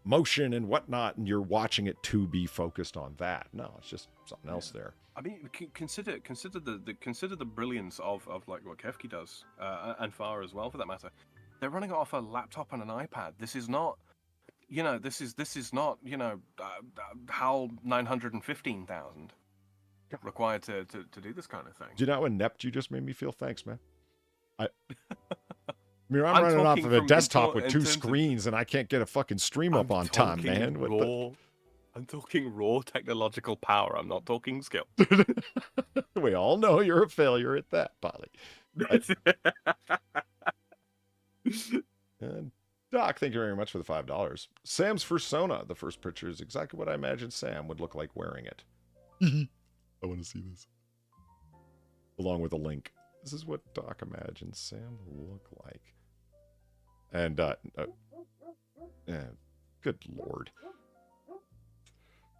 motion and whatnot, and you're watching it to be focused on that. No, it's just something else there. I mean, consider the brilliance of like what Kefki does, and Far as well for that matter. They're running it off a laptop and an iPad. This is not, this is not, HAL 915,000 required to do this kind of thing. Do you know how inept you just made me feel? Thanks, man. I mean, I'm running off of a desktop with 2 screens, and I can't get a fucking stream up on time, man. I'm talking raw technological power. I'm not talking skill. We all know you're a failure at that, Polly. And Doc, thank you very much for the $5. Sam's persona. The first picture is exactly what I imagined Sam would look like wearing it. I want to see this. Along with a link. This is what Doc imagines Sam will look like. And, good Lord.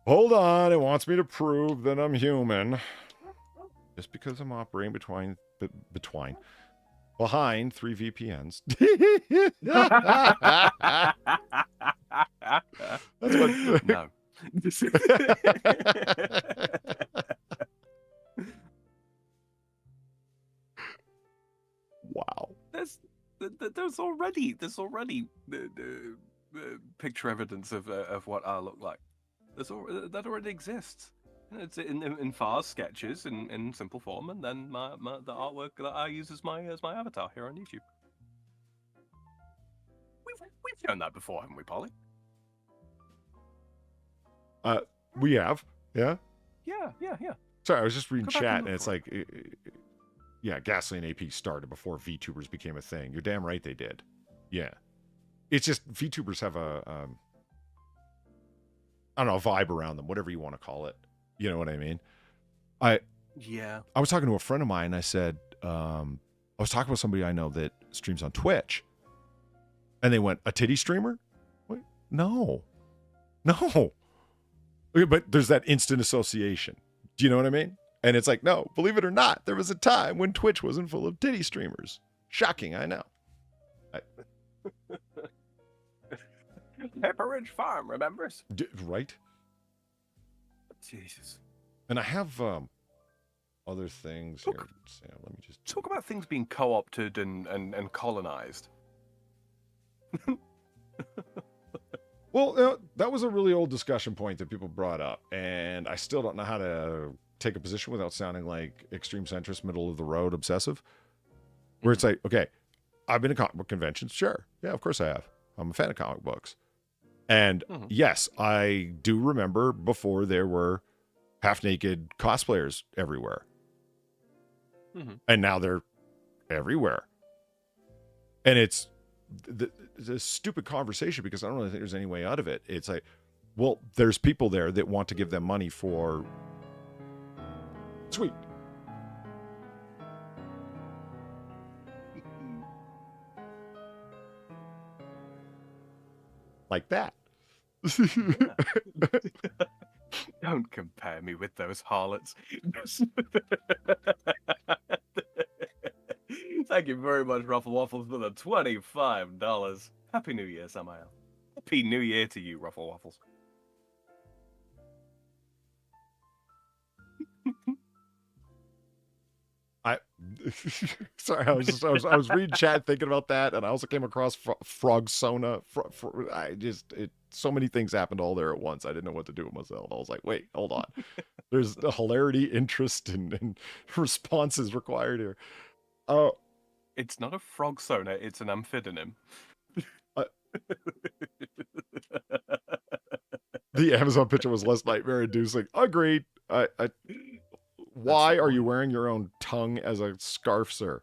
Hold on, it wants me to prove that I'm human. Just because I'm operating behind 3 VPNs. That's what. No. Wow. There's already the picture evidence of what I look like. That already exists. It's in Far's sketches in simple form, and then the artwork that I use as my avatar here on YouTube. We've shown that before, haven't we, Polly? We have, yeah. Yeah. Sorry, I was just reading chat, and it's like, yeah, Ghastly and AP started before VTubers became a thing. You're damn right they did. Yeah, it's just VTubers have a I don't know, a vibe around them, whatever you want to call it. You know what I mean? I was talking to a friend of mine, and I said, I was talking with somebody I know that streams on Twitch, and they went, a titty streamer? Wait, no. But there's that instant association. Do you know what I mean? And it's like, no, believe it or not, there was a time when Twitch wasn't full of titty streamers. Shocking, I know. Pepperidge Farm, remembers? Right? Jesus. And I have other things here. Sam, let me just talk about things being co-opted and colonized. Well, that was a really old discussion point that people brought up, and I still don't know how to take a position without sounding like extreme centrist, middle of the road, obsessive. Where it's like, okay, I've been to comic book conventions, sure, yeah, of course I have. I'm a fan of comic books, and yes, I do remember before there were half-naked cosplayers everywhere, and now they're everywhere, and it's a stupid conversation because I don't really think there's any way out of it. It's like, well, there's people there that want to give them money for sweet. Like that. Don't compare me with those harlots. Thank you very much, Ruffle Waffles, for the $25. Happy New Year, Samael. Happy New Year to you, Ruffle Waffles. Sorry, I was reading chat thinking about that, and I also came across Frog Sona. So many things happened all there at once. I didn't know what to do with myself. I was like, wait, hold on. There's the hilarity, interest, and responses required here. Oh, it's not a frog sona, it's an amphidonym. The Amazon picture was less nightmare-inducing. Agreed. Why are you wearing your own tongue as a scarf, sir?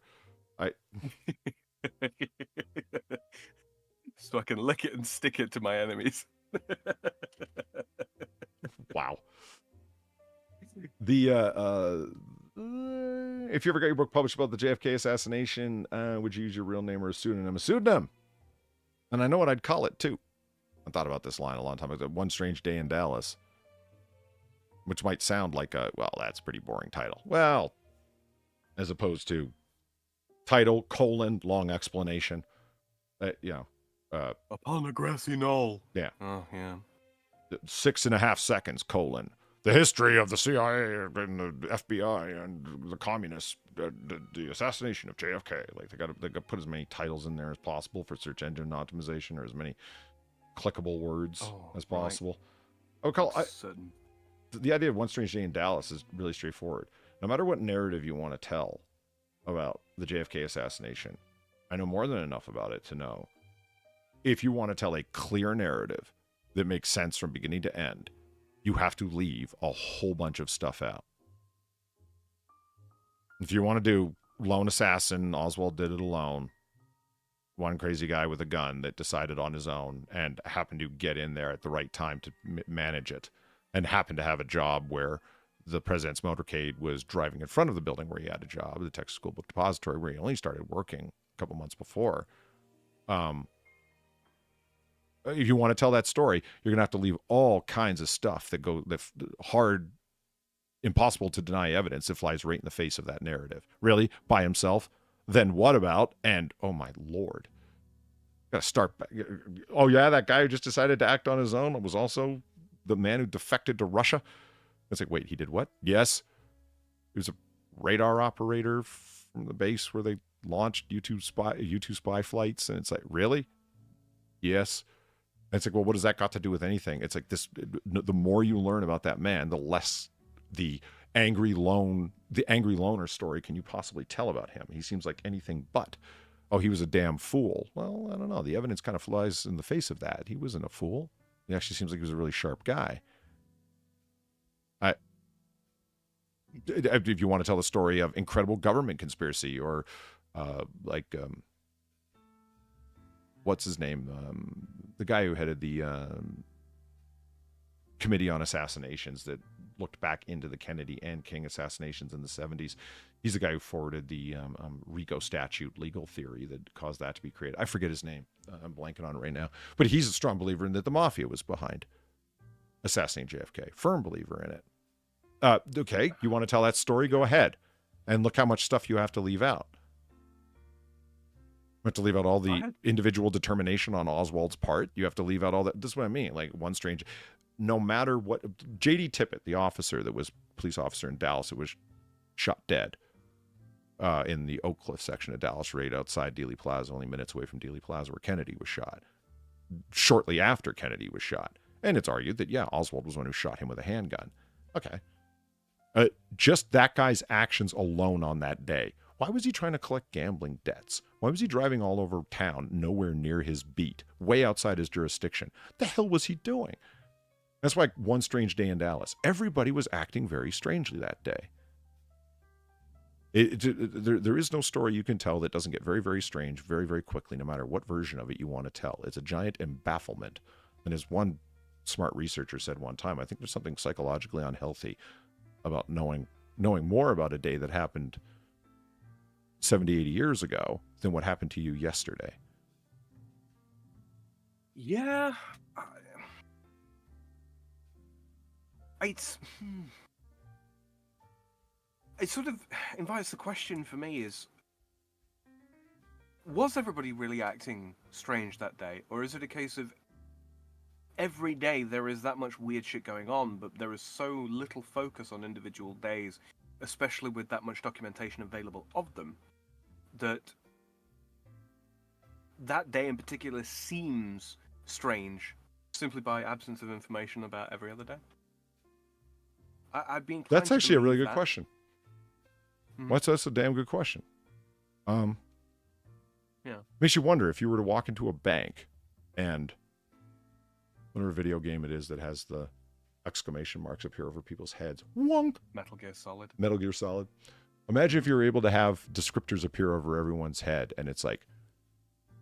So I can lick it and stick it to my enemies. Wow. If you ever got your book published about the JFK assassination, would you use your real name or a pseudonym? A pseudonym. And I know what I'd call it, too. I thought about this line a long time ago. One Strange Day in Dallas. Which might sound like well, that's a pretty boring title. Well, as opposed to title, long explanation. Upon a grassy knoll. Yeah. Oh, yeah. 6.5 seconds, the history of the CIA and the FBI and the communists, the assassination of JFK. Like they got to put as many titles in there as possible for search engine optimization, or as many clickable words as possible. Right. The idea of One Strange Day in Dallas is really straightforward. No matter what narrative you want to tell about the JFK assassination, I know more than enough about it to know if you want to tell a clear narrative that makes sense from beginning to end, you have to leave a whole bunch of stuff out. If you want to do lone assassin, Oswald did it alone. One crazy guy with a gun that decided on his own and happened to get in there at the right time to manage it, and happened to have a job where the president's motorcade was driving in front of the building where he had a job, the Texas School Book Depository, where he only started working a couple months before. If you want to tell that story, you're going to have to leave all kinds of stuff that's hard, impossible to deny evidence that flies right in the face of that narrative. Really? By himself? Then what about, and oh my Lord, got to start back. Oh yeah, that guy who just decided to act on his own was also the man who defected to Russia. It's like, wait, he did what? Yes. He was a radar operator from the base where they launched U-2 spy flights. And it's like, really? Yes. And it's like, well, what does that got to do with anything? It's like this, the more you learn about that man, the less the angry loner story can you possibly tell about him. He seems like anything but, oh, he was a damn fool. Well, I don't know. The evidence kind of flies in the face of that. He wasn't a fool. He actually seems like he was a really sharp guy. If you want to tell the story of incredible government conspiracy or what's his name? The guy who headed the Committee on Assassinations that looked back into the Kennedy and King assassinations in the 70s. He's the guy who forwarded the RICO statute legal theory that caused that to be created. I forget his name. I'm blanking on it right now. But he's a strong believer in that the mafia was behind assassinating JFK. Firm believer in it. Okay, you want to tell that story? Go ahead. And look how much stuff you have to leave out. You have to leave out all the individual determination on Oswald's part. You have to leave out all that. This is what I mean. Like, one strange... No matter what... J.D. Tippit, the officer that was police officer in Dallas, who was shot dead in the Oak Cliff section of Dallas, right outside Dealey Plaza, only minutes away from Dealey Plaza, where Kennedy was shot. Shortly after Kennedy was shot. And it's argued that, yeah, Oswald was the one who shot him with a handgun. Okay. Just that guy's actions alone on that day. Why was he trying to collect gambling debts? Why was he driving all over town, nowhere near his beat, way outside his jurisdiction? What the hell was he doing? That's why One Strange Day in Dallas. Everybody was acting very strangely that day. There is no story you can tell that doesn't get very, very strange very, very quickly, no matter what version of it you want to tell. It's a giant embafflement. And as one smart researcher said one time, I think there's something psychologically unhealthy about knowing more about a day that happened 70, 80 years ago than what happened to you yesterday. Yeah. It sort of invites the question for me is, was everybody really acting strange that day? Or is it a case of every day there is that much weird shit going on, but there is so little focus on individual days, especially with that much documentation available of them, that day in particular seems strange simply by absence of information about every other day? I'd be inclined That's actually a really good that. question. Mm-hmm. That's a damn good question. Yeah. Makes you wonder if you were to walk into a bank and whatever video game it is that has the exclamation marks appear over people's heads. Wonk. Metal Gear Solid. Metal Gear Solid. Imagine if you were able to have descriptors appear over everyone's head and it's like,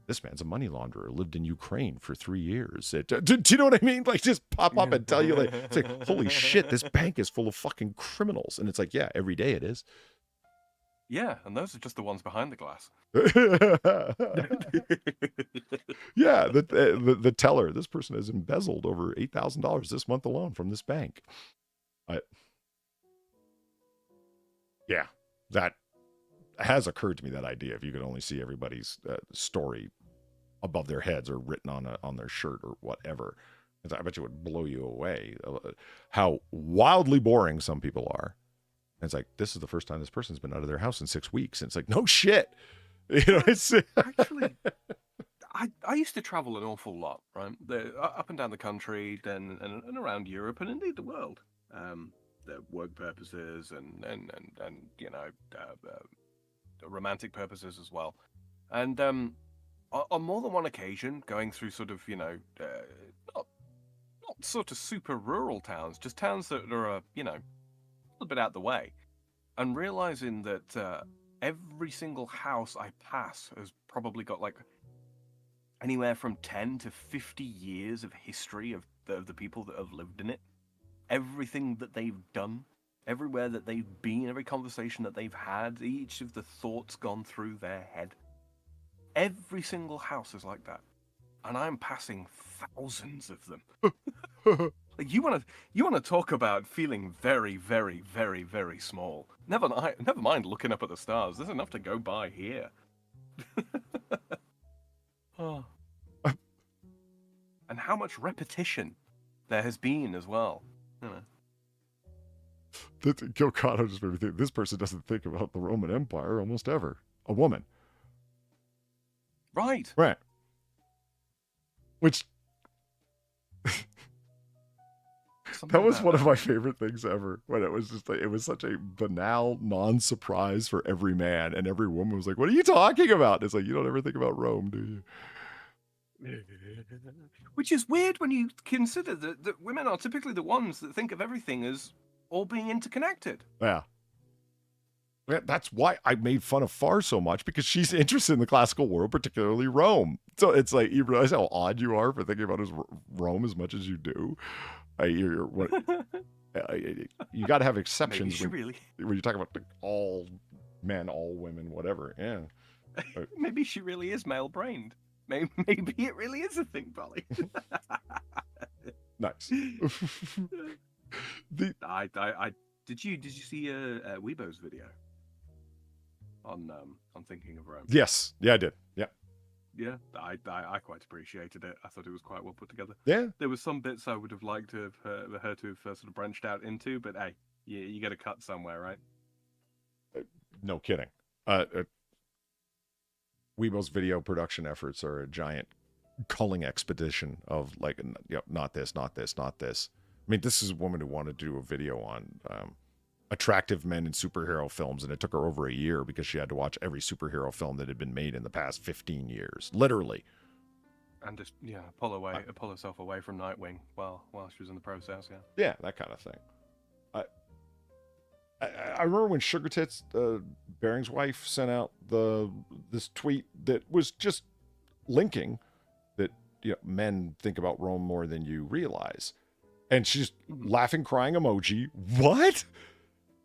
this man's a money launderer, lived in Ukraine for 3 years. Do you know what I mean? Like, just pop up and tell you, like, it's like, holy shit, this bank is full of fucking criminals. And it's like, yeah, every day it is. Yeah, and those are just the ones behind the glass. Yeah, the teller, this person has embezzled over $8,000 this month alone from this bank. Yeah, that has occurred to me, that idea, if you could only see everybody's story above their heads or written on their shirt or whatever. I bet you it would blow you away how wildly boring some people are. And it's like, this is the first time this person's been out of their house in 6 weeks. And it's like, no shit. You know, it's actually, I used to travel an awful lot, right? Up and down the country and around Europe and indeed the world. Work purposes and you know, romantic purposes as well. And on more than one occasion, going through sort of, you know, not sort of super rural towns, just towns that are, you know, a little bit out the way, and realizing that every single house I pass has probably got like anywhere from 10 to 50 years of history of the people that have lived in it. Everything that they've done, everywhere that they've been, every conversation that they've had, each of the thoughts gone through their head. Every single house is like that. And I'm passing thousands of them. Like, you want to talk about feeling very, very, very, very small. Never mind looking up at the stars. There's enough to go by here. Oh. And how much repetition there has been as well. You know. Gilcano just made me think, this person doesn't think about the Roman Empire almost ever. A woman. Right. Right. Which... that was one of my favorite things ever, when it was just like, it was such a banal non-surprise for every man, and every woman was like, what are you talking about? It's like, you don't ever think about Rome, do you? Which is weird when you consider that women are typically the ones that think of everything as all being interconnected. Yeah. That's why I made fun of Far so much, because she's interested in the classical world, particularly Rome. So it's like, you realize how odd you are for thinking about Rome as much as you do. You got to have exceptions when you talk about all men, all women, whatever. Yeah. Maybe she really is male-brained. Maybe it really is a thing, Polly. Nice. Did you see Weibo's video on Thinking of Rome? Yes. Yeah, I did. Yeah. Yeah, I quite appreciated it. I thought it was quite well put together. Yeah. There was some bits I would have liked to have her to have sort of branched out into, but hey, you got to cut somewhere, right? No kidding. Weibo's video production efforts are a giant culling expedition of like, not this, not this, not this. I mean, this is a woman who wanted to do a video on attractive men in superhero films, and it took her over a year because she had to watch every superhero film that had been made in the past 15 years, literally. And just pull herself away from Nightwing while she was in the process. Yeah, that kind of thing. I remember when Sugar Tits, Baring's wife, sent out this tweet that was just linking that men think about Rome more than you realize. And she's laughing, crying emoji. What?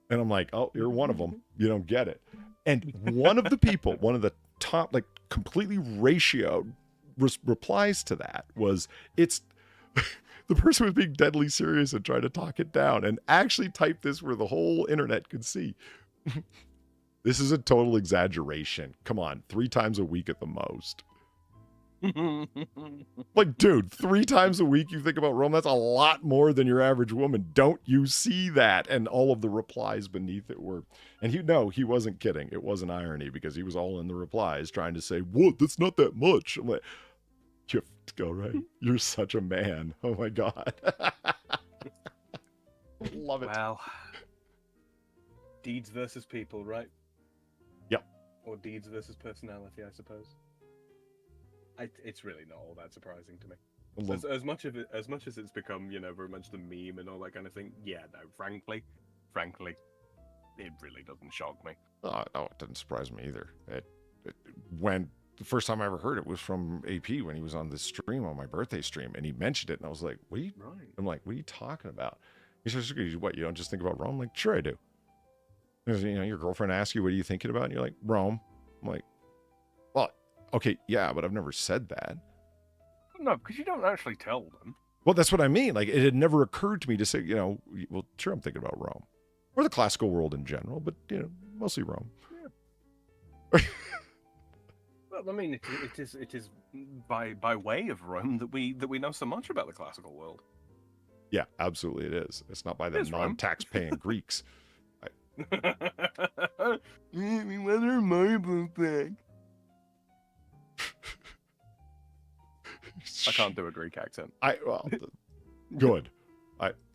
And I'm like, oh, you're one of them. You don't get it. And one of the people, one of the top, like completely ratioed replies to that was, it's the person was being deadly serious and trying to talk it down, and actually typed this where the whole internet could see. This is a total exaggeration. Come on, 3 times a week at the most. Like, dude, 3 times a week you think about Rome? That's a lot more than your average woman. Don't you see that? And all of the replies beneath it were, and he wasn't kidding. It wasn't irony, because he was all in the replies trying to say, what? That's not that much. I'm like, you have to go, right? You're such a man. Oh my God. Love it. Well, deeds versus people, right? Yep. Or deeds versus personality, I suppose. It's really not all that surprising to me. As much as it's become, very much the meme and all that kind of thing. Yeah, no, frankly, it really doesn't shock me. Oh, it doesn't surprise me either. When the first time I ever heard it was from AP when he was on the stream, on my birthday stream, and he mentioned it, and I was like, what are you, right. I'm like, what are you talking about? He says, what, you don't just think about Rome? I'm like, sure I do. Because, your girlfriend asks you, what are you thinking about? And you're like, Rome. I'm like, well, okay, yeah, but I've never said that. No, because you don't actually tell them. Well, that's what I mean. Like, it had never occurred to me to say, well, sure, I'm thinking about Rome. Or the classical world in general, but, mostly Rome. Yeah. Well, I mean, it is by way of Rome that we know so much about the classical world. Yeah, absolutely it is. It's not by the non-tax-paying Greeks. We want our marbles back. I can't do a Greek accent. Good.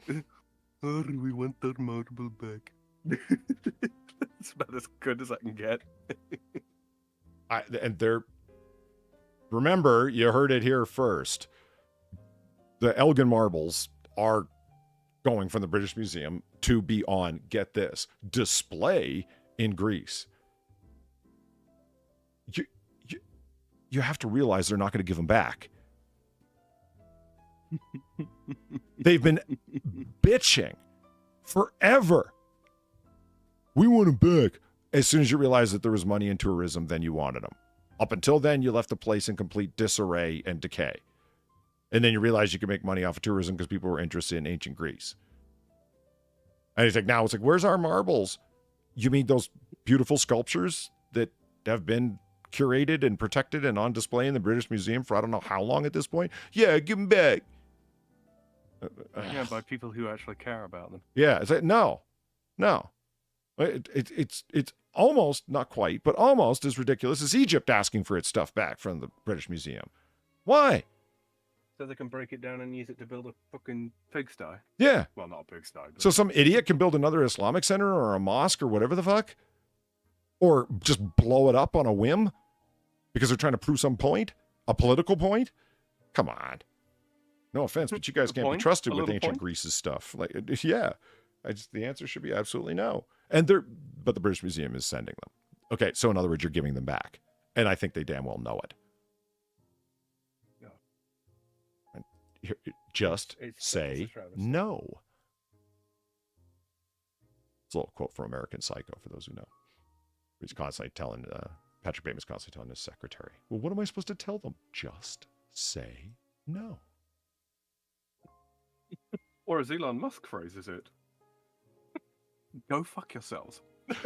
We want our marble back. It's about as good as I can get. Remember, you heard it here first. The Elgin marbles are going from the British Museum to be on, get this, display in Greece. You have to realize they're not going to give them back. They've been bitching forever. We want them back. As soon as you realize that there was money in tourism, then you wanted them. Up until then, you left the place in complete disarray and decay. And then you realize you could make money off of tourism because people were interested in ancient Greece. And now it's like, where's our marbles? You mean those beautiful sculptures that have been curated and protected and on display in the British Museum for I don't know how long at this point? Yeah, give them back. Yeah, by people who actually care about them. Yeah, it's like, no. It's almost, not quite, but almost as ridiculous as Egypt asking for its stuff back from the British Museum. Why? So they can break it down and use it to build a fucking pigsty. Yeah. Well, not a pigsty. But... So some idiot can build another Islamic center or a mosque or whatever the fuck? Or just blow it up on a whim? Because they're trying to prove some point? A political point? Come on. No offense, but you guys can't be trusted with ancient Greece's stuff. Like, yeah. The answer should be absolutely no. but the British Museum is sending them. Okay, so in other words, you're giving them back. And I think they damn well know it. And just say no. It's a little quote from American Psycho, for those who know. He's constantly telling, Patrick Bateman's constantly telling his secretary, well, what am I supposed to tell them? Just say no. Or as Elon Musk phrases it, go fuck yourselves.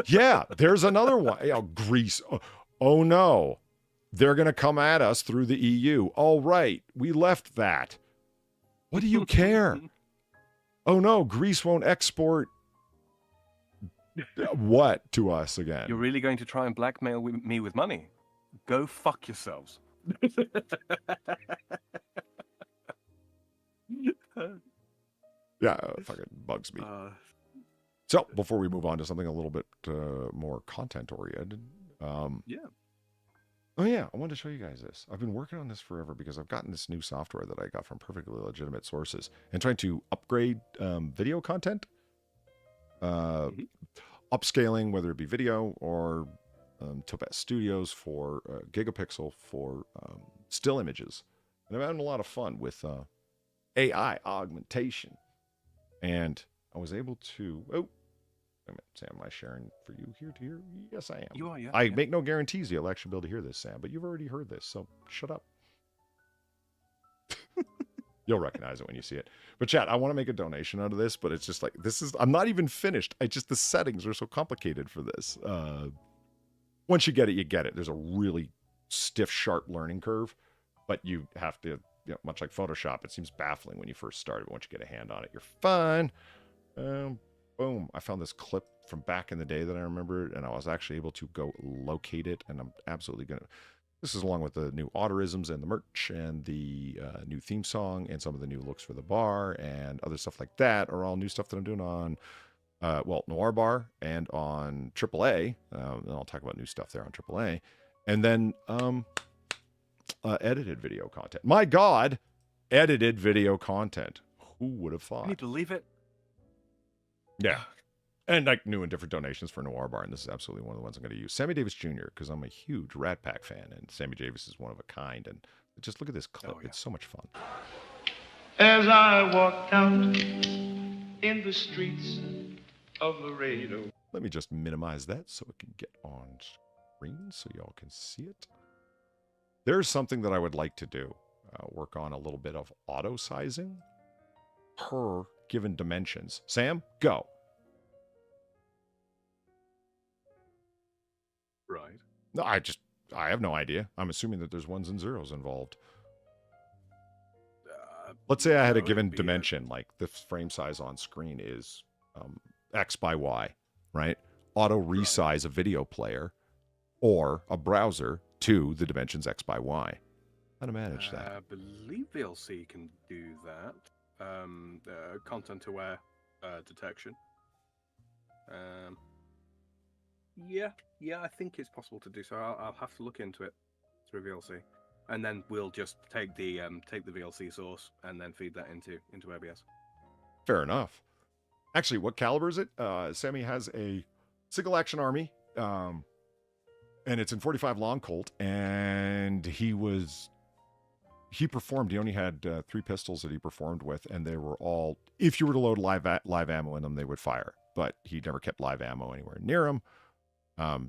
Yeah, there's another one. Greece. Oh no, they're going to come at us through the EU. All right, we left that. What do you care? Oh no, Greece won't export what to us again? You're really going to try and blackmail me with money? Go fuck yourselves. Yeah, it fucking bugs me. So, before we move on to something a little bit more content-oriented. Yeah. Oh, yeah, I wanted to show you guys this. I've been working on this forever because I've gotten this new software that I got from perfectly legitimate sources and trying to upgrade video content. Upscaling, whether it be video or Topaz Studios for Gigapixel for still images. And I'm having a lot of fun with AI augmentation. And I was able to... Oh, Sam, am I sharing for you here to hear? Yes, I am. You are, yeah. I make no guarantees you'll actually be able to hear this, Sam, but you've already heard this, so shut up. You'll recognize it when you see it. But chat, I want to make a donation out of this, but it's just like, I'm not even finished. The settings are so complicated for this. Once you get it, you get it. There's a really stiff, sharp learning curve, but you have to, much like Photoshop, it seems baffling when you first start, but once you get a hand on it, you're fine. Boom. I found this clip from back in the day that I remembered, and I was actually able to go locate it, and I'm absolutely going to... This is along with the new autorisms and the merch and the new theme song and some of the new looks for the bar and other stuff like that are all new stuff that I'm doing on, Noir Bar and on AAA. And I'll talk about new stuff there on AAA. And then edited video content. My God, edited video content. Who would have thought? I need to leave it. Yeah. And like new and different donations for Noir Bar, and this is absolutely one of the ones I'm going to use. Sammy Davis Jr., because I'm a huge Rat Pack fan, and Sammy Davis is one of a kind. And just look at this clip. Oh, yeah. It's so much fun. As I walked out in the streets of Laredo. Let me just minimize that so it can get on screen so y'all can see it. There's something that I would like to do. Work on a little bit of auto sizing per given dimensions. Sam, go. Right. No, I have no idea. I'm assuming that there's ones and zeros involved. Let's say I had a given dimension, like the frame size on screen is X by Y, right? Auto resize a video player or a browser to the dimensions X by Y. How to manage that? I believe VLC can do that. Content-aware detection. Yeah, I think it's possible to do so. I'll have to look into it through VLC, and then we'll just take the VLC source and then feed that into OBS. Fair enough. Actually, what caliber is it? Sammy has a single action army, and it's in 45 long Colt, and he performed. He only had 3 pistols that he performed with, and they were all, if you were to load live ammo in them, they would fire. But he never kept live ammo anywhere near him.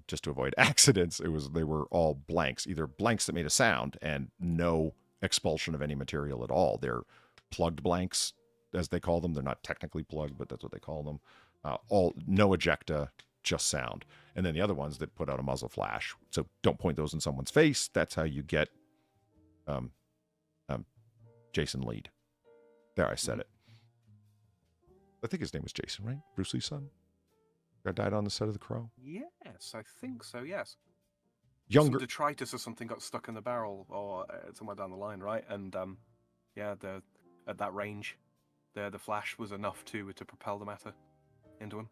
Just to avoid accidents, they were all blanks, either blanks that made a sound and no expulsion of any material at all. They're plugged blanks, as they call them. They're not technically plugged, but that's what they call them. No ejecta, just sound. And then the other ones that put out a muzzle flash. So don't point those in someone's face. That's how you get Jason Lead. There, I said it. I think his name was Jason, right? Bruce Lee's son? Guy died on the set of The Crow? Yes, I think so, yes. Younger. Some detritus or something got stuck in the barrel or somewhere down the line, right? And, at that range, the flash was enough to propel the matter into him.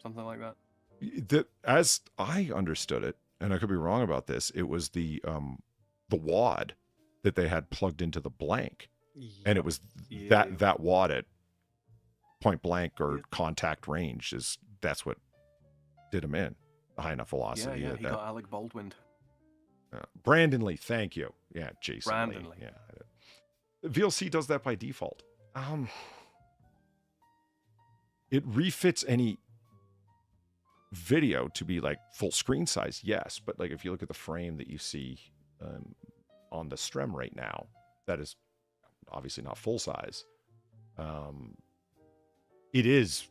Something like that. As I understood it, and I could be wrong about this, it was the wad that they had plugged into the blank. Yeah. And it was that wad at point blank or contact range that's what did him in a high enough velocity. Yeah, he got Alec Baldwin. Brandon Lee, thank you. Yeah, Jason Brandon Lee. Lee. Yeah. VLC does that by default. It refits any video to be like full screen size, yes, but like if you look at the frame that you see on the stream right now, that is obviously not full size. It is.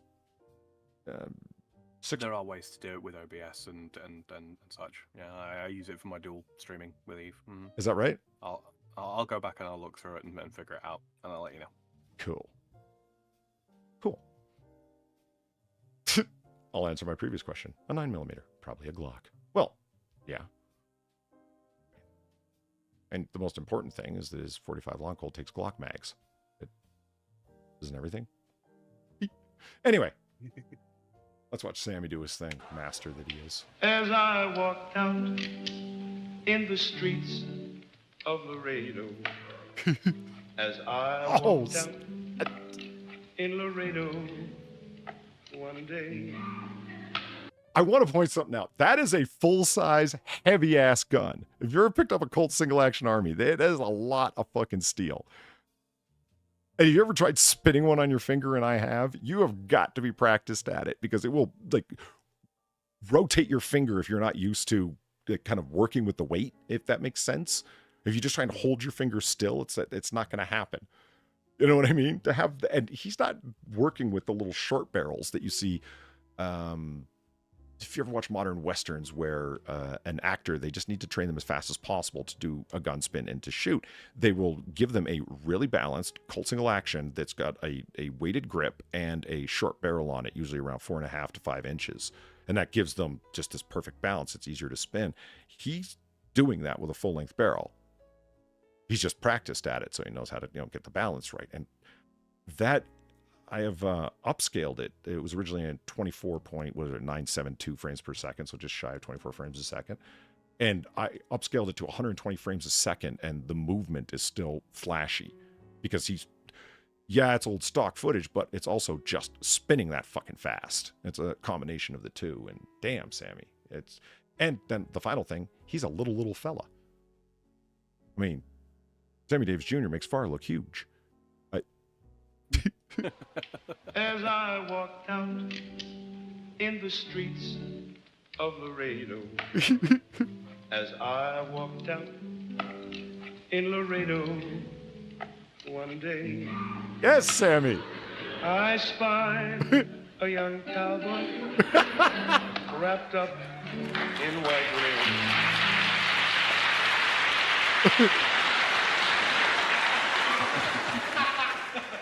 There are ways to do it with OBS and such. Yeah, I use it for my dual streaming with Eve. Mm. Is that right? I'll go back and I'll look through it and figure it out, and I'll let you know. Cool. I'll answer my previous question. A 9mm, probably a Glock. Well, yeah. And the most important thing is that his 45 long Colt takes Glock mags. It isn't everything. Anyway, let's watch Sammy do his thing, master that he is. As I walked out in the streets of Laredo, as I walked out in Laredo one day. I want to point something out. That is a full-size, heavy-ass gun. If you ever picked up a Colt single-action army, that is a lot of fucking steel. And if you ever tried spinning one on your finger, and I have, you have got to be practiced at it because it will, like, rotate your finger if you're not used to kind of working with the weight, if that makes sense. If you're just trying to hold your finger still, it's not going to happen. You know what I mean? To have and he's not working with the little short barrels that you see. If you ever watch modern westerns where an actor, they just need to train them as fast as possible to do a gun spin and to shoot, they will give them a really balanced Colt single action that's got a weighted grip and a short barrel on it, usually around 4.5 to 5 inches. And that gives them just this perfect balance. It's easier to spin. He's doing that with a full-length barrel. He's just practiced at it, so he knows how to get the balance right. And that, I have upscaled it. It was originally in 972 frames per second, so just shy of 24 frames a second. And I upscaled it to 120 frames a second, and the movement is still flashy. Because it's old stock footage, but it's also just spinning that fucking fast. It's a combination of the two, and damn, Sammy. And then the final thing, he's a little fella. I mean, Sammy Davis Jr. makes Farr look huge. As I walked out in the streets of Laredo, as I walked out in Laredo one day. Yes, Sammy. I spied a young cowboy wrapped up in white lace.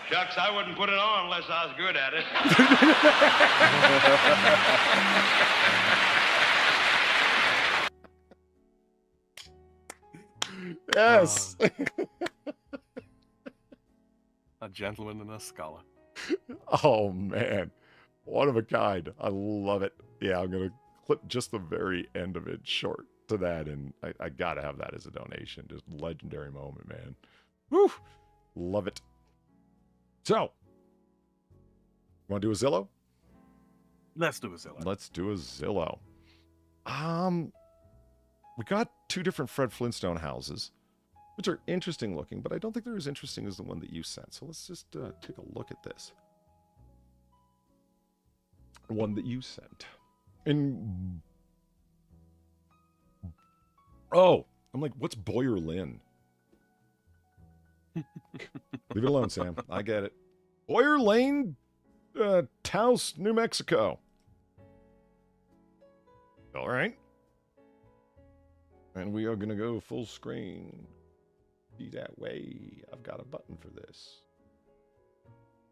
Shucks, I wouldn't put it on unless I was good at it. Yes. A gentleman and a scholar. Oh, man. One of a kind. I love it. Yeah, I'm going to clip just the very end of it short to that, and I got to have that as a donation. Just legendary moment, man. Woo! Love it. So, want to do a Zillow? Let's do a Zillow. Let's do a Zillow. We got 2 different Fred Flintstone houses, which are interesting looking, but I don't think they're as interesting as the one that you sent. So let's just take a look at this. One that you sent. And I'm like, what's Boyer Lynn? Leave it alone, Sam. I get it. Boyer Lane, Taos, New Mexico. All right. And we are going to go full screen. Be that way. I've got a button for this.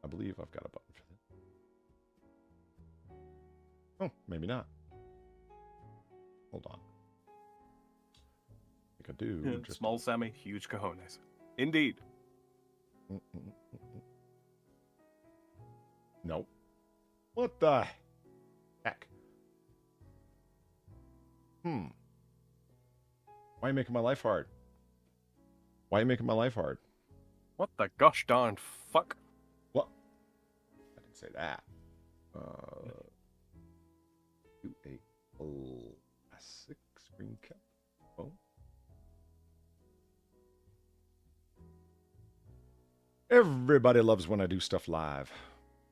I believe I've got a button for this. Oh, maybe not. Hold on. I think I do. Just... Small Sammy, huge cojones. Indeed. Nope. What the heck? Why are you making my life hard? Why are you making my life hard? What the gosh darn fuck? What? I didn't say that. 2 8 Classic screen cap. Oh. Everybody loves when I do stuff live.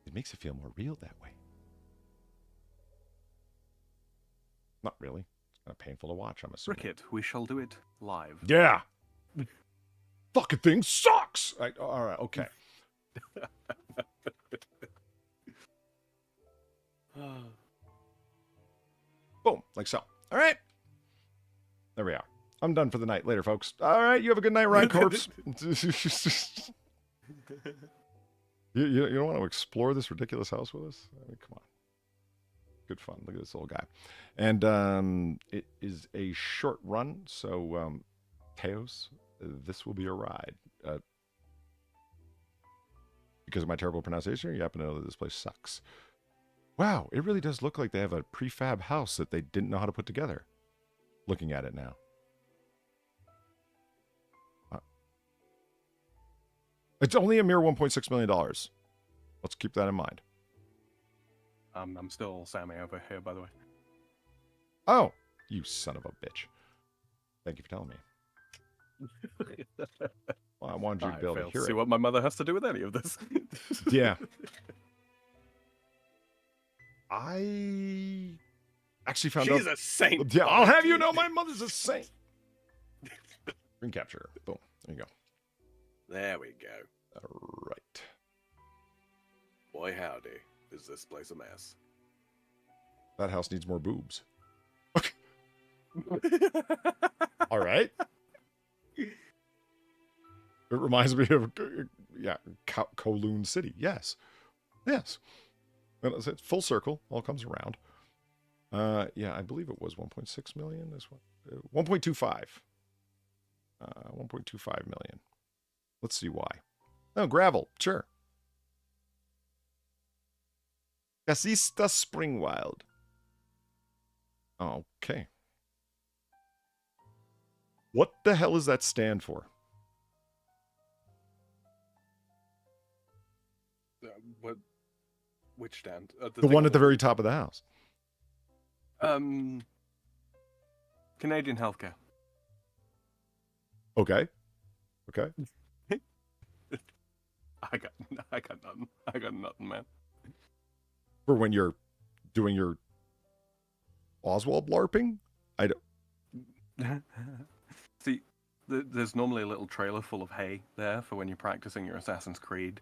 It makes it feel more real that way. Not really. It's kind of painful to watch, I'm assuming. Ricket, we shall do it live. Yeah. Fucking thing sucks. All right, okay. Boom, like so. All right. There we are. I'm done for the night. Later, folks. All right, you have a good night, Ryan Corpse. you don't want to explore this ridiculous house with us? I mean, come on. Good fun. Look at this old guy. And it is a short run, so Teos, this will be a ride. Because of my terrible pronunciation, you happen to know that this place sucks. Wow, it really does look like they have a prefab house that they didn't know how to put together. Looking at it now. It's only a mere $1.6 million. Let's keep that in mind. I'm still Sammy over here, by the way. Oh, you son of a bitch. Thank you for telling me. Well, I wanted you to be able to hear it. See what my mother has to do with any of this. Yeah. I actually found out. She's a saint. Yeah, I'll have you know my mother's a saint. Screen capture. Boom. There you go. There we go. All right. Boy, howdy. Is this place a mess? That house needs more boobs. Okay. All right. It reminds me of, yeah, Kowloon City. Yes. Yes. It's full circle. All comes around. Yeah, I believe it was 1.6 million. This one. 1.25. 1.25 million. Let's see why. Oh, gravel. Sure. Casista Springwild. Okay. What the hell does that stand for? What? Which stand? The one at the very top of the house. Canadian healthcare. Okay. Okay. I got nothing. I got nothing, man. For when you're doing your Oswald LARPing? I don't. See, there's normally a little trailer full of hay there for when you're practicing your Assassin's Creed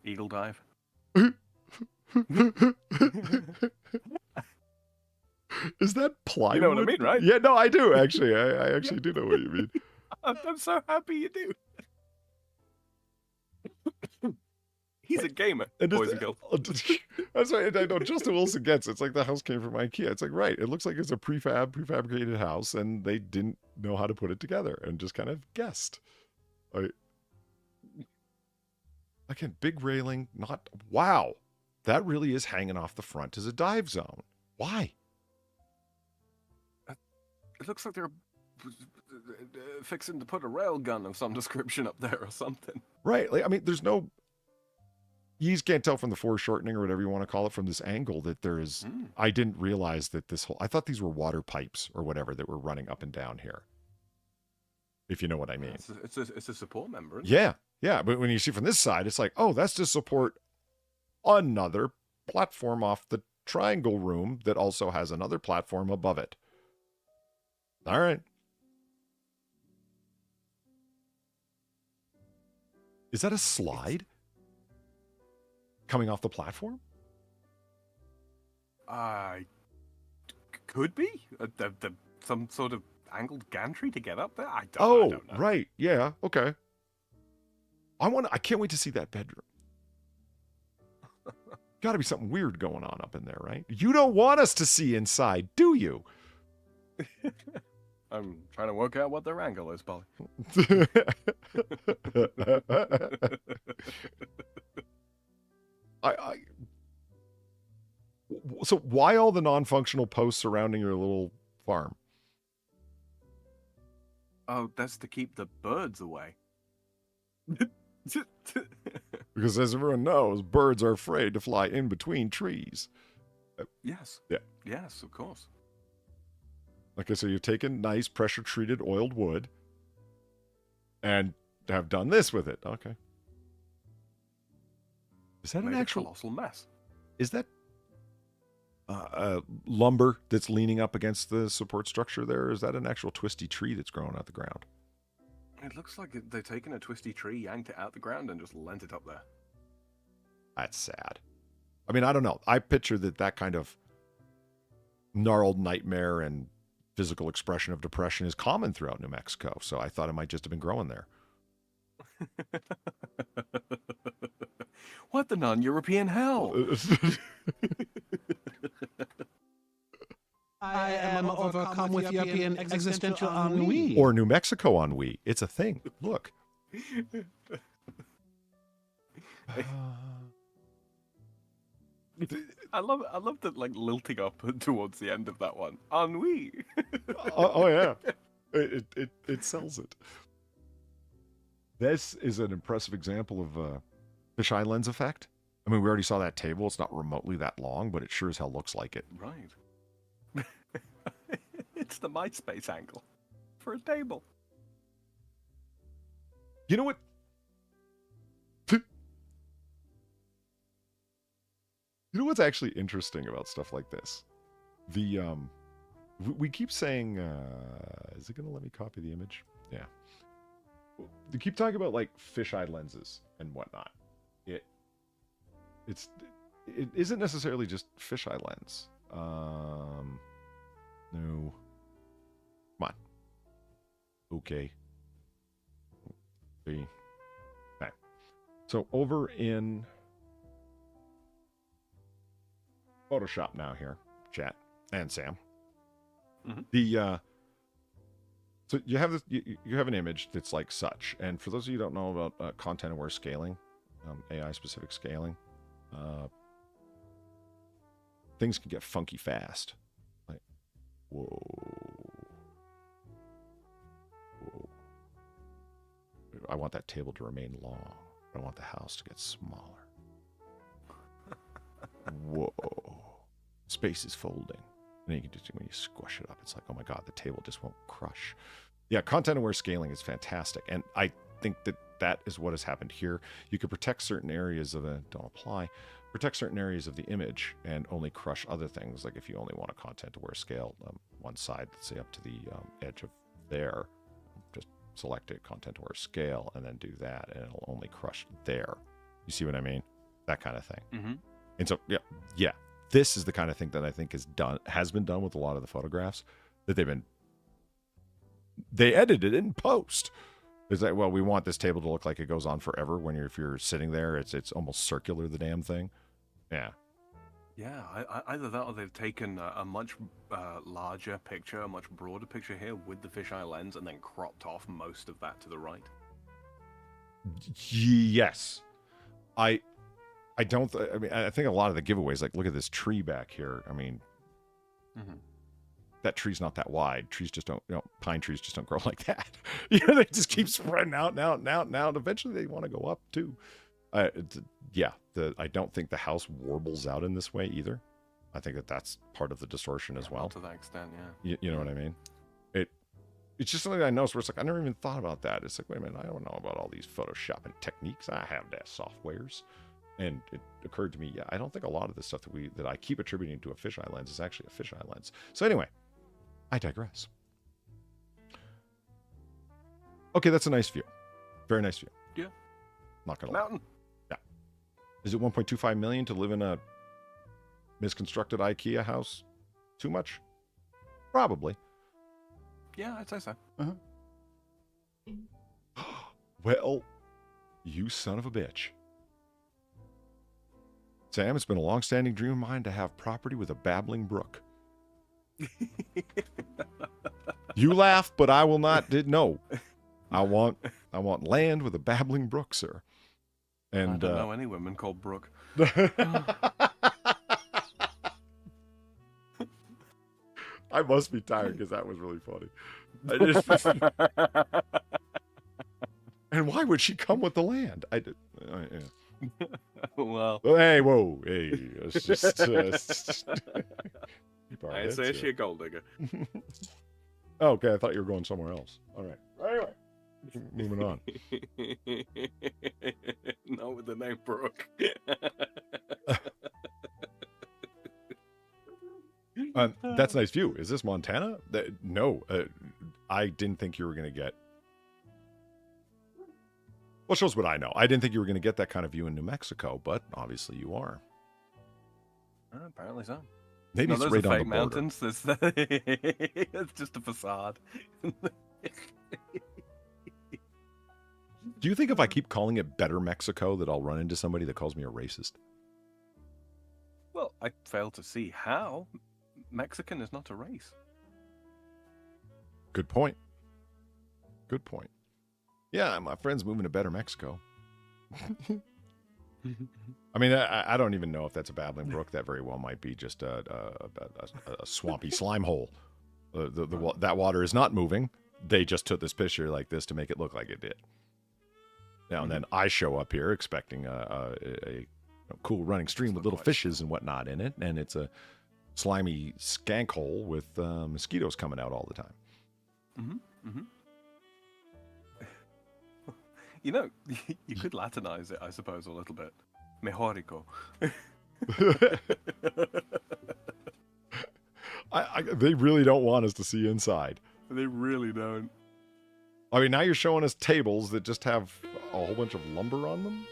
eagle dive. Is that plywood? You know what I mean, right? Yeah, no, I do, actually. I actually do know what you mean. I'm so happy you do. He's a gamer, boys and girls. That's right. I know Justin Wilson gets it. It's like the house came from IKEA. It's like, right. It looks like it's a prefabricated house, and they didn't know how to put it together and just kind of guessed. Again, big railing, not... Wow. That really is hanging off the front as a dive zone. Why? It looks like they're fixing to put a rail gun of some description up there or something. Right. Like, I mean, there's no... You can't tell from the foreshortening or whatever you want to call it from this angle that there is... I didn't realize that this whole... I thought these were water pipes or whatever that were running up and down here. If you know what I mean. It's a support member, isn't it? Yeah. Yeah. But when you see from this side, it's like, oh, that's to support another platform off the triangle room that also has another platform above it. All right. Is that a slide? Coming off the platform? Could be. Some sort of angled gantry to get up there? I don't know. Right. Yeah. Okay. I can't wait to see that bedroom. Got to be something weird going on up in there, right? You don't want us to see inside, do you? I'm trying to work out what their angle is, Polly. So why all the non-functional posts surrounding your little farm? Oh, that's to keep the birds away. Because as everyone knows, birds are afraid to fly in between trees. Yes. Yeah. Yes, of course. Okay, so you've taken nice pressure-treated oiled wood and have done this with it. Okay. Is that Made an a actual... colossal mess. Is that lumber that's leaning up against the support structure there? Or is that an actual twisty tree that's growing out the ground? It looks like they've taken a twisty tree, yanked it out the ground, and just lent it up there. That's sad. I mean, I don't know. I picture that kind of gnarled nightmare and physical expression of depression is common throughout New Mexico, so I thought it might just have been growing there. What the non-European hell? I am overcome with European existential ennui. Or New Mexico ennui. It's a thing. Look. I love the like lilting up towards the end of that one. Ennui. Oh yeah, it sells it. This is an impressive example of fisheye lens effect. I mean, we already saw that table. It's not remotely that long, but it sure as hell looks like it. Right. It's the MySpace angle for a table. You know what? You know what's actually interesting about stuff like this? We keep saying, is it going to let me copy the image? Yeah. We keep talking about like fisheye lenses and whatnot. It isn't necessarily just fisheye lens. No. Come on. Okay. Okay. So over in Photoshop now here, chat and Sam. Mm-hmm. So you have this. You have an image that's like such, and for those of you who don't know about content-aware scaling, AI-specific scaling, things can get funky fast. Like, whoa. I want that table to remain long. I want the house to get smaller. Whoa. Space is folding. And then you can just, when you squash it up, it's like, oh my God, the table just won't crush. Yeah, content-aware scaling is fantastic. And I think that is what has happened here. You could protect certain areas of protect certain areas of the image and only crush other things. Like if you only want a content-aware scale, one side, let's say up to the edge of there, just select it, content-aware scale, and then do that, and it'll only crush there. You see what I mean? That kind of thing. Mm-hmm. And so, yeah, this is the kind of thing that I think has been done with a lot of the photographs that they edited in post. It's like, well, we want this table to look like it goes on forever. If you're sitting there, it's almost circular, the damn thing. Yeah. Yeah, either that or they've taken a much larger picture, a much broader picture here with the fisheye lens, and then cropped off most of that to the right. Yes. I think a lot of the giveaways, like look at this tree back here. I mean, that tree's not that wide. Trees just don't, pine trees just don't grow like that. They just keep spreading out, and eventually they want to go up too. I don't think the house warbles out in this way either. I think that's part of the distortion as well. To that extent, yeah. You know what I mean? It's just something I noticed where it's like, I never even thought about that. It's like, wait a minute, I don't know about all these photoshopping techniques. I have that softwares. And it occurred to me, I don't think a lot of the stuff that I keep attributing to a fisheye lens is actually a fisheye lens. So anyway, I digress. Okay, that's a nice view. Very nice view. Yeah. Not gonna lie. Mountain. Yeah. Is it 1.25 million to live in a misconstructed IKEA house? Too much? Probably. Yeah, I'd say so. Well, you son of a bitch. Sam, it's been a long-standing dream of mine to have property with a babbling brook. You laugh, but I will not. No, I want land with a babbling brook, sir. And I don't know any women called Brooke. I must be tired because that was really funny. And why would she come with the land? Yeah. Well, hey, whoa, hey, it's just. I'd say she's a gold digger. Oh, okay, I thought you were going somewhere else. All right. Anyway, moving on. Not with the name Brooke. That's a nice view. Is this Montana? No, I didn't think you were going to get... Well, shows what I know. I didn't think you were going to get that kind of view in New Mexico, but obviously you are. Apparently so. Maybe no, it's right are on fake the border. mountains. It's just a facade. Do you think if I keep calling it Better Mexico that I'll run into somebody that calls me a racist? Well, I fail to see how. Mexican is not a race. Good point. Good point. Yeah, my friend's moving to Better Mexico. I mean, I don't even know if that's a babbling brook. That very well might be just a swampy slime hole. That water is not moving. They just took this picture like this to make it look like it did. Now and then I show up here expecting a cool running stream with little fishes and whatnot in it, and it's a slimy skank hole with mosquitoes coming out all the time. Mm-hmm. Mm-hmm. You know, you could Latinize it, I suppose, a little bit. Mejorico. They really don't want us to see inside. They really don't. I mean, now you're showing us tables that just have a whole bunch of lumber on them.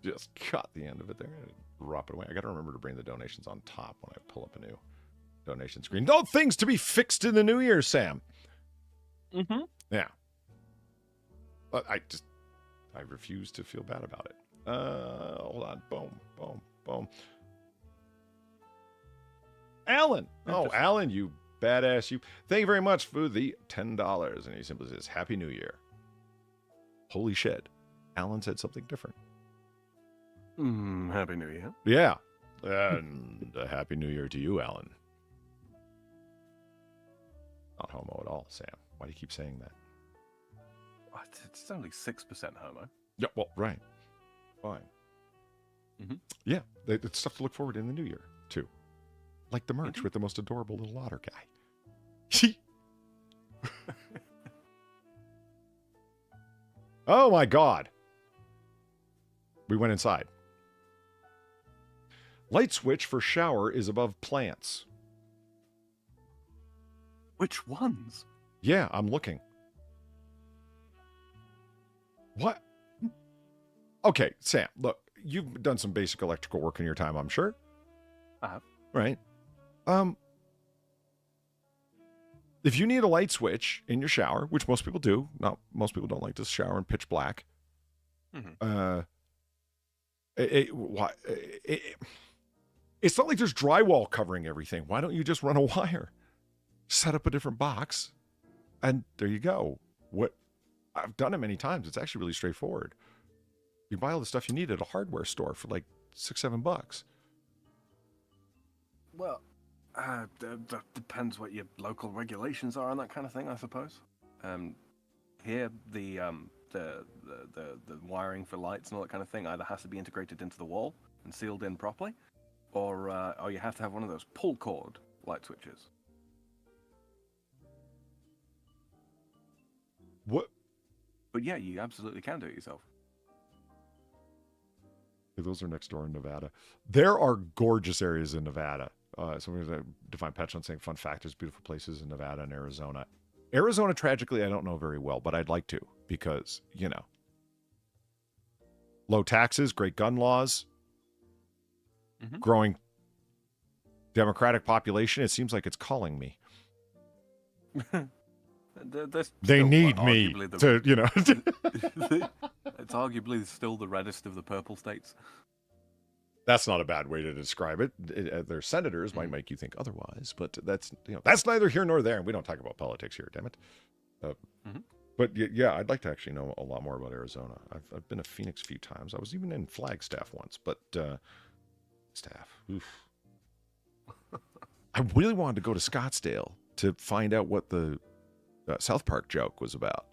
Just cut the end of it there and drop it away. I got to remember to bring the donations on top when I pull up a new donation screen. No things to be fixed in the new year, Sam. Mm-hmm. Yeah. But I refuse to feel bad about it. Hold on. Boom, boom, boom. Alan. Oh, Alan, you badass. You. Thank you very much for the $10. And he simply says, Happy New Year. Holy shit. Alan said something different. Happy New Year. Yeah. And a Happy New Year to you, Alan. Not homo at all, Sam. Why do you keep saying that? What? It's only 6% homo. Yeah, well, right. Fine. Mm-hmm. Yeah, it's stuff to look forward to in the new year, too. Like the merch with the most adorable little otter guy. Oh, my God. We went inside. Light switch for shower is above plants. Which ones? Yeah, I'm looking. What? Okay, Sam, look, you've done some basic electrical work in your time, I'm sure. I have. Right. If you need a light switch in your shower, which most people do, not most people don't like to shower in pitch black. Mm-hmm. It's not like there's drywall covering everything. Why don't you just run a wire? Set up a different box, and there you go. What I've done it many times. It's actually really straightforward. You buy all the stuff you need at a hardware store for like $6-7. Well, that depends what your local regulations are and that kind of thing, I suppose. Here, the wiring for lights and all that kind of thing either has to be integrated into the wall and sealed in properly, or you have to have one of those pull cord light switches. What? But yeah, you absolutely can do it yourself. Those are next door in Nevada. There are gorgeous areas in Nevada. So we're going to define Petron saying, fun fact, there's beautiful places in Nevada and Arizona. Arizona, tragically, I don't know very well, but I'd like to because, you know, low taxes, great gun laws, growing democratic population. It seems like it's calling me. They need me to, you know. It's arguably still the reddest of the purple states. That's not a bad way to describe it. Their senators might make you think otherwise, but that's neither here nor there. And we don't talk about politics here, damn it. But yeah, I'd like to actually know a lot more about Arizona. I've been to Phoenix a few times. I was even in Flagstaff once, but oof. I really wanted to go to Scottsdale to find out what the South Park joke was about.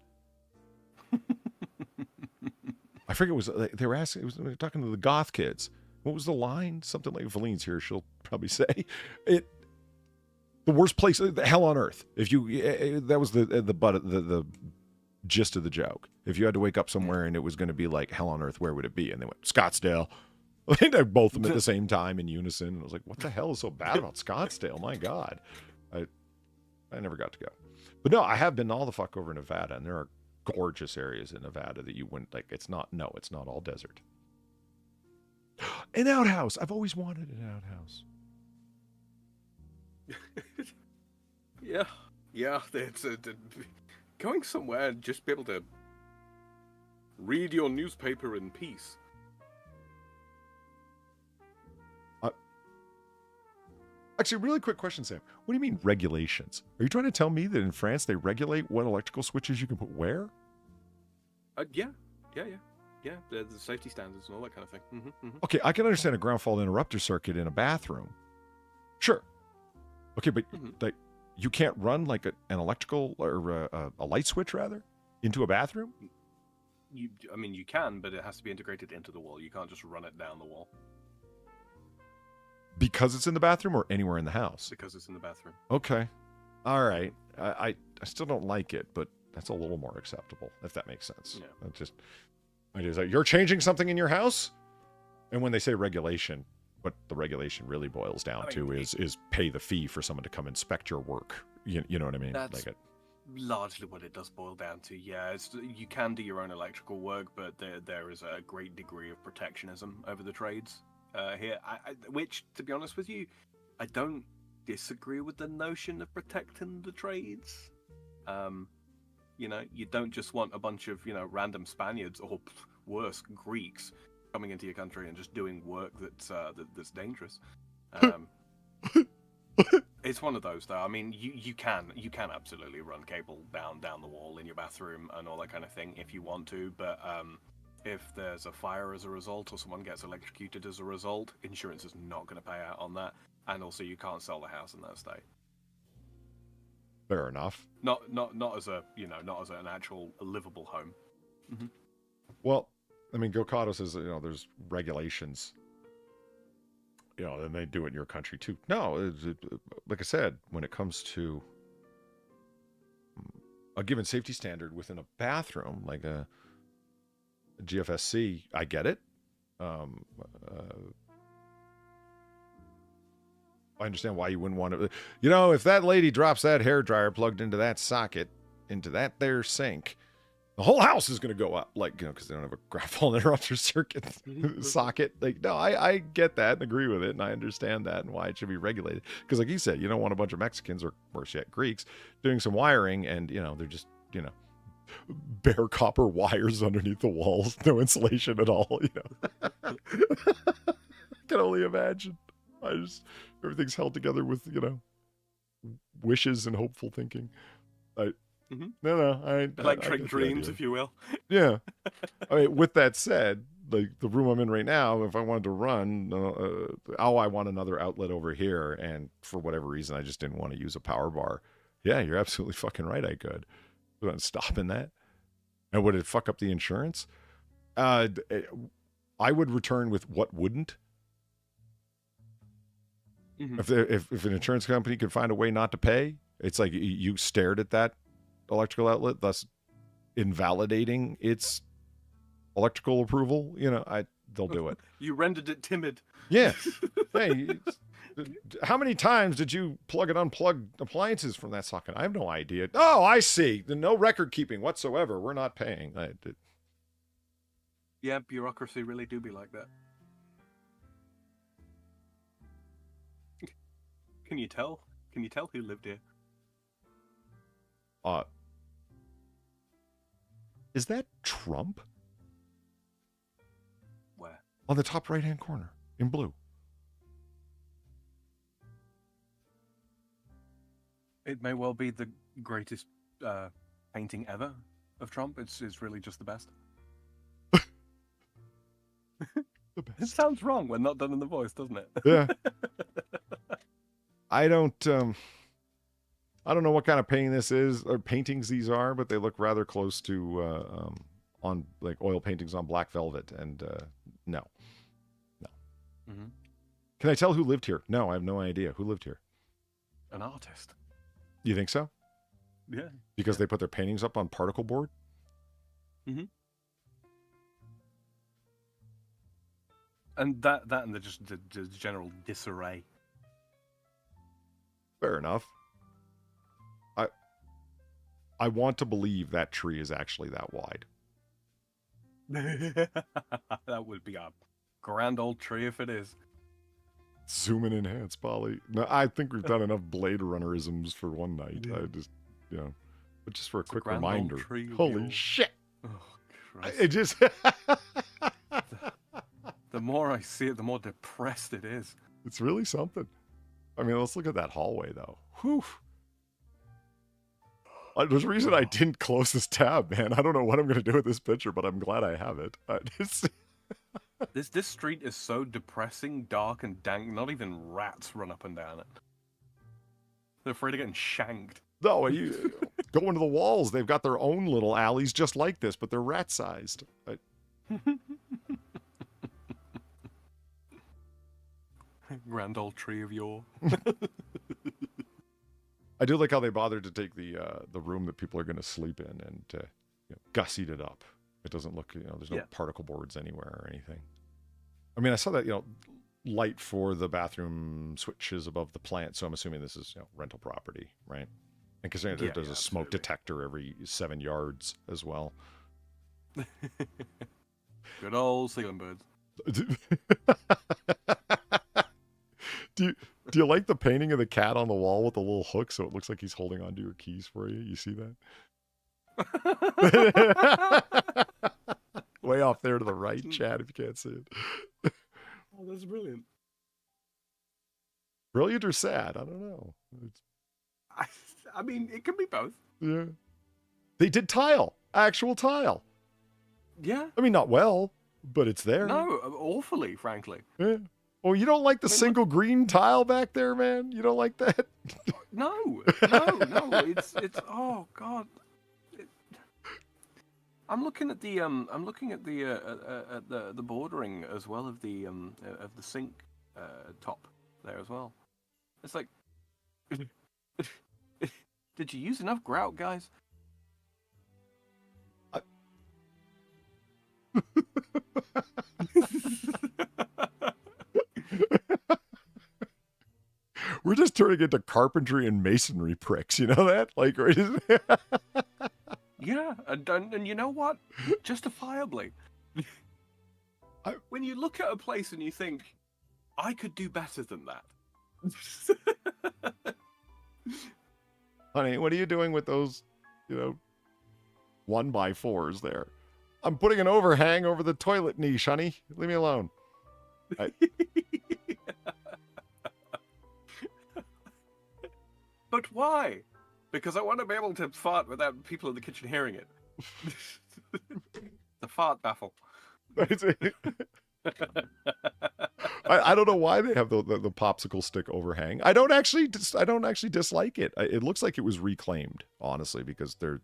I forget, they were asking, they were talking to the goth kids. What was the line? Something like Valine's here. She'll probably say it. The worst place, hell on earth. If you, that was the gist of the joke. If you had to wake up somewhere and it was going to be like hell on earth, where would it be? And they went Scottsdale. They both of them at the same time in unison. And I was like, what the hell is so bad about Scottsdale? My God, I never got to go. But no, I have been all the fuck over Nevada, and there are gorgeous areas in Nevada that you wouldn't like. It's not all desert. An outhouse. I've always wanted an outhouse. Yeah. It's going somewhere and just be able to read your newspaper in peace. Actually, really quick question, Sam. What do you mean regulations? Are you trying to tell me that in France they regulate what electrical switches you can put where? Yeah. The safety standards and all that kind of thing. Okay, I can understand a ground fault interrupter circuit in a bathroom. Sure. Okay, but like you can't run like an electrical or a light switch rather into a bathroom? You can, but it has to be integrated into the wall. You can't just run it down the wall. Because it's in the bathroom or anywhere in the house? Because it's in the bathroom. Okay. All right. I still don't like it, but that's a little more acceptable, if that makes sense. Yeah. It is like, you're changing something in your house? And when they say regulation, what the regulation really boils down to is pay the fee for someone to come inspect your work. You know what I mean? That's largely what it does boil down to. Yeah, you can do your own electrical work, but there is a great degree of protectionism over the trades. Here, which, to be honest with you, I don't disagree with the notion of protecting the trades. You don't just want a bunch of, random Spaniards or worse, Greeks coming into your country and just doing work that's dangerous. It's one of those, though. I mean, you can absolutely run cable down the wall in your bathroom and all that kind of thing if you want to, but if there's a fire as a result or someone gets electrocuted as a result, insurance is not going to pay out on that, and also you can't sell the house in that state. Fair enough. Not as an actual livable home. Mm-hmm. Well, I mean, Gokato says there's regulations. And they do it in your country too. No, like I said, when it comes to a given safety standard within a bathroom, like a GFSC, I get it. I understand why you wouldn't want to. If that lady drops that hairdryer plugged into that socket, into that there sink, the whole house is going to go up. Because they don't have a ground fault interrupter circuit socket. I get that and agree with it, and I understand that and why it should be regulated. Because, like you said, you don't want a bunch of Mexicans or worse yet, Greeks doing some wiring, and they're just bare copper wires underneath the walls, no insulation at all. I can only imagine. Everything's held together with wishes and hopeful thinking. Electric dreams, if you will. Yeah. I mean, with that said, like the room I'm in right now, if I wanted to run, I want another outlet over here, and for whatever reason, I just didn't want to use a power bar. Yeah, you're absolutely fucking right. I could. I'm stopping that. And would it fuck up the insurance? I would return with what wouldn't. Mm-hmm. If an insurance company could find a way not to pay, it's like you stared at that electrical outlet, thus invalidating its electrical approval. They'll do it. You rendered it timid. Yeah. Hey, how many times did you plug and unplug appliances from that socket? I have no idea. Oh, I see. No record keeping whatsoever. We're not paying. Yeah, bureaucracy really do be like that. Can you tell? Can you tell who lived here? Is that Trump? Where? On the top right-hand corner, in blue. It may well be the greatest painting ever of Trump. It's really just the best. The best. It sounds wrong when not done in the voice, doesn't it? Yeah. I don't know what kind of painting this is or paintings these are, but they look rather close to on like oil paintings on black velvet, and no. Mm-hmm. Can I tell who lived here? No, I have no idea. Who lived here? An artist. You think so? Yeah. Because they put their paintings up on particle board? Mm-hmm. And that and the general disarray. Fair enough. I want to believe that tree is actually that wide. That would be a grand old tree if it is. Zoom and enhance, Polly. No, I think we've done enough Blade Runner-isms for one night. I just, but just for a quick reminder. Holy shit! Oh, Christ. It just. The more I see it, the more depressed it is. It's really something. I mean, let's look at that hallway, though. Whew. There's a reason I didn't close this tab, man. I don't know what I'm going to do with this picture, but I'm glad I have it. This street is so depressing, dark, and dank. Not even rats run up and down it. They're afraid of getting shanked. No, you go into the walls. They've got their own little alleys just like this, but they're rat-sized. Grand old tree of yore. I do like how they bothered to take the room that people are going to sleep in and gussied it up. It doesn't look, there's no particle boards anywhere or anything. I mean, I saw that, light for the bathroom switches above the plant, so I'm assuming this is rental property, right? And considering there's a smoke detector every 7 yards as well. Good old ceiling birds. Do you like the painting of the cat on the wall with the little hook so it looks like he's holding onto your keys for you? You see that? Way off there to the right, Chad, if you can't see it. Oh, that's brilliant. Brilliant or sad? I don't know. I mean, it can be both. Yeah. They did tile. Actual tile. Yeah. I mean, not well, but it's there. No, awfully, frankly. Yeah. Oh, you don't like the single green tile back there, man? You don't like that? No. It's oh god. I'm looking at the the bordering as well of the sink top there as well. It's like, did you use enough grout, guys? We're just turning into carpentry and masonry pricks, you know that? Like, right? Yeah, and you know what? Justifiably. When you look at a place and you think, I could do better than that. Honey, what are you doing with those, 1x4s there? I'm putting an overhang over the toilet niche, honey. Leave me alone. But why? Because I want to be able to fart without people in the kitchen hearing it. The fart baffle. I don't know why they have the popsicle stick overhang. I don't actually dislike it. It looks like it was reclaimed, honestly, because a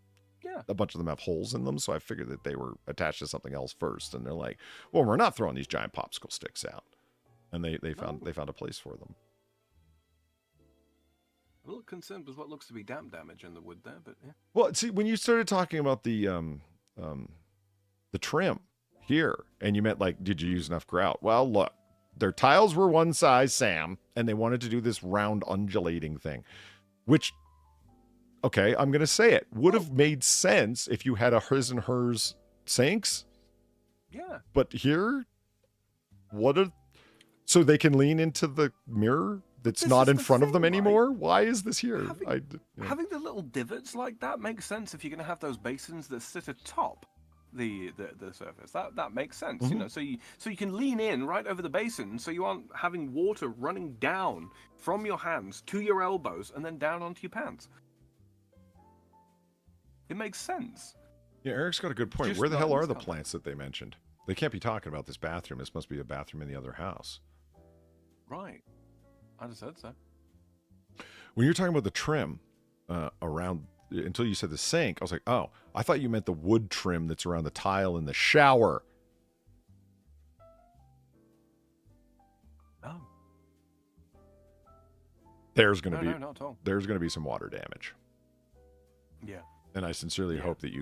bunch of them have holes in them. So I figured that they were attached to something else first, and they're like, well, we're not throwing these giant popsicle sticks out, and they found a place for them. A little concerned with what looks to be damp damage in the wood there, but yeah. Well, see, when you started talking about the trim here, and you meant like, did you use enough grout? Well, look, their tiles were one size, Sam, and they wanted to do this round undulating thing, which, okay, I'm gonna say it, would have made sense if you had a his and hers sinks. Yeah. But here, so they can lean into the mirror that's not in front of them anymore? Right? Why is this here? Having the little divots like that makes sense if you're going to have those basins that sit atop the surface. That makes sense, Mm-hmm. So you can lean in right over the basin, so you aren't having water running down from your hands to your elbows and then down onto your pants. It makes sense. Yeah, Eric's got a good point. Where the hell are the plants that they mentioned? They can't be talking about this bathroom. This must be a bathroom in the other house. Right. I just said so. When you're talking about the trim around, until you said the sink, I was like, oh, I thought you meant the wood trim that's around the tile in the shower. there's going to No, not at all. there's going to be some water damage. Yeah. And I sincerely hope that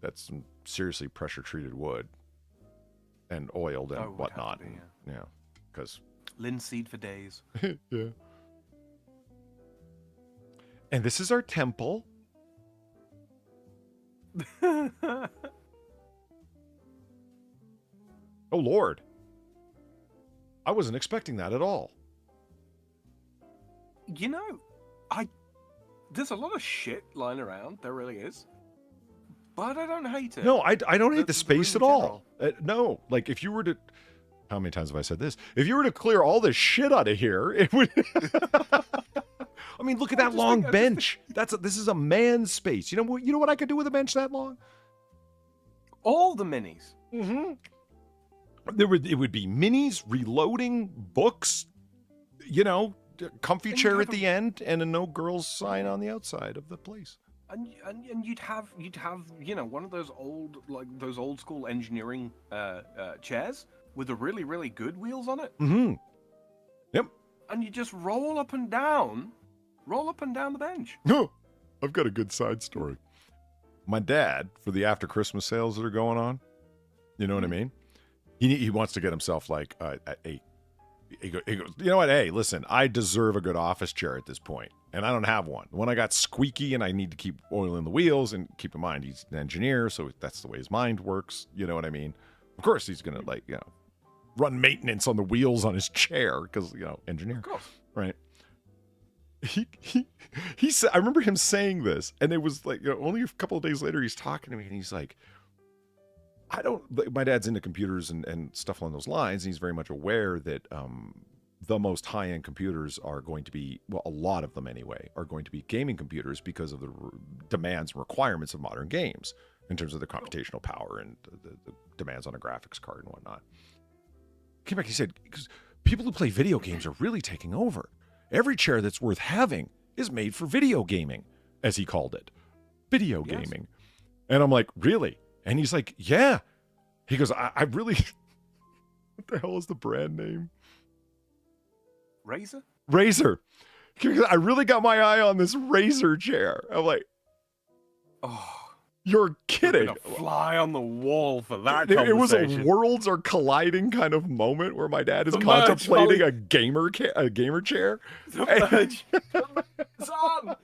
that's some seriously pressure treated wood and oiled and whatnot. Yeah, because linseed for days. Yeah. And this is our temple. Oh Lord, I wasn't expecting that at all. You know, there's a lot of shit lying around. There really is. But I don't hate it. No, I don't hate the space at all. No, like if you were to, how many times have I said this? If you were to clear all this shit out of here, it would. I mean, look at that long bench. This is a man's space. You know what I could do with a bench that long? All the minis. Mm-hmm. It would be minis, reloading, books, comfy chair at the end, and a no girls sign on the outside of the place. And you'd have one of those old school engineering chairs with the really, really good wheels on it. Mm-hmm. Yep. And you just roll up and down the bench. No, I've got a good side story. My dad, for the after Christmas sales that are going on, you know what I mean? He wants to get himself like he goes, you know what? Hey, listen, I deserve a good office chair at this point, and I don't have one. When I got squeaky and I need to keep oiling the wheels, and keep in mind he's an engineer, so that's the way his mind works. You know what I mean? Of course, he's gonna run maintenance on the wheels on his chair because engineer, of course, right? He said, I remember him saying this, and it was like only a couple of days later he's talking to me, and he's like, my dad's into computers and stuff along those lines, and he's very much aware that the most high-end computers are going to be, well, a lot of them anyway, are going to be gaming computers because of the demands and requirements of modern games in terms of the computational power and the demands on a graphics card and whatnot. Came back, he said, because people who play video games are really taking over. Every chair that's worth having is made for video gaming, as he called it. Video gaming. And I'm like, really? And he's like, yeah. He goes, I really... What the hell is the brand name? Razer? Razer. I really got my eye on this Razer chair. I'm like, oh, you're kidding. You're gonna fly on the wall for that It was conversation. a worlds are colliding kind of moment where my dad is contemplating a gamer chair. The merge. It's on.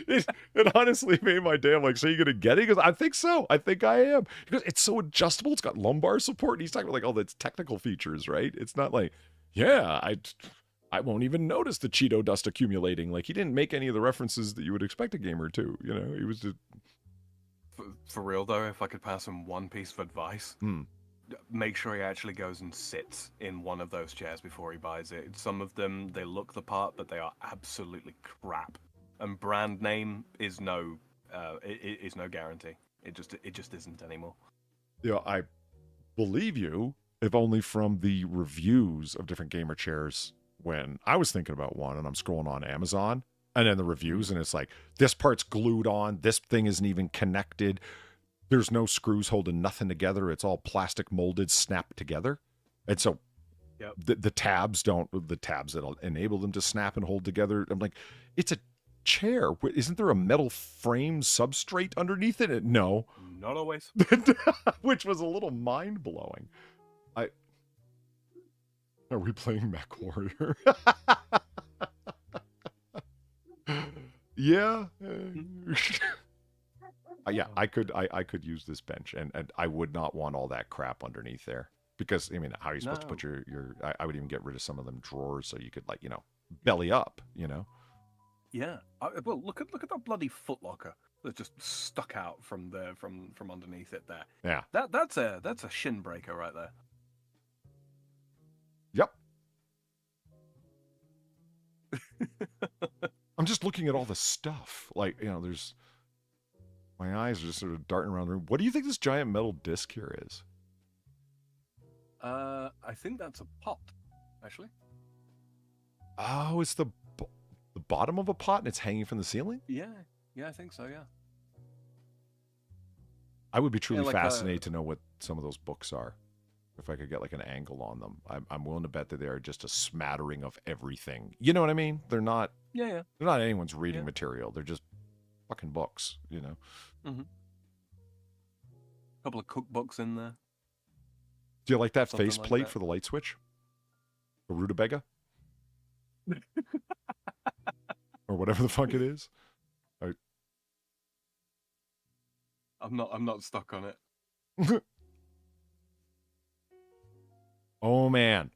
It honestly made my day. I'm like, so you gonna get it? He goes, I think so. I think I am. He goes, it's so adjustable. It's got lumbar support. And he's talking about like all the technical features, right? It's not like, yeah, I won't even notice the Cheeto dust accumulating. Like he didn't make any of the references that you would expect a gamer to. He was just. For real though, if I could pass him one piece of advice, make sure he actually goes and sits in one of those chairs before he buys it. Some of them, they look the part, but they are absolutely crap. And brand name is no guarantee. It just isn't anymore. I believe you, if only from the reviews of different gamer chairs. When I was thinking about one, and I'm scrolling on Amazon, and then the reviews, and it's like, this part's glued on, this thing isn't even connected. There's no screws holding nothing together. It's all plastic molded, snapped together. And so the tabs that'll enable them to snap and hold together. I'm like, it's a chair. Isn't there a metal frame substrate underneath it? No. Not always. Which was a little mind-blowing. Are we playing Mech Warrior? Yeah. Yeah, I could use this bench, and I would not want all that crap underneath there, because how are you supposed to put your I would even get rid of some of them drawers so you could belly up, Yeah. Well, look at that bloody footlocker that's just stuck out from underneath it there. Yeah. That's a shin breaker right there. Yep. I'm just looking at all the stuff. There's... My eyes are just sort of darting around the room. What do you think this giant metal disc here is? I think that's a pot, actually. Oh, it's the bottom of a pot and it's hanging from the ceiling? Yeah, I think so, yeah. I would be truly fascinated to know what some of those books are. if I could get like an angle on them. I'm willing to bet that they're just a smattering of everything. You know what I mean? They're not. Yeah. They're not anyone's reading material. They're just fucking books. You know. Mm-hmm. Couple of cookbooks in there. Do you like that Something face like plate that. for the light switch? The rutabaga? Or whatever the fuck it is. I'm not stuck on it. Oh man.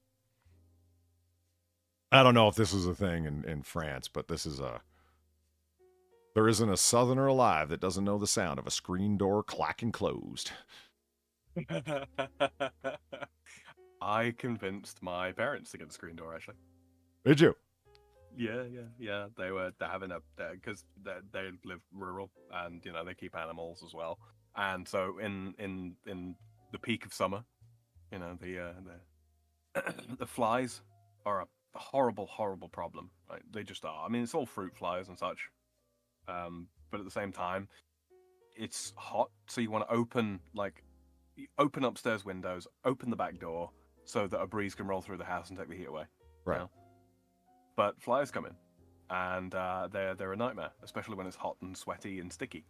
I don't know if this is a thing in France, but this is there isn't a southerner alive that doesn't know the sound of a screen door clacking closed. I convinced my parents to get the screen door, actually. Did you? Yeah. They're having because they live rural, and they keep animals as well. And so in the peak of summer, the flies are a horrible problem. Right? They just are. I mean, it's all fruit flies and such. But at the same time, it's hot, so you want to open upstairs windows, open the back door, so that a breeze can roll through the house and take the heat away. Right. But flies come in, and they're a nightmare, especially when it's hot and sweaty and sticky.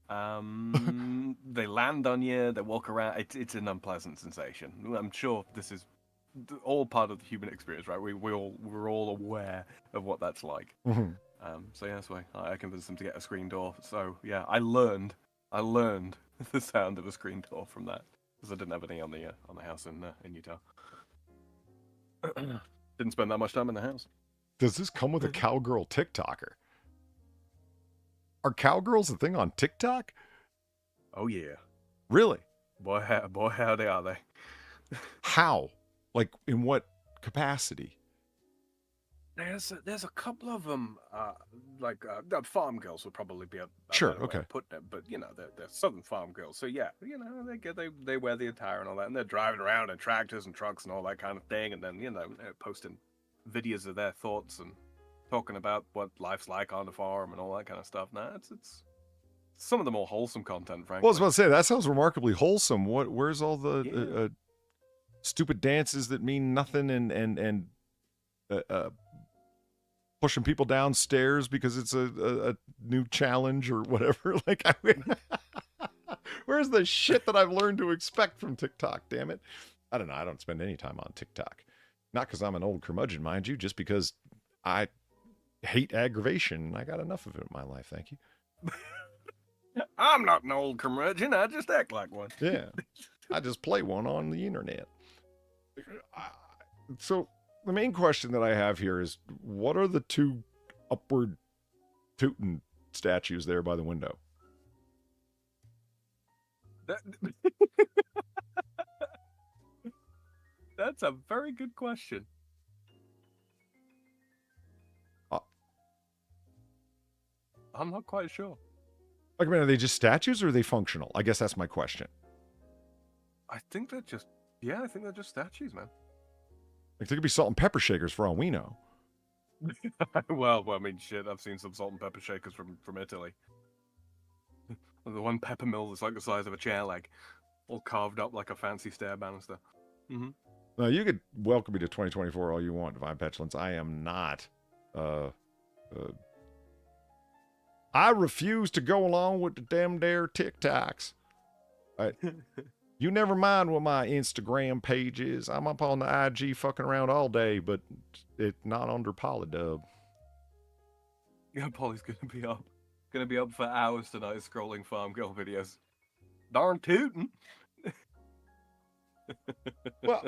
They land on you, they walk around. It's an unpleasant sensation. I'm sure this is all part of the human experience, right? We're all aware of what that's like. Mm-hmm. So yeah, that's why I convinced them to get a screen door. So yeah, I learned the sound of a screen door from that, because I didn't have any on the house in Utah. Didn't spend that much time in the house. Does this come with a cowgirl TikToker? Are cowgirls a thing on TikTok? Oh yeah. Really? Boy, howdy are they. How? Like, in what capacity? There's a couple of them, farm girls would probably be a sure, better way okay. of putting it, but they're southern farm girls, so yeah, they wear the attire and all that, and they're driving around in tractors and trucks and all that kind of thing, and then they're posting videos of their thoughts and talking about what life's like on the farm and all that kind of stuff. Nah, it's some of the more wholesome content, frankly. Well, I was about to say, that sounds remarkably wholesome. Where's all the stupid dances that mean nothing and pushing people downstairs because it's a new challenge or whatever? Like, where's the shit that I've learned to expect from TikTok? Damn it! I don't know. I don't spend any time on TikTok, not because I'm an old curmudgeon, mind you, just because I hate aggravation. I got enough of it in my life, thank you. I'm not an old curmudgeon. I just act like one. Yeah, I just play one on the internet. So the main question that I have here is, what are the two upward tootin' statues there by the window? That's a very good question. I'm not quite sure. Like, I mean, are they just statues or are they functional? I guess that's my question. I think they're just statues, man. Like, they could be salt and pepper shakers for all we know. well, I mean, shit, I've seen some salt and pepper shakers from Italy. The one pepper mill that's like the size of a chair leg, all carved up like a fancy stair banister. Mm-hmm. Now, you could welcome me to 2024 all you want, Divine Petulance. I am not. I refuse to go along with the damn dare TikToks. You never mind what my Instagram page is. I'm up on the IG fucking around all day, but it's not under Polydub. Yeah, Polly's gonna be up for hours tonight scrolling farm girl videos. Darn tootin'. Well,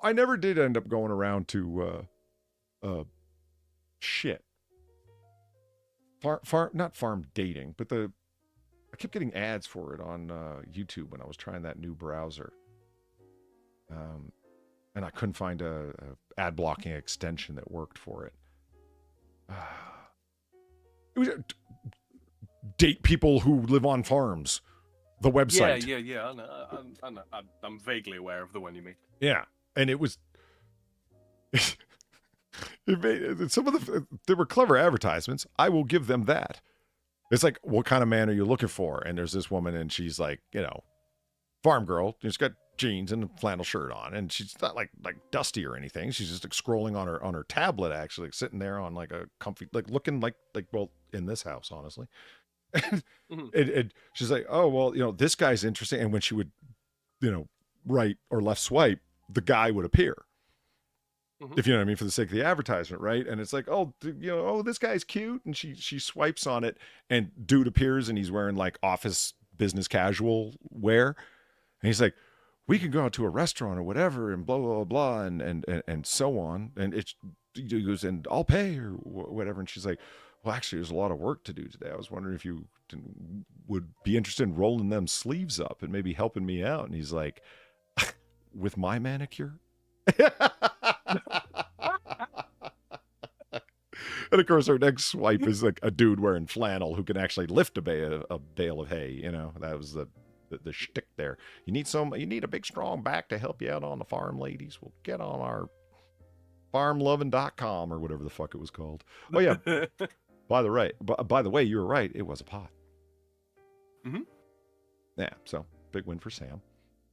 I never did end up going around to shit. Not farm dating, but I kept getting ads for it on YouTube when I was trying that new browser. And I couldn't find a ad blocking extension that worked for it. It was date people who live on farms. The website. Yeah. I'm vaguely aware of the one you mean. Yeah, and it was. There were clever advertisements. I will give them that. It's like, what kind of man are you looking for? And there's this woman, and she's like, farm girl. She's got jeans and a flannel shirt on, and she's not like dusty or anything. She's just like scrolling on her tablet, actually, like, sitting there on like a comfy, like looking like well, in this house, honestly. And she's like, oh well, you know, this guy's interesting. And when she would, you know, right or left swipe, the guy would appear. If you know what I mean, for the sake of the advertisement, right? And it's like, oh, you know, oh, this guy's cute, and she swipes on it, and dude appears, and he's wearing like office business casual wear, and he's like, we can go out to a restaurant or whatever, and blah blah blah, and so on, and he goes, and I'll pay or whatever, and she's like, well, actually, there's a lot of work to do today. I was wondering if you would be interested in rolling them sleeves up and maybe helping me out, and he's like, with my manicure. And of course, our next swipe is like a dude wearing flannel who can actually lift a bale of hay. You know, that was the shtick there. You need a big strong back to help you out on the farm, ladies. Well, get on our farmlovin.com or whatever the fuck it was called. Oh yeah. By the way, you were right. It was a pot. Yeah. So big win for Sam,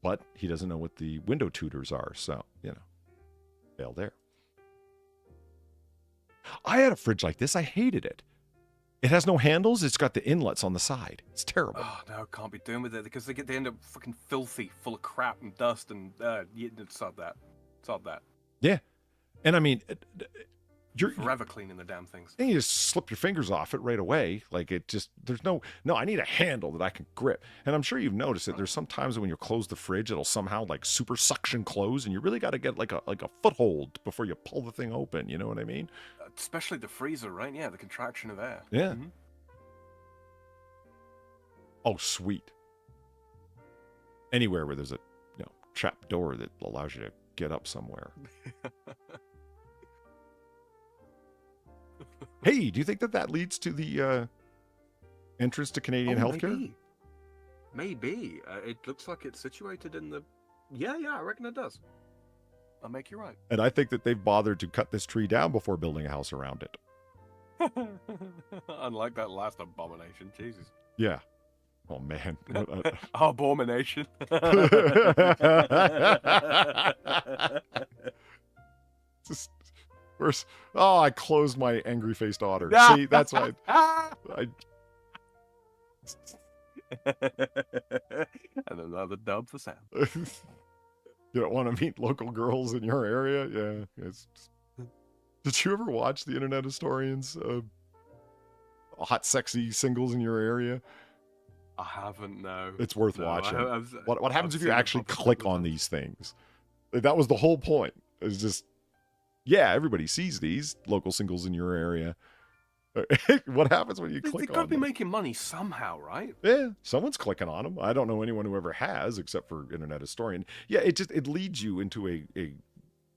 but he doesn't know what the window tutors are. So, you know, fail there. I had a fridge like this. I hated it. It has no handles. It's got the inlets on the side. It's terrible. Oh, no, can't be doing with it because they end up fucking filthy, full of crap and dust and sod that. Yeah. And I mean, you're forever cleaning the damn things. And you just slip your fingers off it right away. Like it just, there's no, I need a handle that I can grip. And I'm sure you've noticed that there's some times when you close the fridge, it'll somehow like super suction close, and you really got to get like a foothold before you pull the thing open. You know what I mean? Especially the freezer, right? Yeah, the contraction of air. Yeah. Oh, sweet. Anywhere where there's a trap door that allows you to get up somewhere. Hey, do you think that leads to the entrance to Canadian healthcare? Maybe. It looks like it's situated in the... Yeah, I reckon it does. I'll make you right. And I think that they've bothered to cut this tree down before building a house around it. Unlike that last abomination, Jesus. Yeah. Oh, man. Abomination. I closed my angry-faced otter. See, that's why And another dub for Sam. You don't want to meet local girls in your area? Yeah. Did you ever watch the Internet Historians? Hot, sexy singles in your area? I haven't, no. It's worth watching. What happens if you actually click on these things? That was the whole point. It's just, yeah, everybody sees these local singles in your area. What happens when you click on them? They've got to be making money somehow, right? Yeah, someone's clicking on them. I don't know anyone who ever has, except for Internet Historian. Yeah, it leads you into a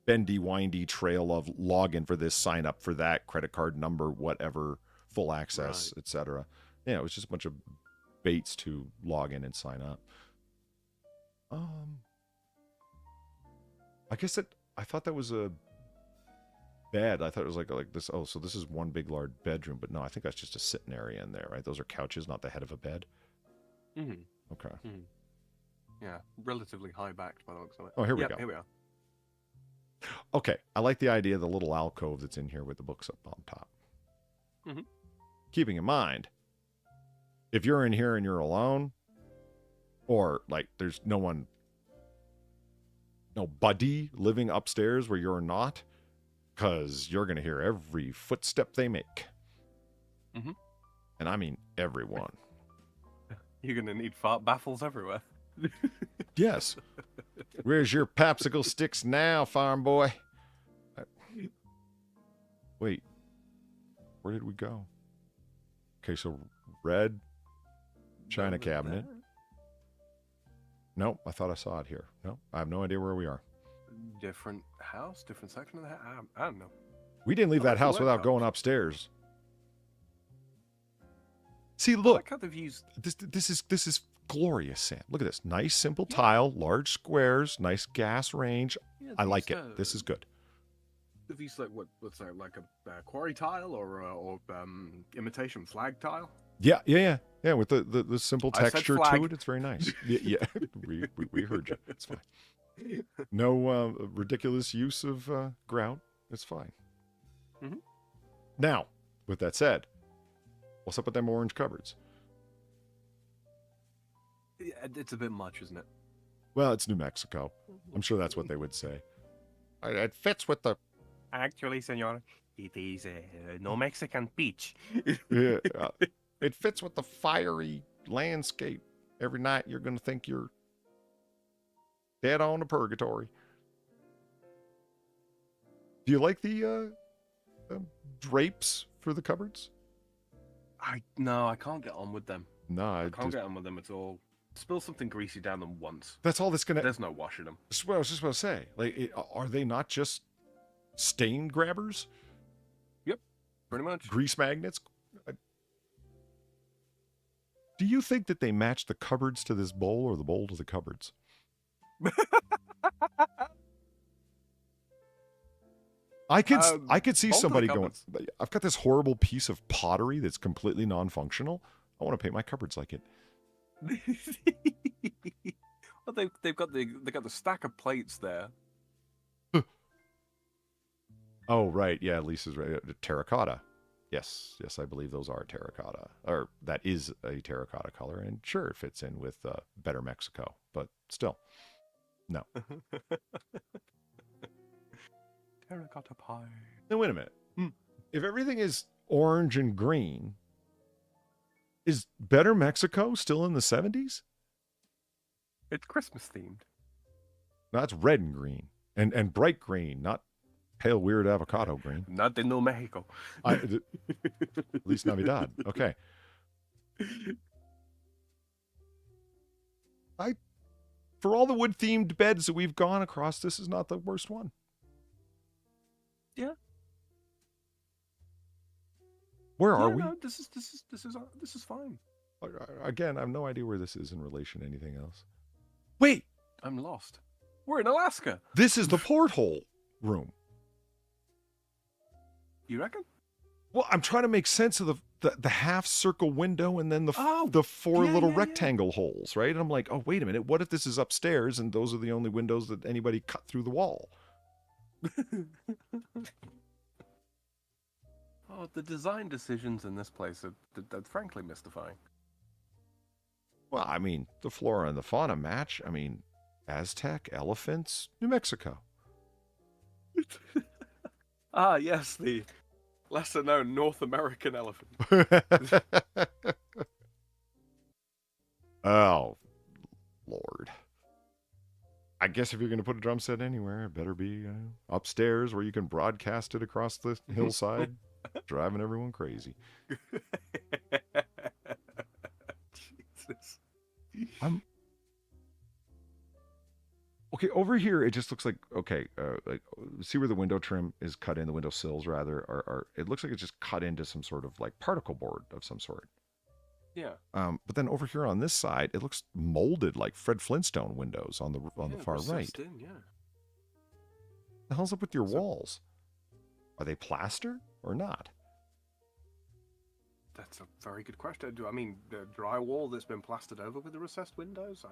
bendy, windy trail of login for this, sign up for that, credit card number, whatever, full access, right, etc. Yeah, it was just a bunch of baits to log in and sign up. I guess I thought that was a bed. I thought it was like this. Oh, so this is one big large bedroom, but no, I think that's just a sitting area in there, right? Those are couches, not the head of a bed. Mm-hmm. Okay. Mm-hmm. Yeah, relatively high backed by the looks of it. Oh, here we go. Here we are. Okay, I like the idea of the little alcove that's in here with the books up on top. Mm-hmm. Keeping in mind, if you're in here and you're alone, or like there's no buddy living upstairs where you're not, because you're going to hear every footstep they make. Mm-hmm. And I mean everyone. You're going to need fart baffles everywhere. Yes. Where's your popsicle sticks now, farm boy? Wait. Where did we go? Okay, so red china cabinet. Nope, I thought I saw it here. No, I have no idea where we are. Different house, different section of the house. I don't know. We didn't leave that house without going upstairs. See, look. I like how they've used... This is glorious, Sam. Look at this. Nice, simple tile, large squares, nice gas range. Yeah, I like it. This is good. Have you like what's that, like a quarry tile or imitation flag tile? Yeah. With the simple texture to it, it's very nice. Yeah, we heard you. It's fine. No ridiculous use of grout. It's fine. Mm-hmm. Now, with that said, what's up with them orange cupboards? Yeah, it's a bit much, isn't it? Well, it's New Mexico. I'm sure that's what they would say. It fits with the... Actually, senor, it is no Mexican beach. Yeah, it fits with the fiery landscape. Every night you're going to think you're dead on to purgatory. Do you like the drapes for the cupboards? No, I can't get on with them. No, I can't get on with them at all. Spill something greasy down them once. That's all that's gonna. There's no washing them. That's what I was just about to say. Like, are they not just stain grabbers? Yep, pretty much. Grease magnets. Do you think that they match the cupboards to this bowl or the bowl to the cupboards? I could see somebody going, I've got this horrible piece of pottery that's completely non-functional. I want to paint my cupboards like it. Well, they've got the stack of plates there. Oh, right. Yeah, Lisa's right. Terracotta. Yes, I believe those are terracotta. Or that is a terracotta color. And sure, it fits in with Better Mexico. But still, no. Terracotta pie. Now, wait a minute. If everything is orange and green, is Better Mexico still in the 70s? It's Christmas themed. No, that's red and green. And bright green, not pale, weird avocado green. Not in New Mexico. At least Navidad. Okay. For all the wood-themed beds that we've gone across, this is not the worst one. Yeah. Where are we? No, this is fine. Again, I have no idea where this is in relation to anything else. Wait! I'm lost. We're in Alaska. This is the porthole room. You reckon? Well, I'm trying to make sense of the half circle window and then the four little rectangle holes, right? And I'm like, oh, wait a minute. What if this is upstairs and those are the only windows that anybody cut through the wall? Oh, the design decisions in this place are frankly mystifying. Well, I mean, the flora and the fauna match. I mean, Aztec, elephants, New Mexico. Ah, yes, the lesser-known North American elephant. Oh, Lord. I guess if you're going to put a drum set anywhere, it better be upstairs where you can broadcast it across the hillside, driving everyone crazy. Jesus. Okay, over here, it just looks like, okay, like, see where the window trim is cut in, the window sills, rather, are it looks like it's just cut into some sort of, like, particle board of some sort. Yeah. But then over here on this side, it looks molded like Fred Flintstone windows on the far right. Yeah. The hell's up with your walls? Are they plaster or not? That's a very good question. I mean, the drywall that's been plastered over with the recessed windows?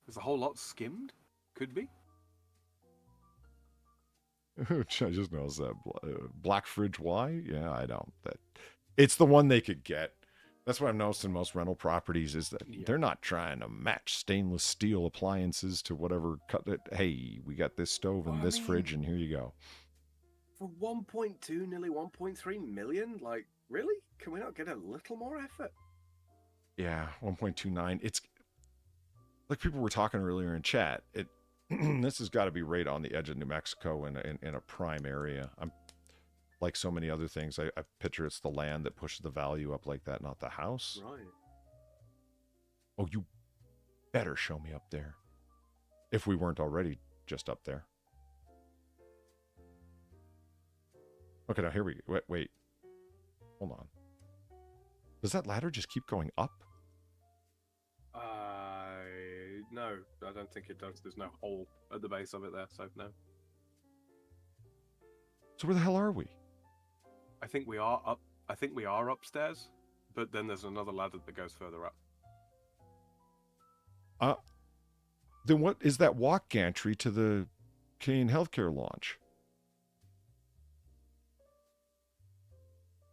Is a whole lot skimmed? Could be. I just noticed that. Black Fridge Y? Yeah, I don't. It's the one they could get. That's what I've noticed in most rental properties is that they're not trying to match stainless steel appliances to whatever. Hey, we got this stove and this fridge, and here you go. For 1.2, nearly 1.3 million? Like, really? Can we not get a little more effort? Yeah, 1.29. It's like people were talking earlier in chat. This has got to be right on the edge of New Mexico in a prime area. I'm like so many other things. I picture it's the land that pushes the value up like that, not the house. Right. Oh, you better show me up there. If we weren't already just up there. Okay, now here we go. Wait. Hold on. Does that ladder just keep going up? No, I don't think it does. There's no hole at the base of it there, so no. So where the hell are we? I think we are up. I think we are upstairs, but then there's another ladder that goes further up. Then what is that walk gantry to the Canadian healthcare launch?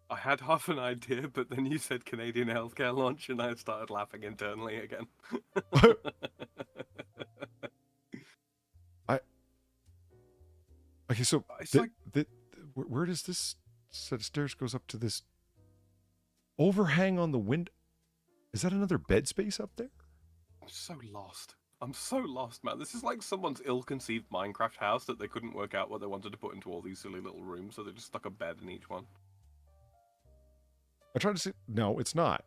I had half an idea, but then you said Canadian healthcare launch, and I started laughing internally again. Okay, so It's like... where does this set of stairs goes up to this overhang on the window? Is that another bed space up there? I'm so lost. I'm so lost, man. This is like someone's ill-conceived Minecraft house that they couldn't work out what they wanted to put into all these silly little rooms, so they just stuck a bed in each one. I tried to say, no, it's not.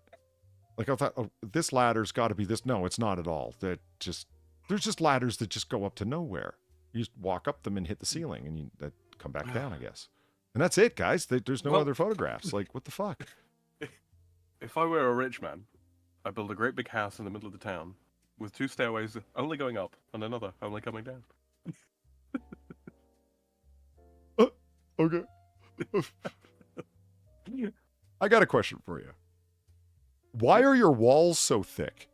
Like I thought, oh, this ladder's got to be this. No, it's not at all. There's just ladders that just go up to nowhere. You just walk up them and hit the ceiling, and that come back down, I guess. And that's it, guys. There's no other photographs. Like, what the fuck? If I were a rich man, I'd build a great big house in the middle of the town with 2 stairways only going up and another only coming down. Okay. I got a question for you. Why are your walls so thick?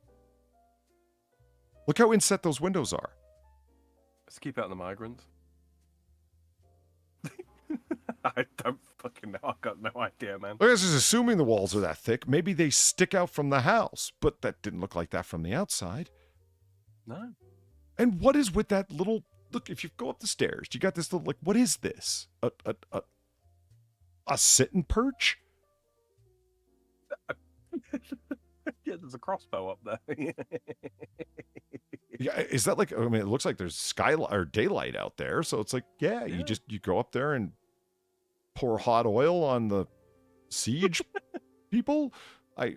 Look how inset those windows are. Let's keep out the migrants. I don't fucking know. I've got no idea, man. I was just assuming the walls are that thick. Maybe they stick out from the house, but that didn't look like that from the outside. No. And what is with that little... Look, if you go up the stairs, you got this little... Like, what is this? A sit and perch? Yeah, there's a crossbow up there. Yeah, is that like... I mean, it looks like there's skylight or daylight out there, so it's like, yeah. You go up there and pour hot oil on the siege people? On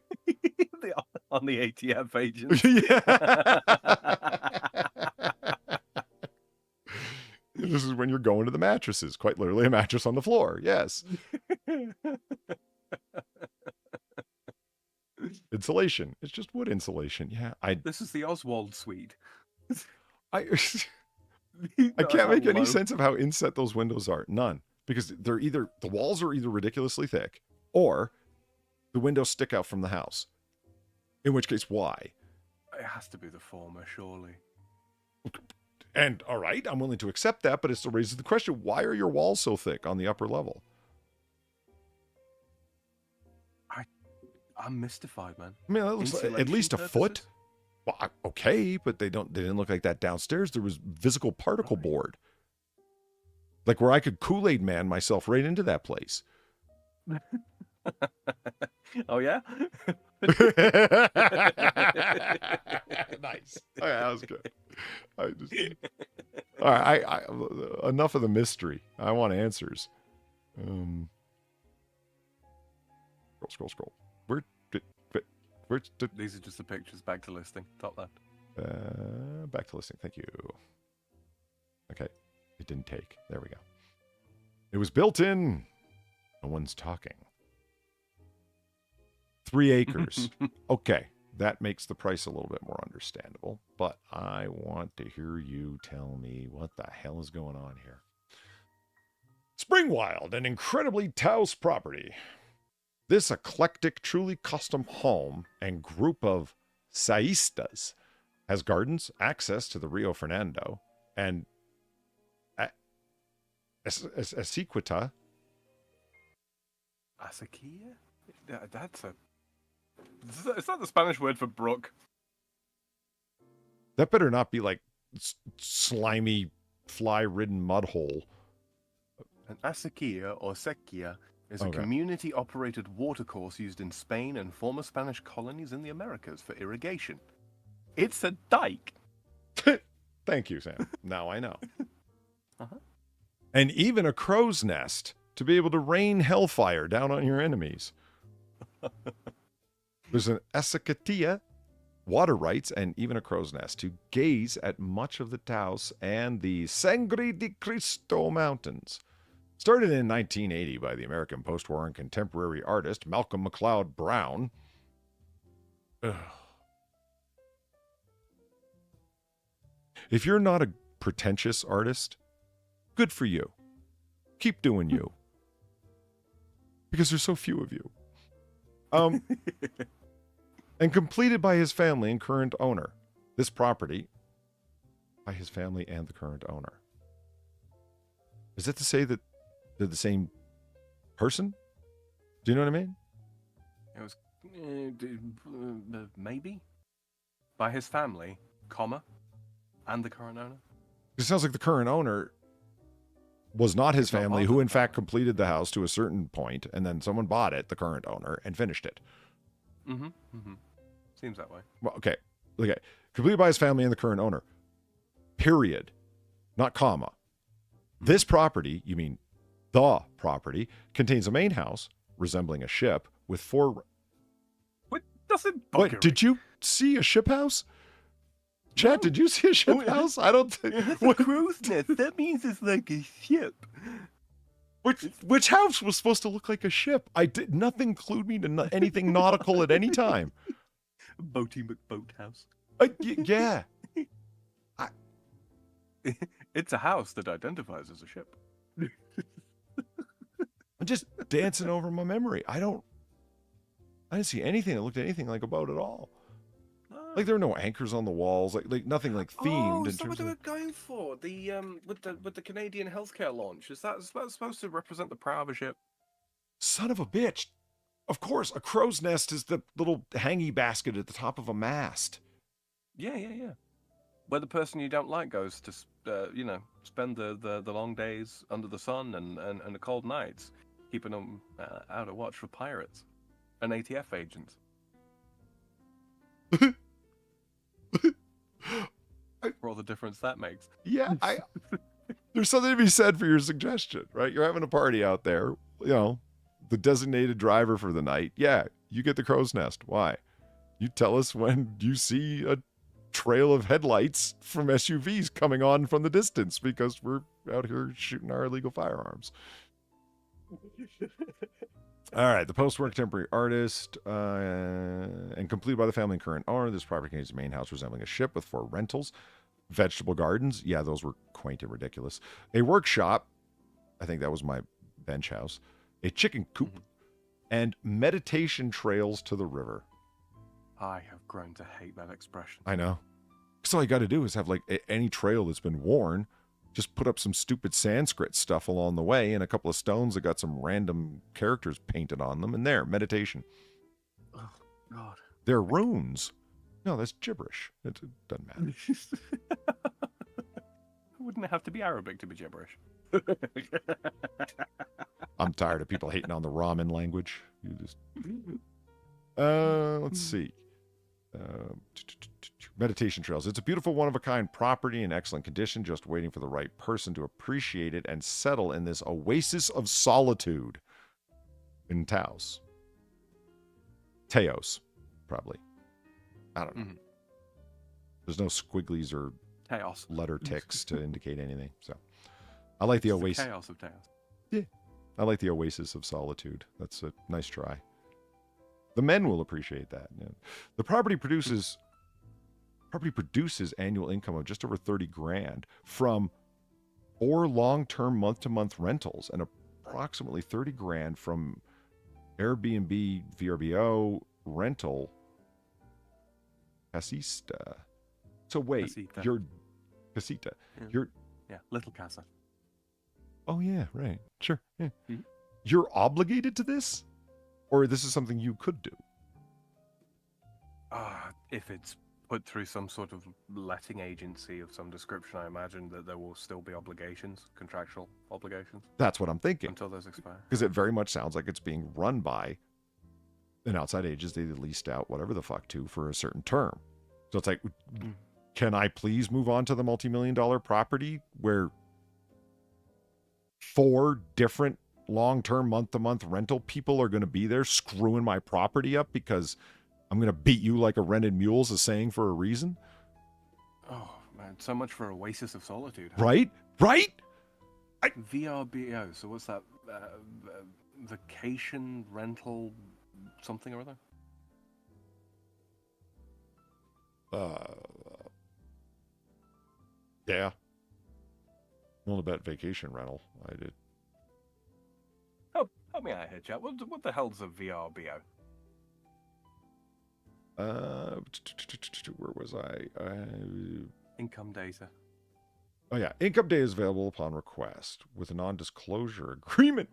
the ATF agents. Yeah. This is when you're going to the mattresses. Quite literally a mattress on the floor. Yes. Insulation. It's just wood insulation. Yeah. This is the Oswald suite. I can't make any sense of how inset those windows are. None. Because the walls are either ridiculously thick or the windows stick out from the house. In which case, why? It has to be the former, surely. And, all right, I'm willing to accept that, but it still raises the question, why are your walls so thick on the upper level? I'm mystified, man. I mean, that looks like at least a foot. Well, okay, but they didn't look like that downstairs. There was physical particle board. Like where I could Kool-Aid man myself right into that place. Oh, yeah? Nice. Okay, that was good. All right, enough of the mystery. I want answers. Scroll. These are just the pictures. Back to listing. Top left. Back to listing. Thank you. Okay. It didn't take. There we go. It was built in. No one's talking. 3 acres. Okay. That makes the price a little bit more understandable. But I want to hear you tell me what the hell is going on here. Springwild, an incredibly Taos property. This eclectic, truly custom home and group of saistas has gardens, access to the Rio Fernando, and Asiquita. Asaquia? Is that the Spanish word for brook? That better not be like slimy, fly-ridden mud hole. An asaquia or sequia is a community-operated watercourse used in Spain and former Spanish colonies in the Americas for irrigation. It's a dike. Thank you, Sam. Now I know. And even a crow's nest to be able to rain hellfire down on your enemies. There's an Esicatia, water rights, and even a crow's nest to gaze at much of the Taos and the Sangre de Cristo Mountains. Started in 1980 by the American post-war and contemporary artist Malcolm McLeod Brown. Ugh. If you're not a pretentious artist, good for you. Keep doing you. Because there's so few of you. And completed by his family and current owner. This property by his family and the current owner. Is it to say that they're the same person? Do you know what I mean? It was maybe by his family, comma, and the current owner. It sounds like the current owner was not his family, who in fact completed the house to a certain point, and then someone bought it, the current owner, and finished it. Seems that way. Well, okay. Completed by his family and the current owner. Period. Not comma. This property, you mean the property, contains a main house resembling a ship with 4... What doesn't... What, did you see a ship house? Chat, did you see a ship house? I don't think... It's a crow's nest. That means it's like a ship. Which house was supposed to look like a ship? Nothing clued me to anything nautical at any time. Boaty McBoathouse. Yeah. It's a house that identifies as a ship. I'm just dancing over my memory. I didn't see anything that looked anything like a boat at all. Like there were no anchors on the walls, like nothing like themed. Oh, so what they were going for the with the Canadian healthcare launch, is that supposed to represent the prow of a ship? Son of a bitch! Of course, a crow's nest is the little hangy basket at the top of a mast. Yeah. Where the person you don't like goes to, spend the long days under the sun and the cold nights, keeping them out of watch for pirates and ATF agents. For all the difference that makes. Yeah, there's something to be said for your suggestion, right? You're having a party out there, the designated driver for the night. Yeah, you get the crow's nest. Why? You tell us when you see a trail of headlights from SUVs coming on from the distance because we're out here shooting our illegal firearms. All right, the post-war contemporary artist and completed by the family and current owner. This property contains a main house resembling a ship with 4 rentals, vegetable gardens. Yeah, those were quaint and ridiculous. A workshop. I think that was my bench house. A chicken coop and meditation trails to the river. I have grown to hate that expression. I know. Because all you got to do is have like any trail that's been worn. Just put up some stupid Sanskrit stuff along the way and a couple of stones that got some random characters painted on them. And there, meditation. Oh, God. They're runes. No, that's gibberish. It doesn't matter. Wouldn't it have to be Arabic to be gibberish? I'm tired of people hating on the ramen language. You just... let's see. Meditation trails. It's a beautiful one-of-a-kind property in excellent condition, just waiting for the right person to appreciate it and settle in this oasis of solitude in Taos. Teos, probably. I don't know. There's no squigglies or Chaos. letter ticks to indicate anything. So I like the oasis. Chaos of Taos. Yeah. I like the oasis of solitude. That's a nice try. The men will appreciate that. Yeah. The property produces annual income of just over 30 grand from 4 long-term month-to-month rentals and approximately 30 grand from Airbnb, VRBO, rental, casista. So wait, Casita. you're casita. Yeah. You're Little casa. Oh yeah, right. Sure. Yeah. You're obligated to this? Or this is something you could do? If it's put through some sort of letting agency of some description, I imagine that there will still be obligations, contractual obligations. That's what I'm thinking. Until those expire. Because it very much sounds like it's being run by an outside agency they leased out whatever the fuck to for a certain term. So it's like, can I please move on to the multi-million-dollar property where 4 different long-term month-to-month rental people are going to be there screwing my property up because I'm going to beat you like a rented mule is a saying for a reason? Oh, man, so much for Oasis of Solitude. Huh? Right? VRBO, so what's that? Vacation rental something or other? Yeah. Well, about vacation rental. I did. Help me out here, chat. What the hell's a VRBO? Where was I? Income data. Oh yeah, income data is available upon request with a non-disclosure agreement.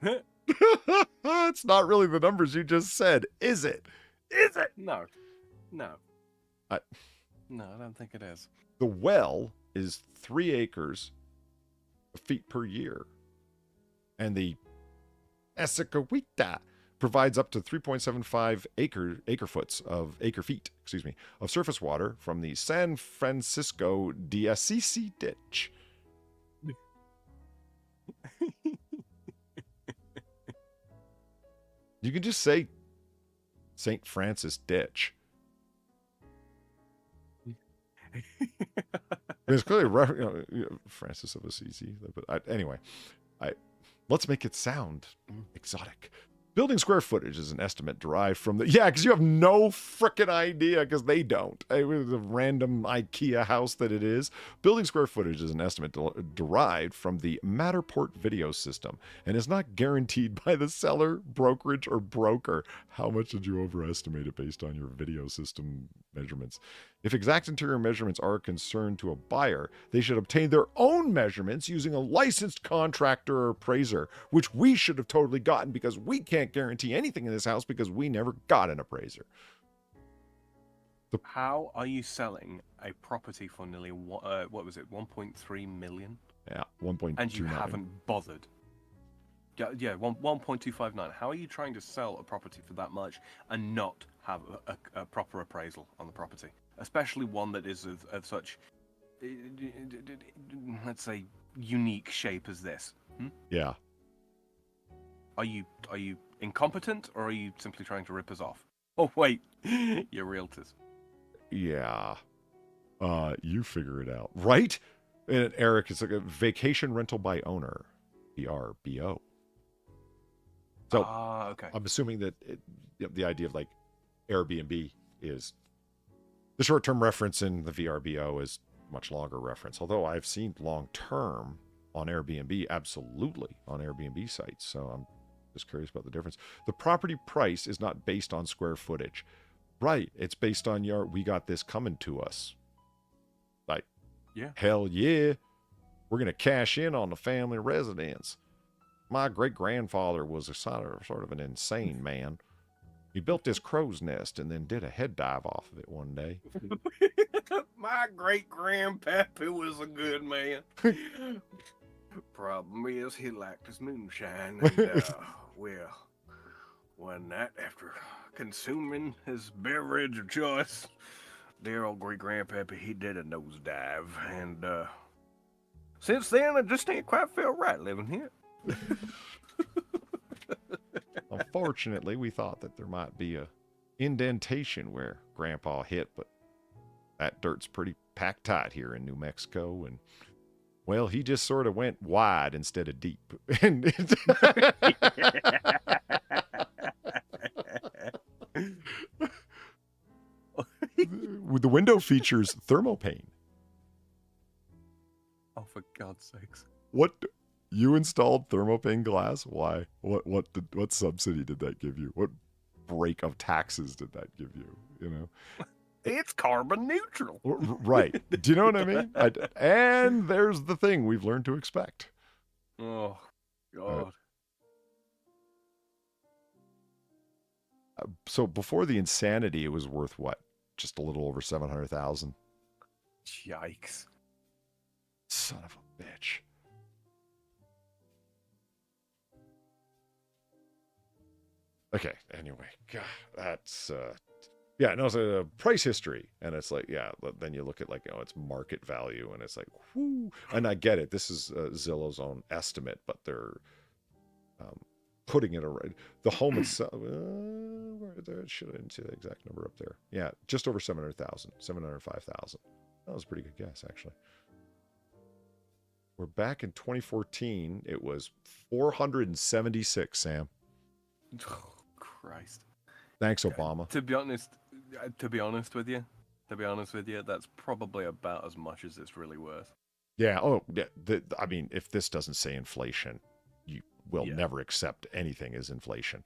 It's not really the numbers you just said, is it? Is it? No. No, I don't think it is. The well is 3 acres feet per year. And the Essequita provides up to 3.75 acre feet of surface water from the San Francisco d'Assisi ditch. You can just say St. Francis ditch. It's clearly Francis of Assisi, but anyway, let's make it sound exotic. Building square footage is an estimate derived from the... Yeah, because you have no frickin' idea, because they don't. It was a random IKEA house that it is. Building square footage is an estimate derived from the Matterport video system and is not guaranteed by the seller, brokerage, or broker. How much did you overestimate it based on your video system measurements? If exact interior measurements are a concern to a buyer, they should obtain their own measurements using a licensed contractor or appraiser, which we should have totally gotten because we can't guarantee anything in this house because we never got an appraiser. How are you selling a property for nearly, what was it, 1.3 million? Yeah, 1.29. And you haven't bothered. Yeah, 1.259. How are you trying to sell a property for that much and not have a proper appraisal on the property? Especially one that is of such, let's say, unique shape as this. Yeah. Are you incompetent, or are you simply trying to rip us off? Oh wait, you're realtors. Yeah. You figure it out, right? And Eric, it's like a vacation rental by owner, VRBO. So okay. I'm assuming that the idea of like Airbnb is the short-term reference in the VRBO is much longer reference. Although I've seen long-term on Airbnb, absolutely on Airbnb sites. So I'm just curious about the difference. The property price is not based on square footage. Right. It's based on we got this coming to us. Like, yeah. Hell yeah. We're going to cash in on the family residence. My great-grandfather was a sort of an insane man. He built this crow's nest and then did a head dive off of it one day. My great-grandpappy was a good man. Problem is, he liked his moonshine. And, well, one night after consuming his beverage of choice, dear old great-grandpappy, he did a nosedive. And since then, I just ain't quite felt right living here. Unfortunately, we thought that there might be a indentation where Grandpa hit, but that dirt's pretty packed tight here in New Mexico, and well, he just sort of went wide instead of deep. And the window features thermopane. Oh, for God's sakes! What? You installed thermopane glass? Why? What subsidy did that give you? What break of taxes did that give you? You know, it's carbon neutral. Right. Do you know what I mean? And there's the thing we've learned to expect. Oh, God. So before the insanity, it was worth what? Just a little over 700,000. Yikes! Son of a bitch. Okay, anyway, God, that's, yeah, no, it's a price history, and it's like, yeah, then you look at like, it's market value, and it's like, whoo, and I get it, this is Zillow's own estimate, but they're putting it around, the home itself, should I didn't see the exact number up there, yeah, just over 700,000, 705,000, that was a pretty good guess, actually. We're back in 2014, it was 476, Sam. Christ. Thanks, Obama. To be honest with you, that's probably about as much as it's really worth. Yeah. Oh, yeah. I mean, if this doesn't say inflation, will never accept anything as inflation.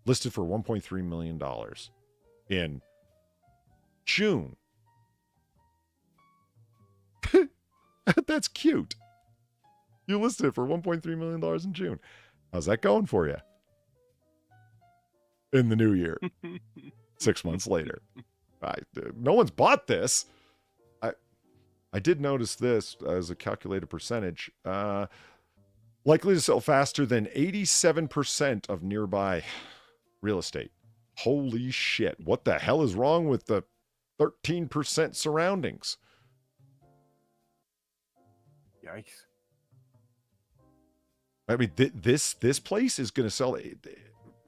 Listed for $1.3 million in June. That's cute. You listed it for $1.3 million in June. How's that going for you? In the new year. 6 months later. No one's bought this. I did notice this as a calculated percentage. Likely to sell faster than 87% of nearby real estate. Holy shit. What the hell is wrong with the 13% surroundings? Yikes. I mean, this place is going to sell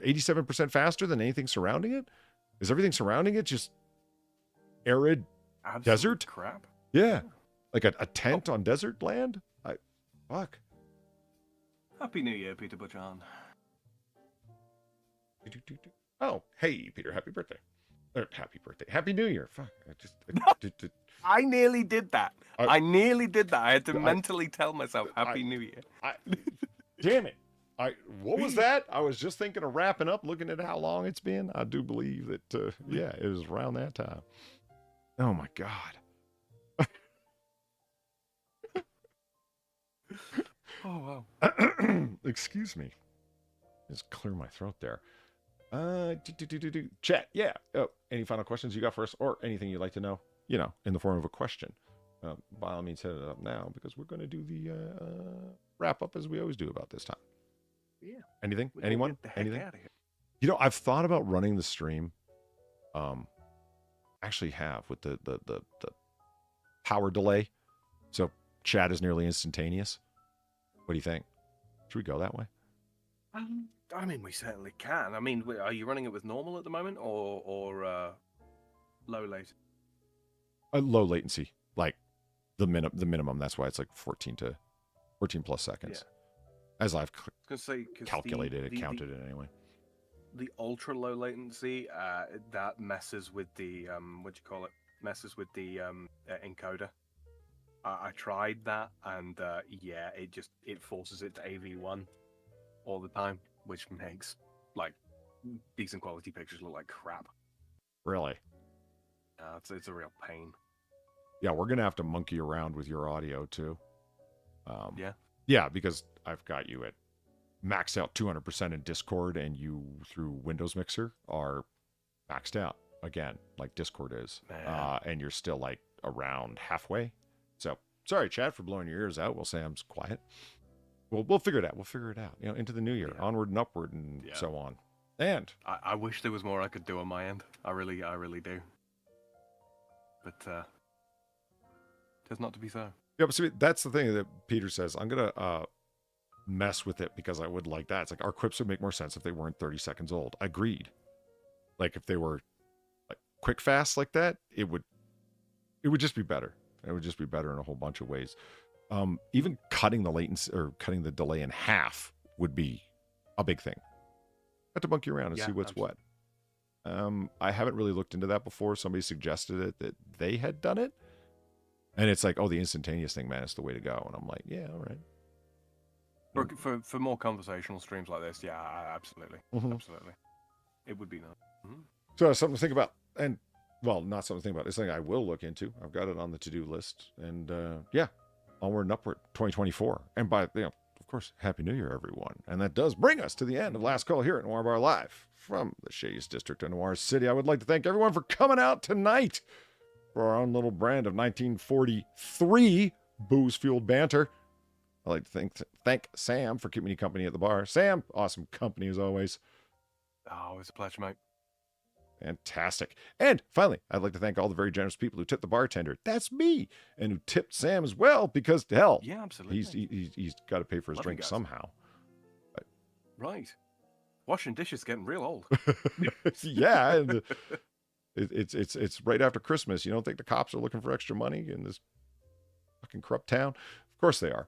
87% faster than anything surrounding it? Is everything surrounding it just arid desert? Crap. Yeah. Like a tent on desert land? Fuck. Happy New Year, Peter Butchan. Oh, hey, Peter, happy birthday. Happy birthday. Happy New Year. Fuck. I nearly did that. I nearly did that. I had to mentally tell myself Happy New Year. Damn it. What was that? I was just thinking of wrapping up, looking at how long it's been. I do believe that, yeah, it was around that time. Oh, my God. Oh, wow. Excuse me. Just clear my throat there. Chat, yeah. Oh, any final questions you got for us or anything you'd like to know, in the form of a question? By all means, hit it up now because we're going to do the wrap up as we always do about this time. Yeah. Anything? Anyone? Anything? Out of here. I've thought about running the stream. Actually have with the power delay. So chat is nearly instantaneous. What do you think? Should we go that way? I mean, we certainly can. I mean, are you running it with normal at the moment or low latency? Low latency, like the minimum. That's why it's like 14 plus seconds. Yeah. As I've calculated it, counted it anyway. The ultra low latency, that messes with the messes with the encoder. I tried that, and it forces it to AV1 all the time, which makes like decent quality pictures look like crap. Really? It's a real pain. Yeah, we're gonna have to monkey around with your audio too. Yeah, because I've got you at maxed out 200% in Discord, and you through Windows Mixer are maxed out again, like Discord is, and you're still like around halfway. So sorry, chat, for blowing your ears out. Well, Sam's quiet. We'll figure it out. We'll figure it out. Into the new year, onward and upward, and so on. And I wish there was more I could do on my end. I really do. But it's not to be so. Yeah, but see, that's the thing that Peter says. I'm gonna mess with it because I would like that. It's like our clips would make more sense if they weren't 30 seconds old. Agreed. Like if they were like quick fast like that, it would just be better. It would just be better in a whole bunch of ways. Even cutting the latency or cutting the delay in half would be a big thing. Have to monkey around and see what's absolutely. What. I haven't really looked into that before. Somebody suggested it that they had done it, and it's like, oh, the instantaneous thing, man, it's the way to go. And I'm like, yeah, all right. For more conversational streams like this, yeah, absolutely, absolutely, it would be nice. Mm-hmm. So something to think about, and well, not something to think about. It's something I will look into. I've got it on the to-do list, and onward and upward, 2024. And by of course, Happy New Year, everyone. And that does bring us to the end of Last Call here at Noir Bar Live from the shadiest district of Noir City. I would like to thank everyone for coming out tonight for our own little brand of 1943 booze-fueled banter. I'd like to thank Sam for keeping me company at the bar. Sam, awesome company as always. Oh, it's a pleasure, mate. Fantastic. And finally, I'd like to thank all the very generous people who tipped the bartender. That's me. And who tipped Sam as well, because hell, yeah, absolutely. He's got to pay for his drink somehow. Right. Washing dishes getting real old. Yeah. And it's right after Christmas. You don't think the cops are looking for extra money in this fucking corrupt town? Of course they are.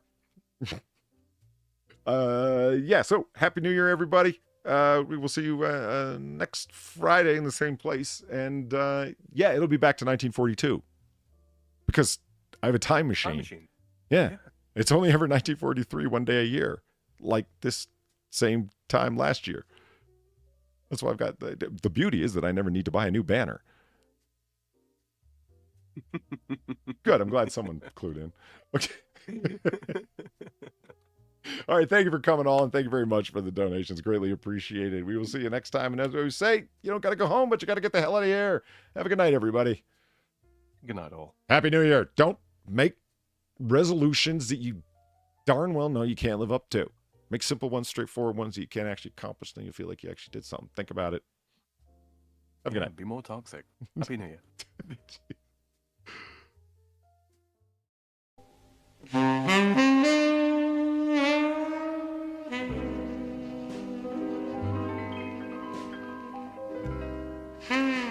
So Happy New Year, everybody. We will see you next Friday in the same place. And it'll be back to 1942 because I have a time machine. Yeah. It's only ever 1943 one day a year. like this same time last year. That's why I've got the beauty is that I never need to buy a new banner. Good. I'm glad someone clued in. Okay. All right. Thank you for coming on. And thank you very much for the donations. Greatly appreciated. We will see you next time. And as we say, you don't got to go home, but you got to get the hell out of here. Have a good night, everybody. Good night, all. Happy New Year. Don't make resolutions that you darn well know you can't live up to. Make simple ones, straightforward ones that you can't actually accomplish, then you feel like you actually did something. Think about it. Have a good night. Be more toxic. Happy New Year. Hmm.